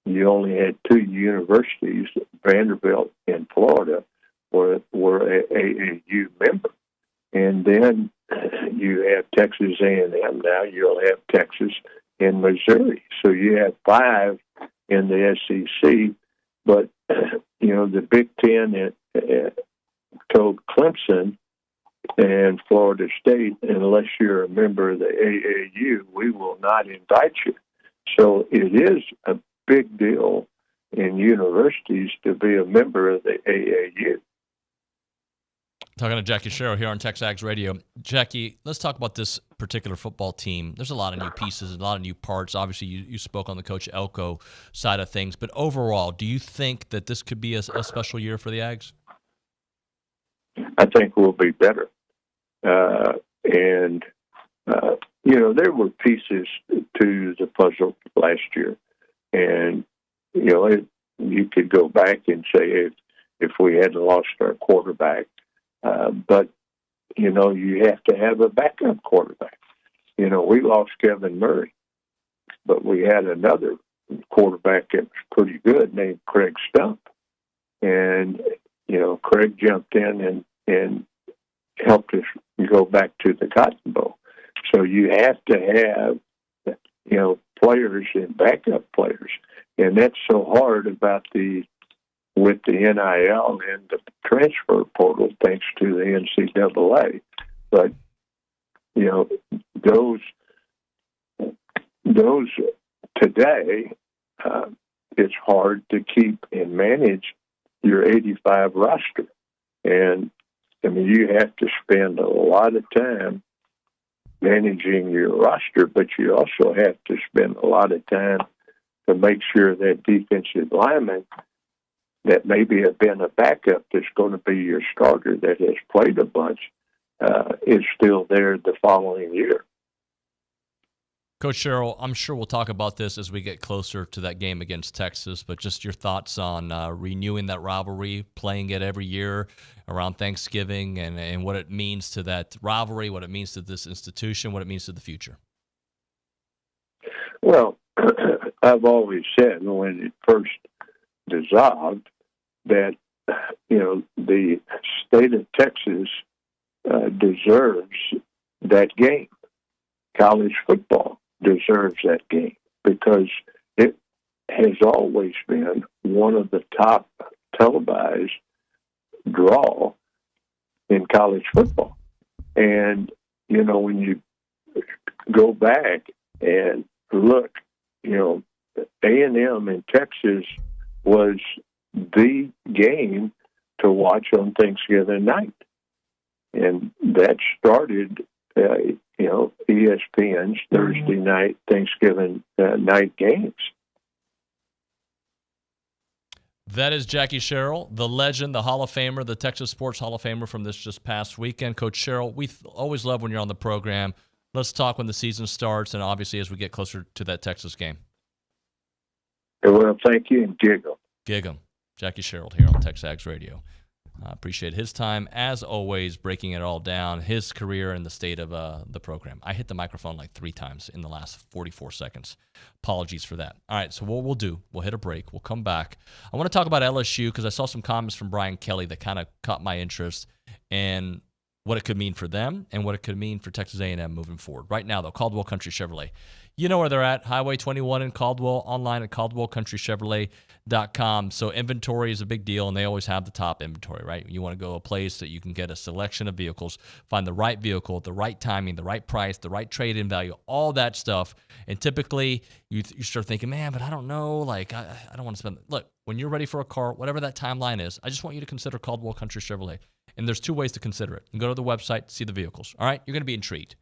you only had 2 universities, Vanderbilt and Florida, were an AAU member. And then you have Texas A&M. Now you'll have Texas and Missouri. So you have 5 in the SEC. But, you know, the Big Ten told Clemson and Florida State, unless you're a member of the AAU, we will not invite you. So it is a big deal in universities to be a member of the AAU. Talking to Jackie Sherrill here on TexAgs Radio. Jackie, let's talk about this particular football team. There's a lot of new pieces, a lot of new parts. Obviously, you spoke on the Coach Elko side of things. But overall, do you think that this could be a special year for the Aggs? I think we'll be better. You know, there were pieces to the puzzle last year. And, you know, you could go back and say if we hadn't lost our quarterback, but, you know, you have to have a backup quarterback. You know, we lost Kevin Murray, but we had another quarterback that was pretty good named Craig Stump. And, you know, Craig jumped in and helped us go back to the Cotton Bowl. So you have to have, you know, players and backup players. And that's so hard with the NIL and the transfer portal, thanks to the NCAA. But, you know, those today, it's hard to keep and manage your 85 roster. And, I mean, you have to spend a lot of time managing your roster, but you also have to spend a lot of time to make sure that defensive lineman that maybe have been a backup that's going to be your starter that has played a bunch is still there the following year. Coach Sherrill, I'm sure we'll talk about this as we get closer to that game against Texas, but just your thoughts on renewing that rivalry, playing it every year around Thanksgiving, and what it means to that rivalry, what it means to this institution, what it means to the future. Well, I've always said when it first dissolved that, you know, the state of Texas deserves that game. College football deserves that game because it has always been one of the top televised draw in college football. And, you know, when you go back and look, you know, A&M in Texas was the game to watch on Thanksgiving night. And that started, you know, ESPN's Thursday night Thanksgiving night games. That is Jackie Sherrill, the legend, the Hall of Famer, the Texas Sports Hall of Famer from this just past weekend. Coach Sherrill, we always love when you're on the program. Let's talk when the season starts and obviously as we get closer to that Texas game. Well, thank you, and gig 'em. Gig 'em. Jackie Sherrill here on TexAgs Radio. I appreciate his time, as always, breaking it all down, his career and the state of the program. I hit the microphone like 3 times in the last 44 seconds. Apologies for that. All right, so what we'll do, we'll hit a break. We'll come back. I want to talk about LSU because I saw some comments from Brian Kelly that kind of caught my interest. And what it could mean for them and what it could mean for Texas A&M moving forward. Right now, though, Caldwell Country Chevrolet. You know where they're at, Highway 21 in Caldwell, online at caldwellcountrychevrolet.com. So inventory is a big deal, and they always have the top inventory, right? You want to go a place that you can get a selection of vehicles, find the right vehicle, the right timing, the right price, the right trade-in value, all that stuff. And typically, you start thinking, man, but I don't know, like, I don't want to spend. Look, when you're ready for a car, whatever that timeline is, I just want you to consider Caldwell Country Chevrolet. And there's two ways to consider it. You can go to the website, see the vehicles. All right? You're going to be intrigued.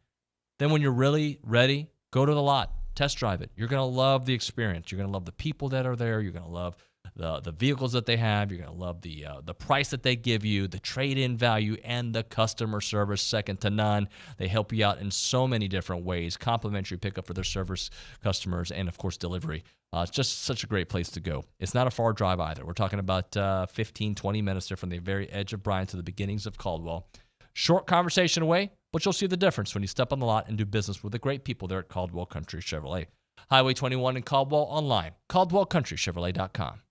Then when you're really ready, go to the lot, test drive it. You're going to love the experience. You're going to love the people that are there. You're going to love the vehicles that they have. You're going to love the price that they give you, the trade-in value, and the customer service second to none. They help you out in so many different ways. Complimentary pickup for their service customers, and, of course, delivery. It's just such a great place to go. It's not a far drive either. We're talking about 15, 20 minutes there from the very edge of Bryan to the beginnings of Caldwell. Short conversation away, but you'll see the difference when you step on the lot and do business with the great people there at Caldwell Country Chevrolet. Highway 21 in Caldwell, online, caldwellcountrychevrolet.com.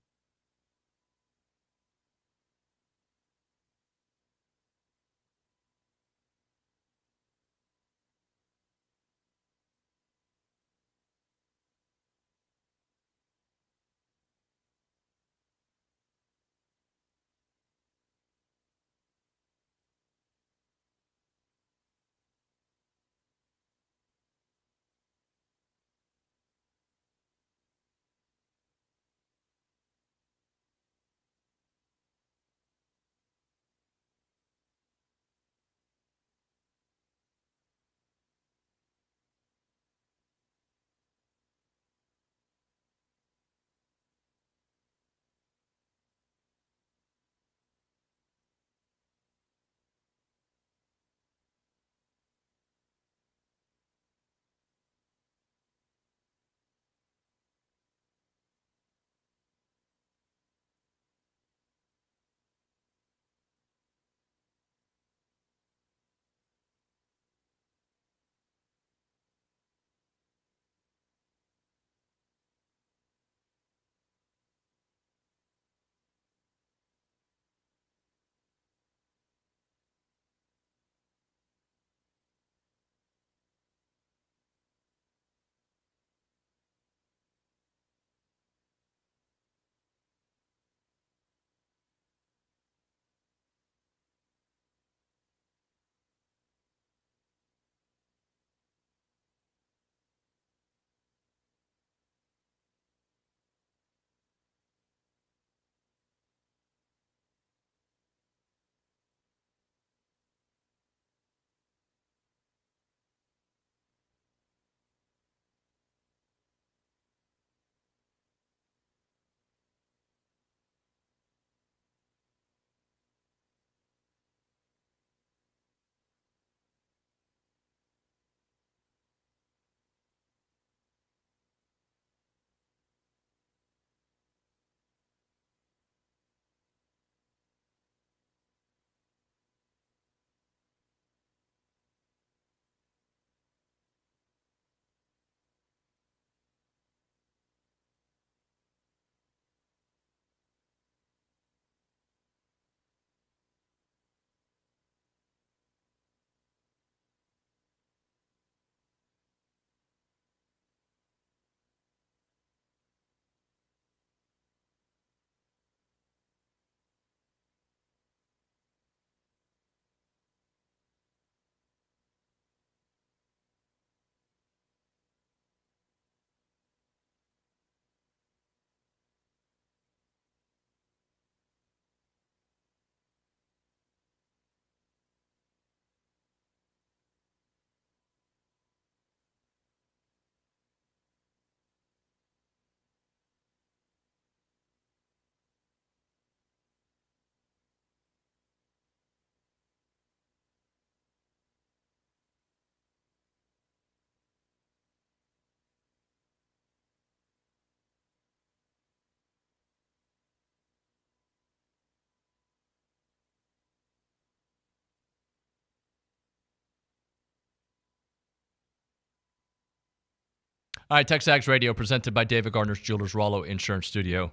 All right, TexAgs Radio presented by David Gardner's Jewelers Rollo Insurance Studio.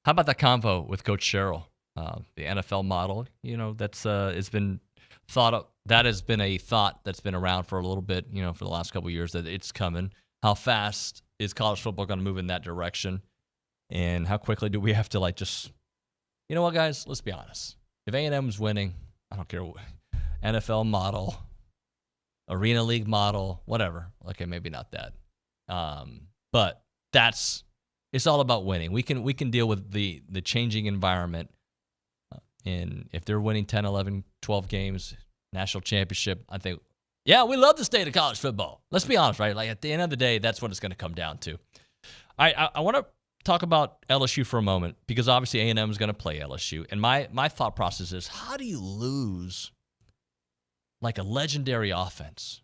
How about that convo with Coach Sherrill, the NFL model? You know, that's has been that has been a thought that's been around for a little bit, for the last couple of years, that it's coming. How fast is college football going to move in that direction? And how quickly do we have to just, you know what, guys, let's be honest. If A&M's winning, I don't care what, NFL model, Arena League model, whatever. Okay, maybe not that. But it's all about winning. We can deal with the changing environment. And if they're winning 10, 11, 12 games, national championship, I think, yeah, we love the state of college football. Let's be honest, right? At the end of the day, that's what it's going to come down to. I want to talk about LSU for a moment, because obviously A&M is going to play LSU. And my thought process is, how do you lose a legendary offense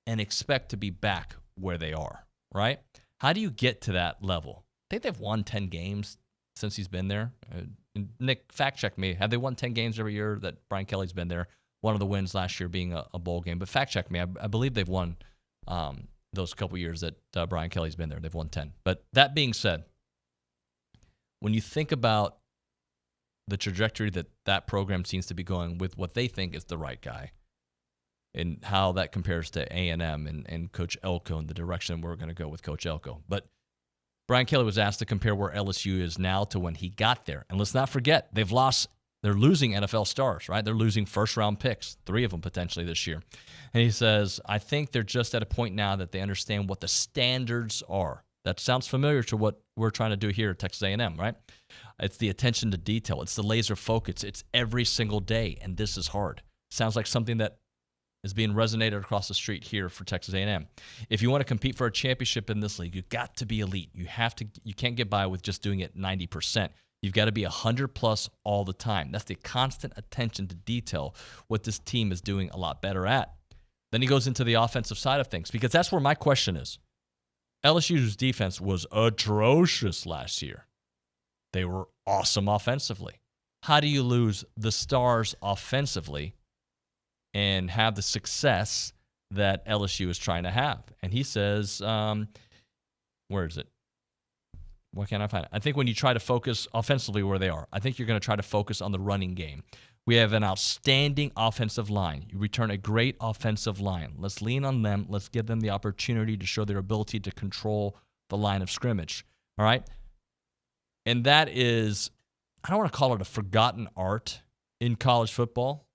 and expect to be back where they are, right? How do you get to that level? I think they've won 10 games since he's been there. Nick, fact check me. Have they won 10 games every year that Brian Kelly's been there? One of the wins last year being a bowl game. But fact check me. I believe they've won those couple years that Brian Kelly's been there. They've won 10. But that being said, when you think about the trajectory that program seems to be going with what they think is the right guy, and how that compares to A&M and Coach Elko and the direction we're going to go with Coach Elko. But Brian Kelly was asked to compare where LSU is now to when he got there. And let's not forget, they're losing NFL stars, right? They're losing first-round picks, 3 of them potentially this year. And he says, I think they're just at a point now that they understand what the standards are. That sounds familiar to what we're trying to do here at Texas A&M, right? It's the attention to detail. It's the laser focus. It's every single day, and this is hard. Sounds like something that is being resonated across the street here for Texas A&M. If you want to compete for a championship in this league, you've got to be elite. You can't get by with just doing it 90%. You've got to be 100+ all the time. That's the constant attention to detail, what this team is doing a lot better at. Then he goes into the offensive side of things, because that's where my question is. LSU's defense was atrocious last year. They were awesome offensively. How do you lose the stars offensively and have the success that LSU is trying to have? And he says, where is it? Why can't I find it? I think when you try to focus offensively where they are, I think you're going to try to focus on the running game. We have an outstanding offensive line. You return a great offensive line. Let's lean on them. Let's give them the opportunity to show their ability to control the line of scrimmage. All right? And that is, I don't want to call it a forgotten art in college football,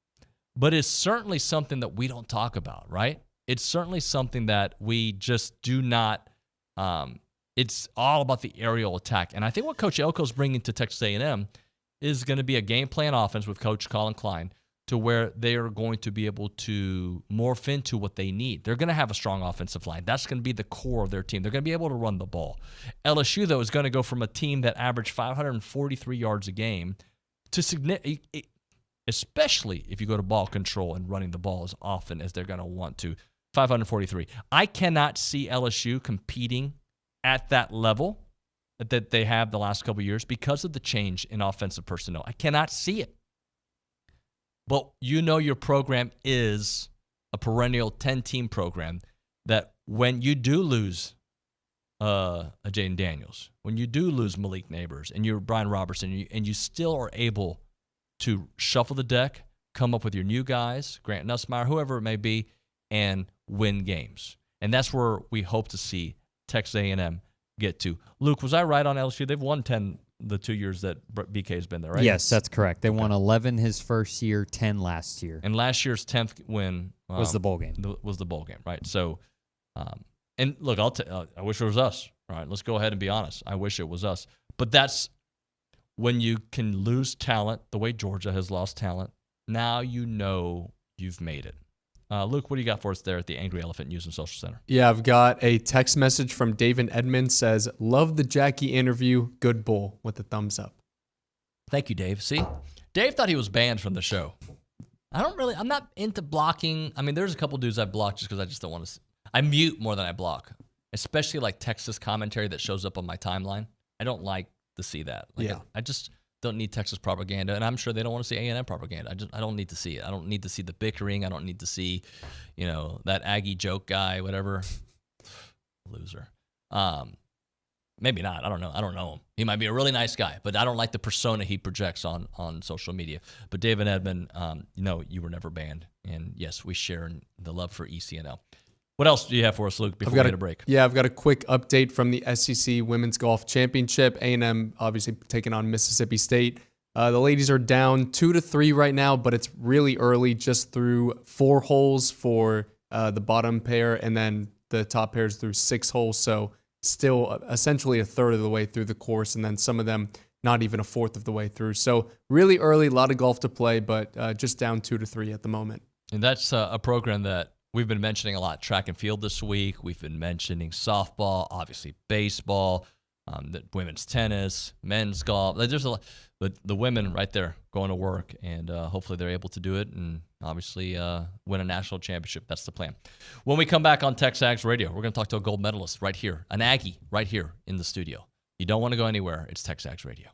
but it's certainly something that we don't talk about, right? It's certainly something that we just do not it's all about the aerial attack. And I think what Coach Elko's bringing to Texas A&M is going to be a game plan offense with Coach Colin Klein, to where they are going to be able to morph into what they need. They're going to have a strong offensive line. That's going to be the core of their team. They're going to be able to run the ball. LSU, though, is going to go from a team that averaged 543 yards a game to especially if you go to ball control and running the ball as often as they're going to want to. 543. I cannot see LSU competing at that level that they have the last couple of years because of the change in offensive personnel. I cannot see it. But your program is a perennial 10-team program that when you do lose a Jaden Daniels, when you do lose Malik Neighbors and you're Brian Robertson, and you still are able to shuffle the deck, come up with your new guys, Grant Nussmeier, whoever it may be, and win games. And that's where we hope to see Texas A&M get to. Luke, was I right on LSU? They've won 10 the 2 years that BK has been there, right? Yes, that's correct. They won 11 his first year, 10 last year. And last year's 10th win was the bowl game. Was the bowl game, right? So, and look, I wish it was us. All right, let's go ahead and be honest. I wish it was us. But that's when you can lose talent the way Georgia has lost talent. Now you've made it. Luke, what do you got for us there at the Angry Elephant News and Social Center? Yeah, I've got a text message from David Edmonds, says, love the Jackie interview, good bull, with a thumbs up. Thank you, Dave. See, Dave thought he was banned from the show. I'm not into blocking. I mean, there's a couple dudes I block just because I just don't want to. I mute more than I block, especially like Texas commentary that shows up on my timeline. I don't like to see that. I just don't need Texas propaganda, and I'm sure they don't want to see A&M propaganda. I don't need to see it. I don't need to see the bickering. I don't need to see, that Aggie joke guy, whatever. Loser. Maybe not. I don't know. I don't know him. He might be a really nice guy, but I don't like the persona he projects on social media. But David Edmond, you were never banned. And yes, we share the love for ECNL. What else do you have for us, Luke, before we get a break? Yeah, I've got a quick update from the SEC Women's Golf Championship. A&M obviously taking on Mississippi State. The ladies are down 2-3 right now, but it's really early, just through 4 holes for the bottom pair, and then the top pairs through 6 holes. So still essentially a third of the way through the course, and then some of them not even a fourth of the way through. So really early, a lot of golf to play, but just down 2-3 at the moment. And that's a program that we've been mentioning a lot. Track and field this week. We've been mentioning softball, obviously baseball, women's tennis, men's golf. There's a lot, but the women right there going to work, and hopefully they're able to do it and obviously win a national championship. That's the plan. When we come back on TexAgs Radio, we're going to talk to a gold medalist right here, an Aggie right here in the studio. You don't want to go anywhere. It's TexAgs Radio.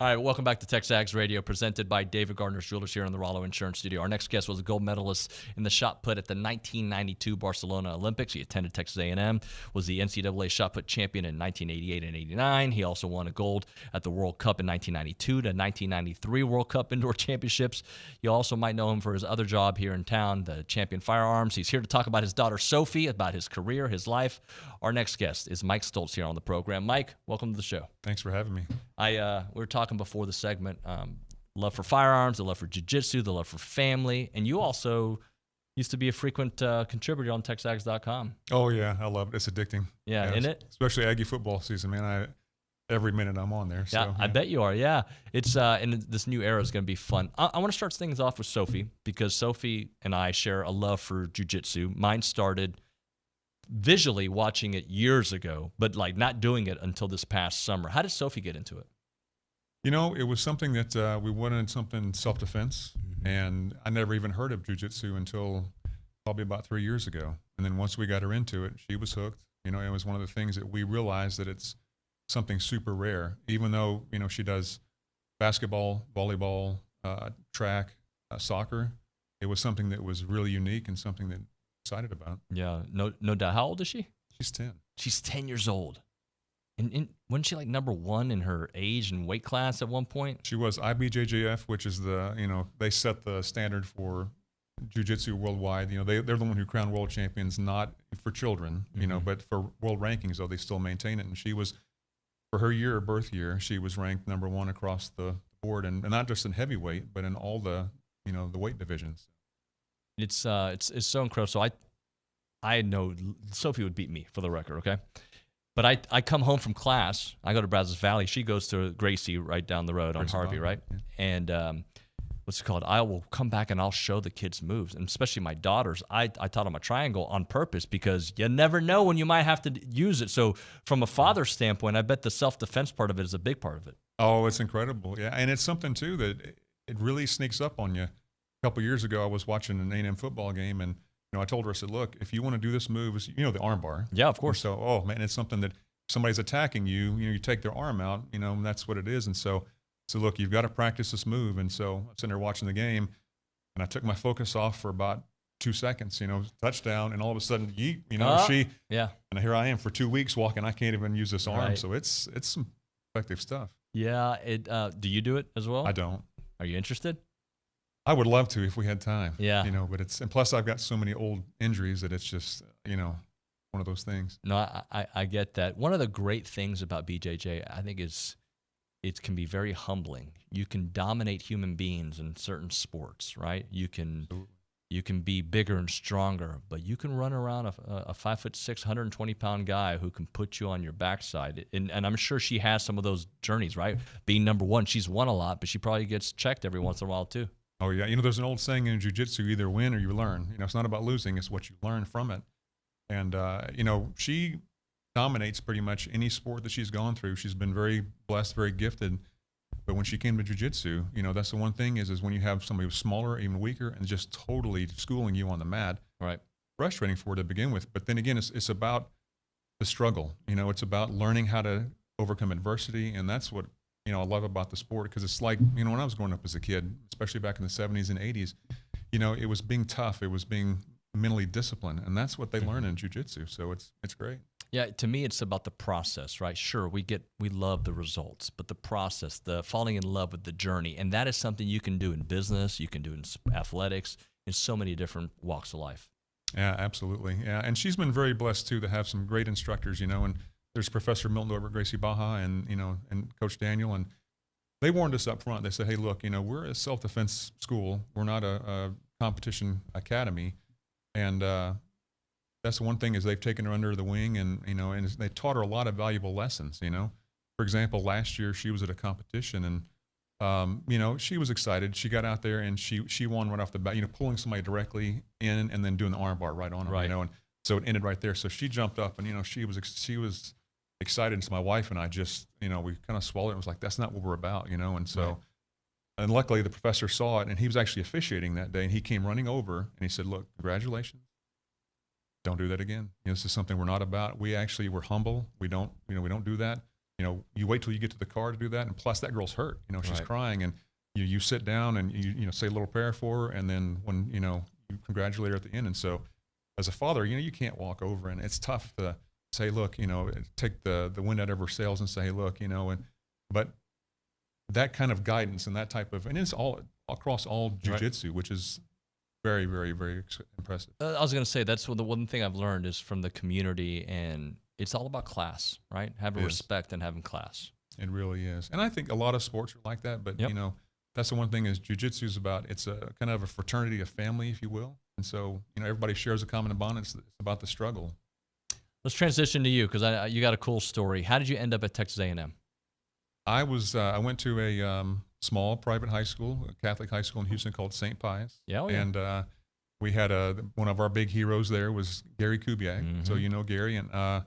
All right, welcome back to TexAgs Radio, presented by David Gardner's Jewelers here in the Rollo Insurance Studio. Our next guest was a gold medalist in the shot put at the 1992 Barcelona Olympics. He attended Texas A&M, was the NCAA shot put champion in 1988 and 89. He also won a gold at the World Cup in 1992 to 1993 World Cup Indoor Championships. You also might know him for his other job here in town, the Champion Firearms. He's here to talk about his daughter, Sophie, about his career, his life. Our next guest is Mike Stulce here on the program. Mike, welcome to the show. Thanks for having me. We were talking before the segment, love for firearms, the love for jiu-jitsu, the love for family, and you also used to be a frequent contributor on TexAgs.com. Oh, yeah, I love it. It's addicting. Yeah, isn't it? Especially Aggie football season, man. Every minute I'm on there. Yeah, I bet you are, yeah. It's and this new era is going to be fun. I want to start things off with Sophie, because Sophie and I share a love for jiu-jitsu. Mine started visually watching it years ago, but like not doing it until this past summer. How did Sophie get into it? You know, it was something that we wanted something self-defense, and I never even heard of jiu-jitsu until probably about 3 years ago. And then once we got her into it, she was hooked. You know, it was one of the things that we realized that it's something super rare, even though, you know, she does basketball, volleyball, track, soccer. It was something that was really unique and something that excited about. Yeah, no doubt. How old is she? She's 10. She's 10 years old. And wasn't she like number one in her age and weight class at one point? She was IBJJF, which is the, you know, they set the standard for jiu-jitsu worldwide. You know, they're the one who crown world champions, not for children, you know, but for world rankings, though, they still maintain it. And she was, for her birth year, she was ranked number one across the board, and not just in heavyweight, but in all the, you know, the weight divisions. It's so incredible. So I know Sophie would beat me, for the record, okay? But I come home from class. I go to Brazos Valley. She goes to Gracie right down the road on Harvey, right? Yeah. And what's it called? I will come back and I'll show the kids moves, and especially my daughters. I taught them a triangle on purpose because you never know when you might have to use it. So from a father's standpoint, I bet the self-defense part of it is a big part of it. Oh, it's incredible. Yeah, and it's something, too, that it really sneaks up on you. A couple years ago, I was watching an A&M football game, and you know, I told her, I said, look, if you want to do this move, you know, the arm bar. Yeah, of course. And so, oh, man, it's something that if somebody's attacking you, you know, you take their arm out, you know, and that's what it is. And so, look, you've got to practice this move. And so I'm sitting there watching the game, and I took my focus off for about 2 seconds, you know, touchdown, and all of a sudden, yeet, you know, yeah. And here I am for 2 weeks walking. I can't even use this arm. Right. So it's some effective stuff. Yeah. Do you do it as well? I don't. Are you interested? I would love to if we had time. Yeah. You know, but and plus I've got so many old injuries that it's just, you know, one of those things. No, I get that. One of the great things about BJJ, I think, is it can be very humbling. You can dominate human beings in certain sports, right? You can be bigger and stronger, but you can run around a 5'6", 120-pound guy who can put you on your backside. And I'm sure she has some of those journeys, right? Being number one, she's won a lot, but she probably gets checked every once in a while too. Oh, yeah. You know, there's an old saying in jiu-jitsu, you either win or you learn. You know, it's not about losing. It's what you learn from it. And, you know, she dominates pretty much any sport that she's gone through. She's been very blessed, very gifted. But when she came to jiu-jitsu, you know, that's the one thing is when you have somebody who's smaller, even weaker, and just totally schooling you on the mat. Right. Frustrating for her to begin with. But then again, it's about the struggle. You know, it's about learning how to overcome adversity. And that's what, you know, I love about the sport, because it's like, you know, when I was growing up as a kid, especially back in the 70s and 80s, you know, it was being tough. It was being mentally disciplined. And that's what they learn in jiu-jitsu. So it's great. Yeah, to me, it's about the process, right? Sure, we love the results, but the process, the falling in love with the journey, and that is something you can do in business, you can do in athletics, in so many different walks of life. Yeah, absolutely. Yeah, and she's been very blessed too to have some great instructors, you know. And there's Professor Milton over at Gracie Baja, and you know, and Coach Daniel, and they warned us up front. They said, "Hey, look, you know, we're a self-defense school. We're not a competition academy," and that's the one thing is they've taken her under the wing, and you know, and they taught her a lot of valuable lessons. You know, for example, last year she was at a competition, and you know, she was excited. She got out there and she won right off the bat. You know, pulling somebody directly in and then doing the arm bar right on her. Right. You know, and so it ended right there. So she jumped up, and you know, she was excited. And so my wife and I just, you know, we kind of swallowed it. It was like, that's not what we're about, you know. And so, and luckily the professor saw it, and he was actually officiating that day, and he came running over and he said, "Look, congratulations. Don't do that again. You know, this is something we're not about. We're humble. We don't do that. you wait till you get to the car to do that, and plus that girl's hurt. She's Right. crying, and you sit down and you say a little prayer for her, and then when you congratulate her at the end. And so, as a father, you can't walk over, and it's tough to say, look, take the wind out of her sails and say, hey, look, but that kind of guidance and that type of, and it's all across all jiu-jitsu, which is very, very, very impressive. I was going to say, that's the one thing I've learned is from the community, and it's all about class, right? Having respect and having class. It really is. And I think a lot of sports are like that, but, that's the one thing is jiu-jitsu is about, it's a kind of a fraternity, a family, if you will. And so, everybody shares a common bond. It's about the struggle. Let's transition to you, because you got a cool story. How did you end up at Texas A&M? I went to a small private high school, a Catholic high school in Houston called St. Pius. Yeah, oh, yeah. And we had one of our big heroes there was Gary Kubiak. Mm-hmm. So Gary. And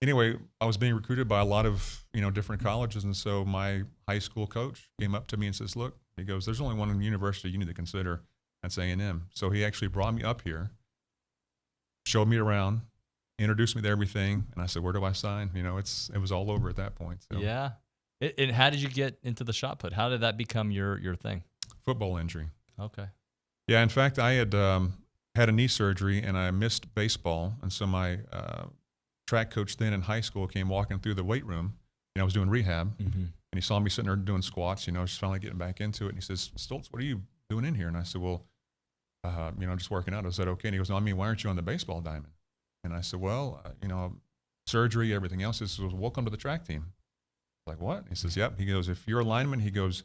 anyway, I was being recruited by a lot of different colleges, and so my high school coach came up to me and says, "Look," he goes, "there's only one university you need to consider. That's A&M." So he actually brought me up here, showed me around, introduced me to everything, and I said, "Where do I sign?" It was all over at that point. So. Yeah. And how did you get into the shot put? How did that become your thing? Football injury. Okay. Yeah, in fact, I had had a knee surgery, and I missed baseball, and so my track coach then in high school came walking through the weight room, and I was doing rehab, and he saw me sitting there doing squats, just finally getting back into it, and he says, "Stulce, what are you doing in here?" And I said, "Well, I'm just working out." I said, "Okay." And he goes, "No, I mean, why aren't you on the baseball diamond?" And I said, "Well, surgery, everything else." He says, "Welcome to the track team." Like, what? He says, "Yep." He goes, "If you're a lineman," he goes,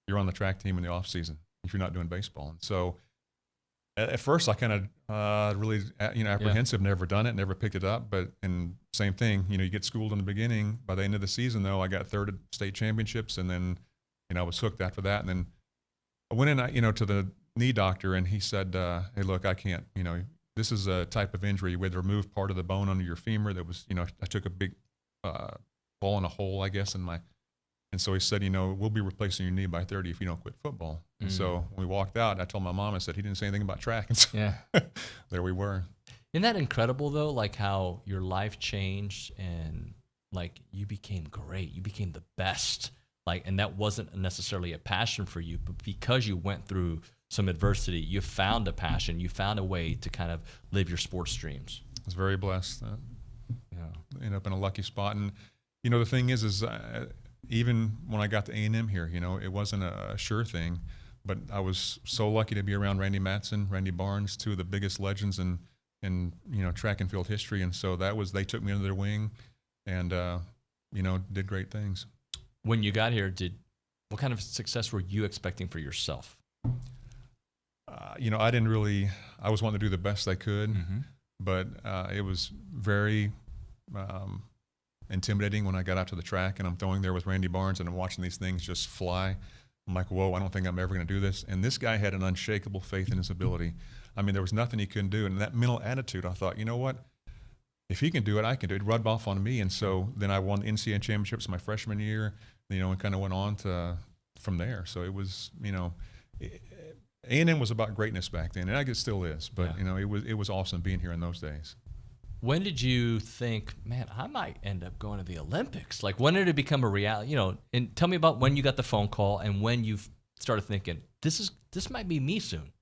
"you're on the track team in the off season if you're not doing baseball." And so at first I kind of really, apprehensive, never done it, never picked it up. But, and same thing, you get schooled in the beginning. By the end of the season, though, I got third at state championships, and then, I was hooked after that. And then I went in, to the knee doctor, and he said, "Hey, look, I can't, this is a type of injury where they remove part of the bone under your femur that was, I took a big ball in a hole, I guess, and so he said, we'll be replacing your knee by 30 if you don't quit football." And so when we walked out, I told my mom, I said, he didn't say anything about track. And so there we were. Isn't that incredible, though, like how your life changed and, like, you became great. You became the best. Like, and that wasn't necessarily a passion for you, but because you went through some adversity, you found a passion. You found a way to kind of live your sports dreams. I was very blessed. Ended up in a lucky spot. And, the thing is even when I got to A&M here, it wasn't a sure thing, but I was so lucky to be around Randy Matson, Randy Barnes, two of the biggest legends in track and field history. And so they took me under their wing and, did great things. When you got here, what kind of success were you expecting for yourself? I was wanting to do the best I could, but it was very intimidating when I got out to the track and I'm throwing there with Randy Barnes and I'm watching these things just fly. I'm like, whoa, I don't think I'm ever going to do this. And this guy had an unshakable faith in his ability. I mean, there was nothing he couldn't do. And that mental attitude, I thought, you know what? If he can do it, I can do it. It rubbed off on me. And so then I won NCAA championships my freshman year, and kind of went on from there. So it was, A&M was about greatness back then, and I guess it still is. But, it was awesome being here in those days. When did you think, man, I might end up going to the Olympics? Like, when did it become a reality? And tell me about when you got the phone call and when you started thinking, this might be me soon.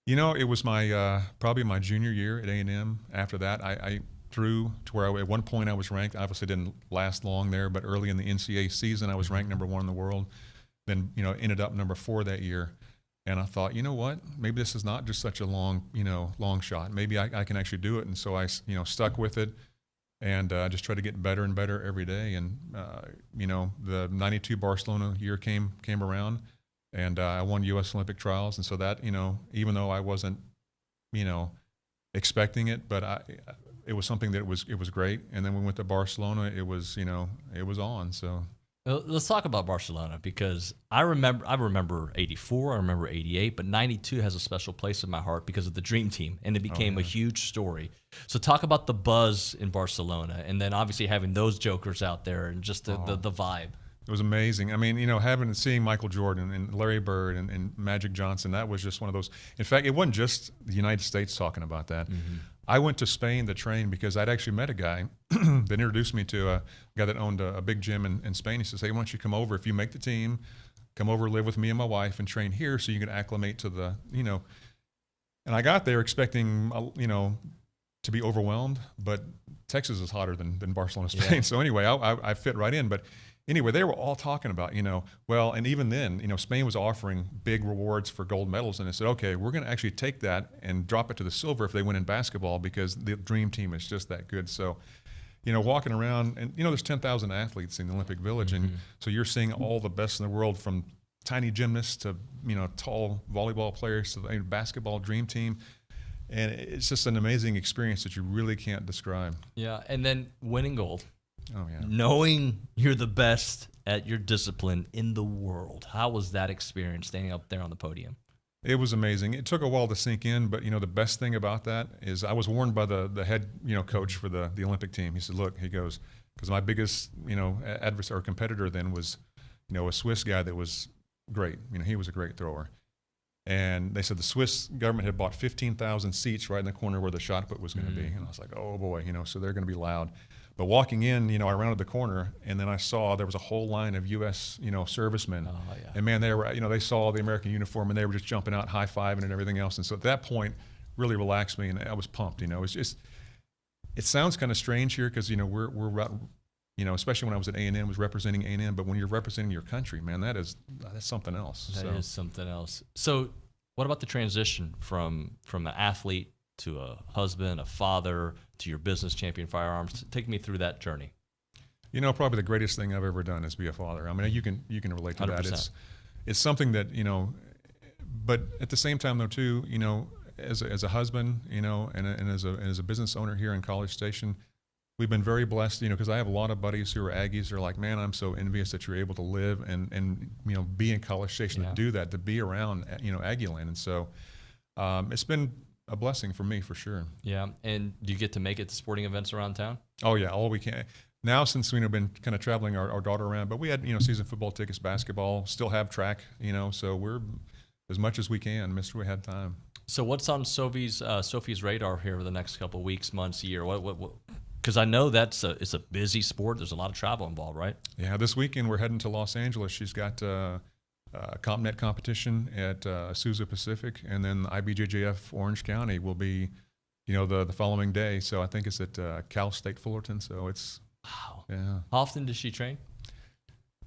It was my probably my junior year at A&M. After that, I threw to where at one point I was ranked. Obviously, didn't last long there, but early in the NCAA season, I was ranked number 1 in the world. Then, ended up number 4 that year. And I thought, you know what? Maybe this is not just such a long shot. Maybe I can actually do it. And so I, stuck with it, and just tried to get better and better every day. And the '92 Barcelona year came around, and I won U.S. Olympic trials. And so that, even though I wasn't, expecting it, but it was something that it was great. And then we went to Barcelona. It was, it was on. So. Let's talk about Barcelona, because I remember 84, I remember 88, but 92 has a special place in my heart because of the Dream Team, and it became a huge story. So talk about the buzz in Barcelona, and then obviously having those jokers out there and just the vibe. It was amazing. I mean, seeing Michael Jordan and Larry Bird and Magic Johnson, that was just one of those. In fact, it wasn't just the United States talking about that. I went to Spain to train because I'd actually met a guy that introduced me to a guy that owned a big gym in Spain. He says, hey, why don't you come over if you make the team, come over, live with me and my wife and train here so you can acclimate to the, you know. And I got there expecting, you know, to be overwhelmed, but Texas is hotter than Barcelona, Spain. Yeah. So anyway, I fit right in. But anyway, they were all talking about, you know, well, and even then, you know, Spain was offering big rewards for gold medals. And I said, okay, we're going to actually take that and drop it to the silver if they win in basketball because the dream team is just that good. So, you know, walking around, and, you know, there's 10,000 athletes in the Olympic Village. And so you're seeing all the best in the world, from tiny gymnasts to, you know, tall volleyball players to the basketball dream team. And it's just an amazing experience that you really can't describe. Yeah, and then winning gold. Oh, yeah. Knowing you're the best at your discipline in the world. How was that experience standing up there on the podium? It was amazing. It took a while to sink in, but, you know, the best thing about that is I was warned by the head, you know, coach for the Olympic team. He said, look, he goes, because my biggest, you know, adversary or competitor then was, you know, a Swiss guy that was great. You know, he was a great thrower. And they said the Swiss government had bought 15,000 seats right in the corner where the shot put was going to be. And I was like, oh boy, you know, so they're going to be loud. But walking in, you know, I rounded the corner and then I saw there was a whole line of U.S., you know, servicemen. Oh, yeah. And man, they were, you know, they saw the American uniform and they were just jumping out, high-fiving and everything else. And so at that point, really relaxed me and I was pumped, you know. It's just, it sounds kind of strange here because, you know, we're you know, especially when I was at A&M, was representing A&M, but when you're representing your country, man, that's something else. That is something else. So what about the transition from an athlete to a husband, a father, to your business, Champion Firearms? Take me through that journey. You know, probably the greatest thing I've ever done is be a father. I mean, you can relate to 100%. that. It's something that, you know, but at the same time though too, you know, as a husband, you know, and as a business owner here in College Station, we've been very blessed, you know, because I have a lot of buddies who are Aggies who are like, man, I'm so envious that you're able to live and you know, be in College Station to do that, to be around, you know, Aggie land. And so it's been a blessing for me for sure. Yeah. And do you get to make it to sporting events around town? Oh yeah, all we can. Now since we've been kind of traveling our daughter around, but we had, you know, season football tickets, basketball, still have track, you know, so we're as much as we can, Mr. We had time. So what's on Sophie's radar here over the next couple of weeks, months, year? What because I know it's a busy sport. There's a lot of travel involved, right? Yeah, this weekend we're heading to Los Angeles. She's got a CompNet competition at Azusa Pacific, and then IBJJF Orange County will be, you know, the following day. So I think it's at Cal State Fullerton. So it's wow. Yeah. How often does she train?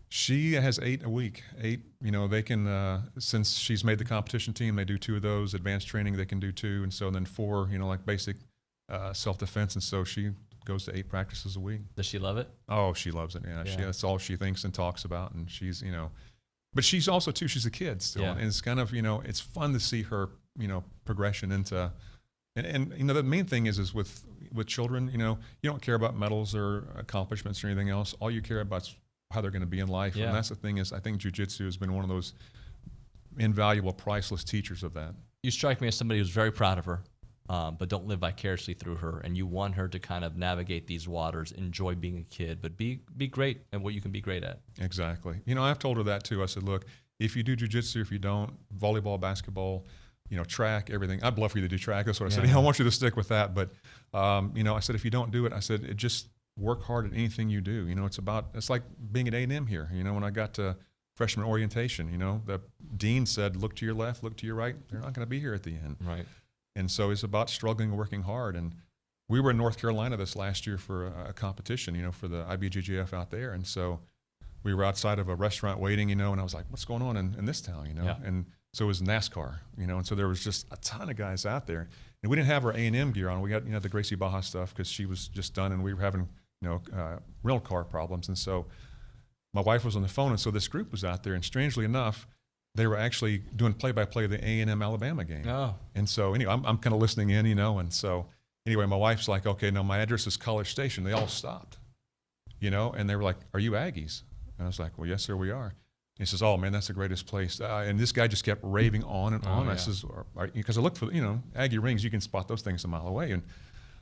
She has 8 a week. 8. You know, they can since she's made the competition team, they do 2 of those. Advanced training, they can do 2, and so then 4. You know, like basic self-defense, and so she goes to 8 practices a week. Does she love it? Oh, she loves it. Yeah, that's all she thinks and talks about, and she's, you know, but she's also too, she's a kid still, and it's kind of, you know, it's fun to see her, you know, progression into, and you know, the main thing is with children, you know, you don't care about medals or accomplishments or anything else. All you care about is how they're going to be in life, and that's the thing is, I think jiu-jitsu has been one of those invaluable, priceless teachers of that. You strike me as somebody who's very proud of her. But don't live vicariously through her, and you want her to kind of navigate these waters, enjoy being a kid, but be great at what you can be great at. Exactly. You know, I've told her that too. I said, look, if you do jiu-jitsu, if you don't, volleyball, basketball, you know, track, everything. I'd love for you to do track. That's what I said. I want you to stick with that. But, you know, I said, if you don't do it, I said, just work hard at anything you do. You know, it's like being at A&M here. You know, when I got to freshman orientation, you know, the dean said, look to your left, look to your right. They're not going to be here at the end. Right. And so it's about struggling and working hard. And we were in North Carolina this last year for a competition, you know, for the IBJJF out there. And so we were outside of a restaurant waiting, you know, and I was like, what's going on in this town, you know? Yeah. And so it was NASCAR, you know, and so there was just a ton of guys out there. And we didn't have our A&M gear on. We got, you know, the Gracie Baja stuff because she was just done and we were having, you know, rental car problems. And so my wife was on the phone, and so this group was out there. And strangely enough, they were actually doing play-by-play of the A&M Alabama game. Oh. And so anyway, I'm kind of listening in, you know, and so anyway, my wife's like, okay, now my address is College Station. They all stopped, you know, and they were like, are you Aggies? And I was like, well, yes, sir, we are. He says, oh, man, that's the greatest place. And this guy just kept raving on and on. I says, because I looked for, you know, Aggie rings, you can spot those things a mile away. And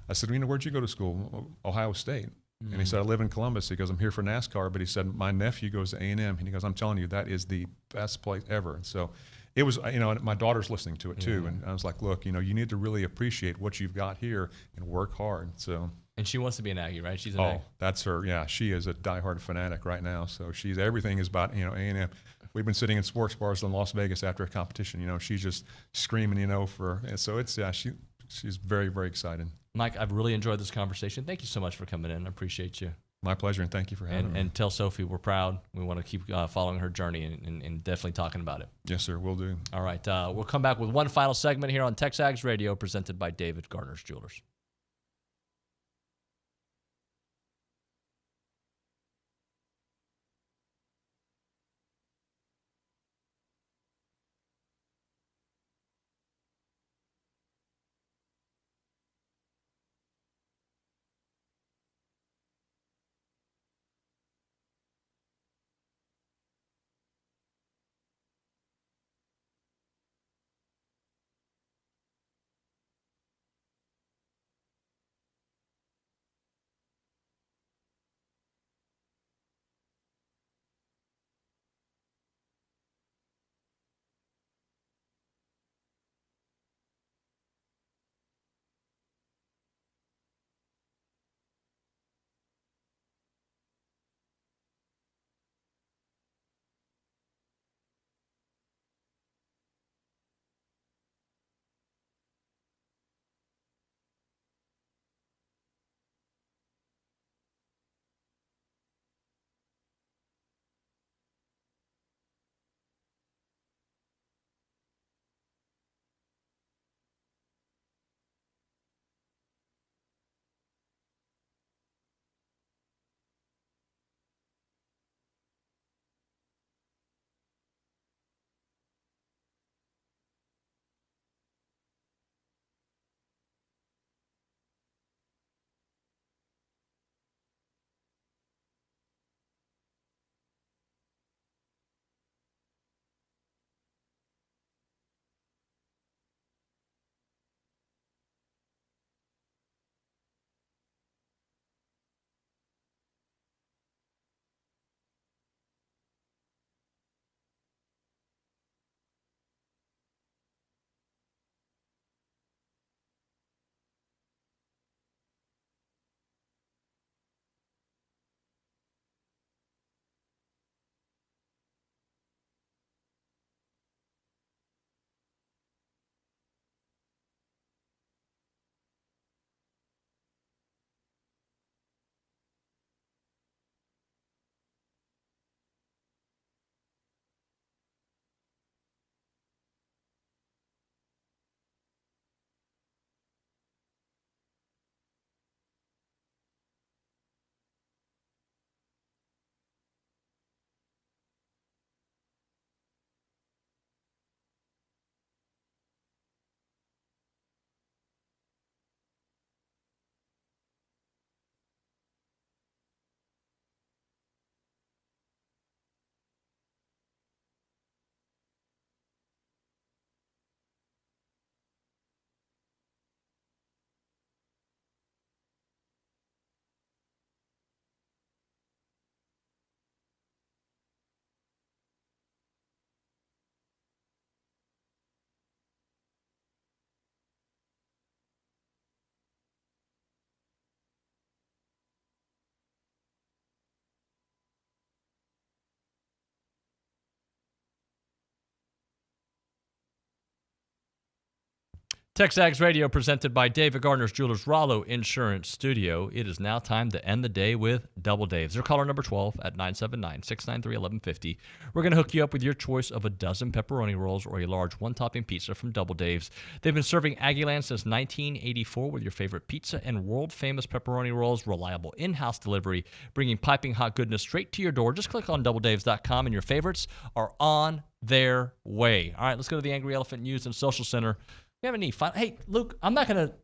I said, well, you know, where'd you go to school? Ohio State. And he said, I live in Columbus. He goes, I'm here for NASCAR. But he said, my nephew goes to A&M. And he goes, I'm telling you, that is the best place ever. And so it was, my daughter's listening to it too. And I was like, look, you need to really appreciate what you've got here and work hard. So. And she wants to be an Aggie, right? She's an Aggie. That's her. Yeah, she is a diehard fanatic right now. So everything is about, A&M. We've been sitting in sports bars in Las Vegas after a competition. She's just screaming, so it's, she's very, very excited. Mike, I've really enjoyed this conversation. Thank you so much for coming in. I appreciate you. My pleasure, and thank you for having me. And tell Sophie we're proud. We want to keep following her journey and definitely talking about it. Yes, sir, we'll do. All right, we'll come back with one final segment here on TexAgs Radio, presented by David Gardner's Jewelers. TexAgs Radio, presented by David Gardner's Jewelers, Rollo Insurance Studio. It is now time to end the day with Double Dave's. They're caller number 12 at 979-693-1150. We're going to hook you up with your choice of a dozen pepperoni rolls or a large one-topping pizza from Double Dave's. They've been serving Aggieland since 1984 with your favorite pizza and world-famous pepperoni rolls, reliable in-house delivery, bringing piping hot goodness straight to your door. Just click on doubledaves.com and your favorites are on their way. All right, let's go to the Angry Elephant News and Social Center. We have any fun? Hey, Luke, I'm not going to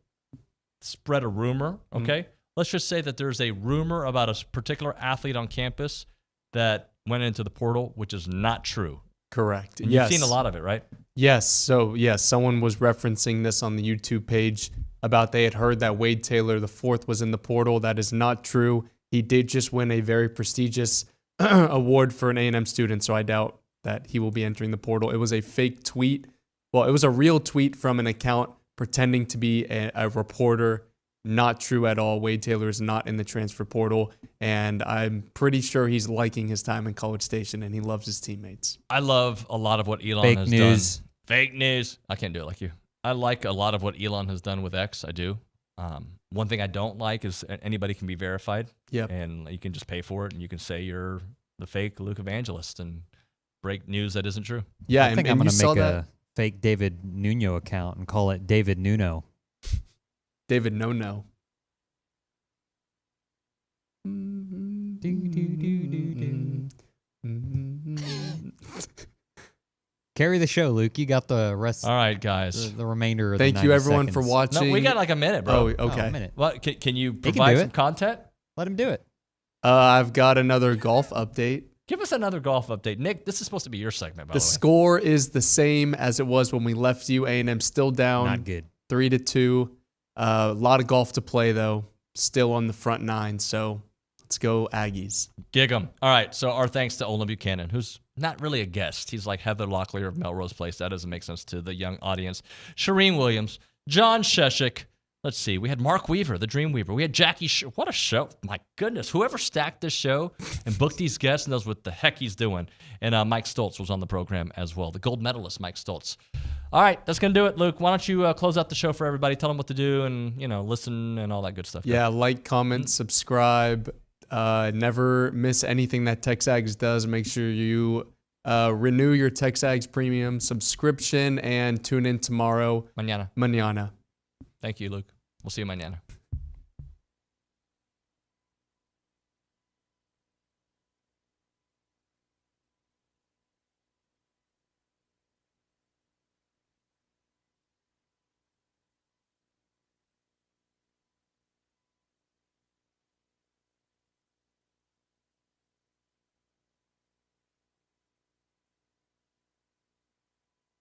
spread a rumor, okay? Let's just say that there's a rumor about a particular athlete on campus that went into the portal, which is not true. Correct. And yes. You've seen a lot of it, right? Yes. So, yes, someone was referencing this on the YouTube page about they had heard that Wade Taylor IV was in the portal. That is not true. He did just win a very prestigious award for an A&M student, so I doubt that he will be entering the portal. It was a fake tweet. Well, it was a real tweet from an account pretending to be a reporter. Not true at all. Wade Taylor is not in the transfer portal, and I'm pretty sure he's liking his time in College Station, and he loves his teammates. I love a lot of what Elon Fake has news. done. Fake news. I can't do it like you. I like a lot of what Elon has done with X. I do. One thing I don't like is anybody can be verified. Yep. And you can just pay for it, and you can say you're the fake Luke Evangelist and break news that isn't true. Yeah, I think I'm going to make a fake David Nuño account and call it David Nuno. David No. Carry the show, Luke. You got the rest. All right, guys. The remainder of Thank the you, 90 everyone, seconds. for watching. No, we got like a minute, bro. Oh, okay. a minute. What can you He provide can do some it. content? Let him do it. I've got another golf update. Give us another golf update. Nick, this is supposed to be your segment, by the way. The score is the same as it was when we left you. A&M still down. Not good. 3-2. A lot of golf to play, though. Still on the front nine, so let's go Aggies. Gig 'em. All right, so our thanks to Olin Buchanan, who's not really a guest. He's like Heather Locklear of Melrose Place. That doesn't make sense to the young audience. Charean Williams, John Scheschuk. Let's see. We had Mark Weaver, the Dream Weaver. We had Jackie. What a show. My goodness. Whoever stacked this show and booked these guests knows what the heck he's doing. And Mike Stulce was on the program as well. The gold medalist, Mike Stulce. All right, that's going to do it, Luke. Why don't you close out the show for everybody? Tell them what to do and, listen and all that good stuff. Yeah, like, comment, subscribe. Never miss anything that TexAgs does. Make sure you renew your TexAgs premium subscription and tune in tomorrow. Mañana. Mañana. Thank you, Luke. We'll see you mañana.